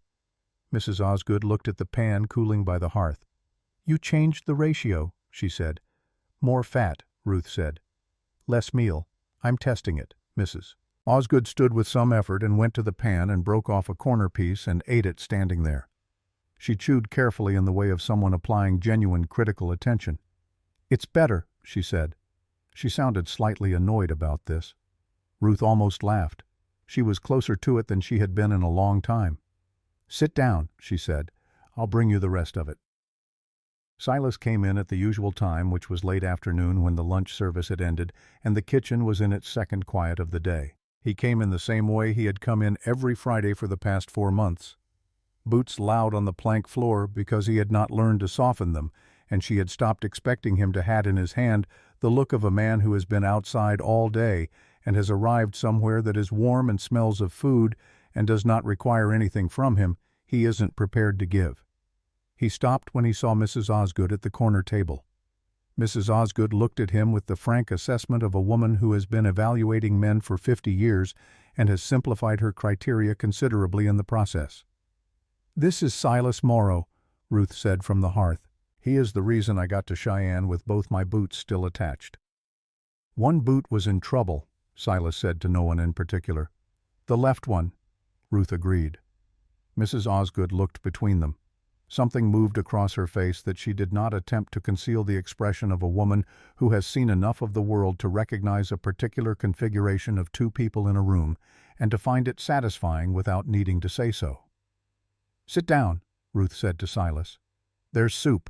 Mrs. Osgood looked at the pan cooling by the hearth. "You changed the ratio," she said. "More fat," Ruth said. "Less meal. I'm testing it, Mrs." Osgood stood with some effort and went to the pan and broke off a corner piece and ate it standing there. She chewed carefully in the way of someone applying genuine critical attention. "It's better," she said. She sounded slightly annoyed about this. Ruth almost laughed. She was closer to it than she had been in a long time. "Sit down," she said. "I'll bring you the rest of it." Silas came in at the usual time, which was late afternoon when the lunch service had ended, and the kitchen was in its second quiet of the day. He came in the same way he had come in every Friday for the past 4 months. Boots loud on the plank floor because he had not learned to soften them, and she had stopped expecting him to have in his hand the look of a man who has been outside all day and has arrived somewhere that is warm and smells of food and does not require anything from him he isn't prepared to give. He stopped when he saw Mrs. Osgood at the corner table. Mrs. Osgood looked at him with the frank assessment of a woman who has been evaluating men for 50 years and has simplified her criteria considerably in the process. "This is Silas Morrow," Ruth said from the hearth. "He is the reason I got to Cheyenne with both my boots still attached." "One boot was in trouble," Silas said to no one in particular. "The left one," Ruth agreed. Mrs. Osgood looked between them. Something moved across her face that she did not attempt to conceal, the expression of a woman who has seen enough of the world to recognize a particular configuration of two people in a room and to find it satisfying without needing to say so. "Sit down," Ruth said to Silas. "There's soup."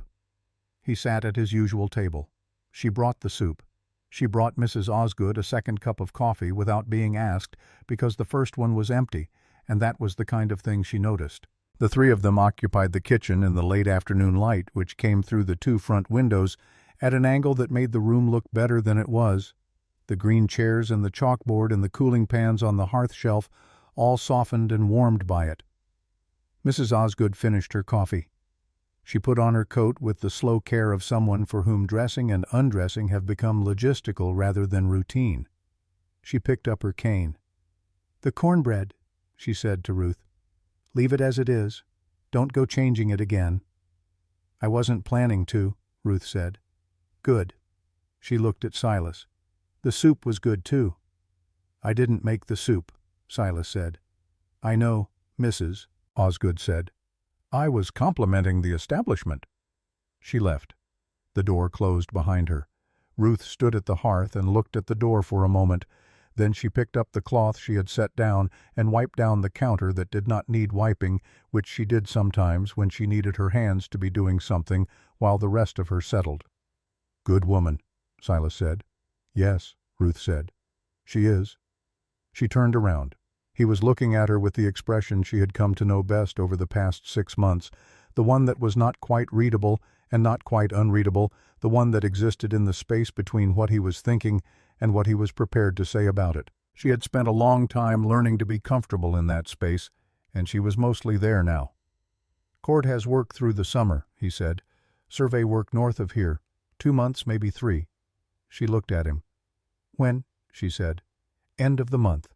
He sat at his usual table. She brought the soup. She brought Mrs. Osgood a second cup of coffee without being asked, because the first one was empty, and that was the kind of thing she noticed. The three of them occupied the kitchen in the late afternoon light which came through the two front windows at an angle that made the room look better than it was. The green chairs and the chalkboard and the cooling pans on the hearth shelf all softened and warmed by it. Mrs. Osgood finished her coffee. She put on her coat with the slow care of someone for whom dressing and undressing have become logistical rather than routine. She picked up her cane. "The cornbread," she said to Ruth. "Leave it as it is. Don't go changing it again." "I wasn't planning to," Ruth said. "Good." She looked at Silas. "The soup was good too." "I didn't make the soup," Silas said. "I know, Mrs." Osgood said. "I was complimenting the establishment." She left. The door closed behind her. Ruth stood at the hearth and looked at the door for a moment. Then she picked up the cloth she had set down and wiped down the counter that did not need wiping, which she did sometimes when she needed her hands to be doing something while the rest of her settled. "Good woman," Silas said. "Yes," Ruth said. "She is." She turned around. He was looking at her with the expression she had come to know best over the past 6 months, the one that was not quite readable and not quite unreadable, the one that existed in the space between what he was thinking and what he was prepared to say about it. She had spent a long time learning to be comfortable in that space, and she was mostly there now. "Cord has work through the summer," he said. "Survey work north of here. 2 months, maybe 3. She looked at him. "When?" she said. "End of the month."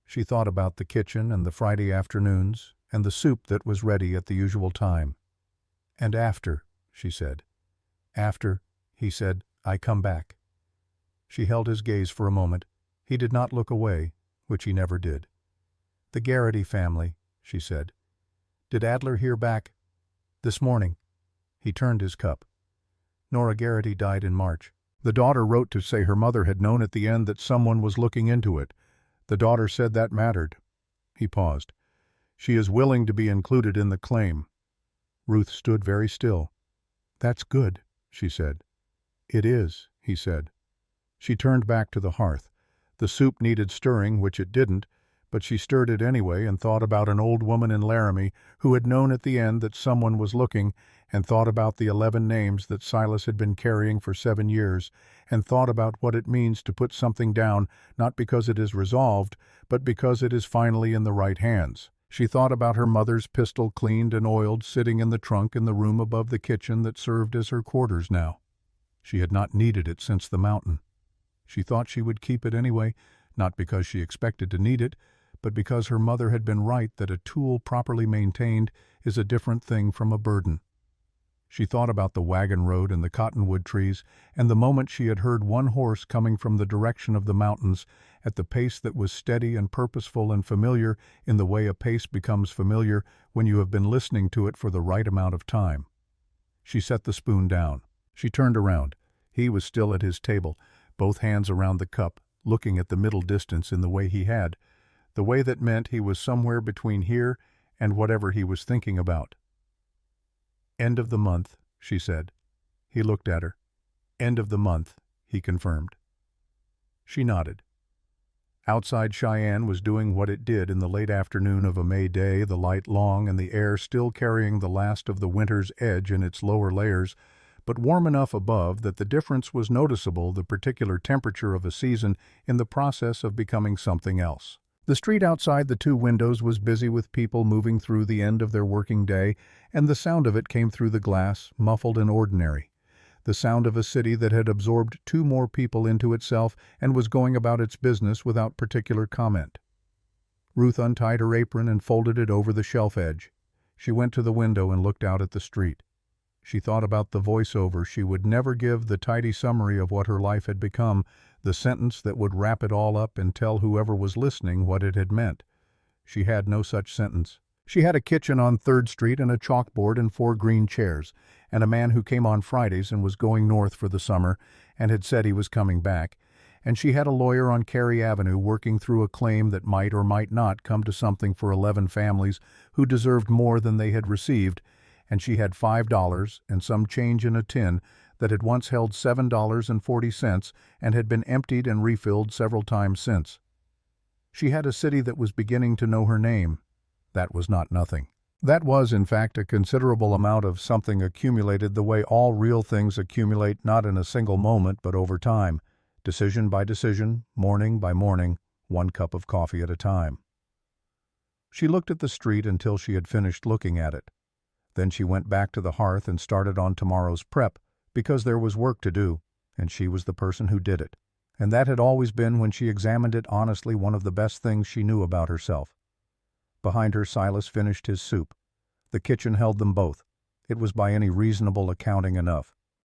She thought about the kitchen and the Friday afternoons and the soup that was ready at the usual time. "And after," she said. "After," he said, "I come back." She held his gaze for a moment. He did not look away, which he never did. "The Garrity family," she said. "Did Adler hear back?" "This morning." He turned his cup. "Nora Garrity died in March. The daughter wrote to say her mother had known at the end that someone was looking into it. The daughter said that mattered." He paused. "She is willing to be included in the claim." Ruth stood very still. "That's good," she said. "It is," he said. She turned back to the hearth. The soup needed stirring, which it didn't, but she stirred it anyway and thought about an old woman in Laramie who had known at the end that someone was looking, and thought about the 11 names that Silas had been carrying for 7 years, and thought about what it means to put something down, not because it is resolved, but because it is finally in the right hands. She thought about her mother's pistol, cleaned and oiled, sitting in the trunk in the room above the kitchen that served as her quarters now. She had not needed it since the mountain. She thought she would keep it anyway, not because she expected to need it, but because her mother had been right that a tool properly maintained is a different thing from a burden. She thought about the wagon road and the cottonwood trees, and the moment she had heard one horse coming from the direction of the mountains, at the pace that was steady and purposeful and familiar in the way a pace becomes familiar when you have been listening to it for the right amount of time. She set the spoon down. She turned around. He was still at his table, both hands around the cup, looking at the middle distance in the way he had, the way that meant he was somewhere between here and whatever he was thinking about. "End of the month," she said. He looked at her. "End of the month," he confirmed. She nodded. Outside Cheyenne was doing what it did in the late afternoon of a May day, the light long and the air still carrying the last of the winter's edge in its lower layers, but warm enough above that the difference was noticeable, the particular temperature of a season in the process of becoming something else. The street outside the 2 windows was busy with people moving through the end of their working day, and the sound of it came through the glass, muffled and ordinary. The sound of a city that had absorbed 2 more people into itself and was going about its business without particular comment. Ruth untied her apron and folded it over the shelf edge. She went to the window and looked out at the street. She thought about the voiceover she would never give, the tidy summary of what her life had become, the sentence that would wrap it all up and tell whoever was listening what it had meant. She had no such sentence. She had a kitchen on 3rd Street and a chalkboard and 4 green chairs, and a man who came on Fridays and was going north for the summer and had said he was coming back, and she had a lawyer on Cary Avenue working through a claim that might or might not come to something for 11 families who deserved more than they had received, and she had $5 and some change in a tin that had once held $7.40 and had been emptied and refilled several times since. She had a city that was beginning to know her name. That was not nothing. That was, in fact, a considerable amount of something accumulated the way all real things accumulate, not in a single moment but over time, decision by decision, morning by morning, 1 cup of coffee at a time. She looked at the street until she had finished looking at it. Then she went back to the hearth and started on tomorrow's prep, because there was work to do, and she was the person who did it. And that had always been, when she examined it honestly, one of the best things she knew about herself. Behind her, Silas finished his soup. The kitchen held them both. It was by any reasonable accounting enough.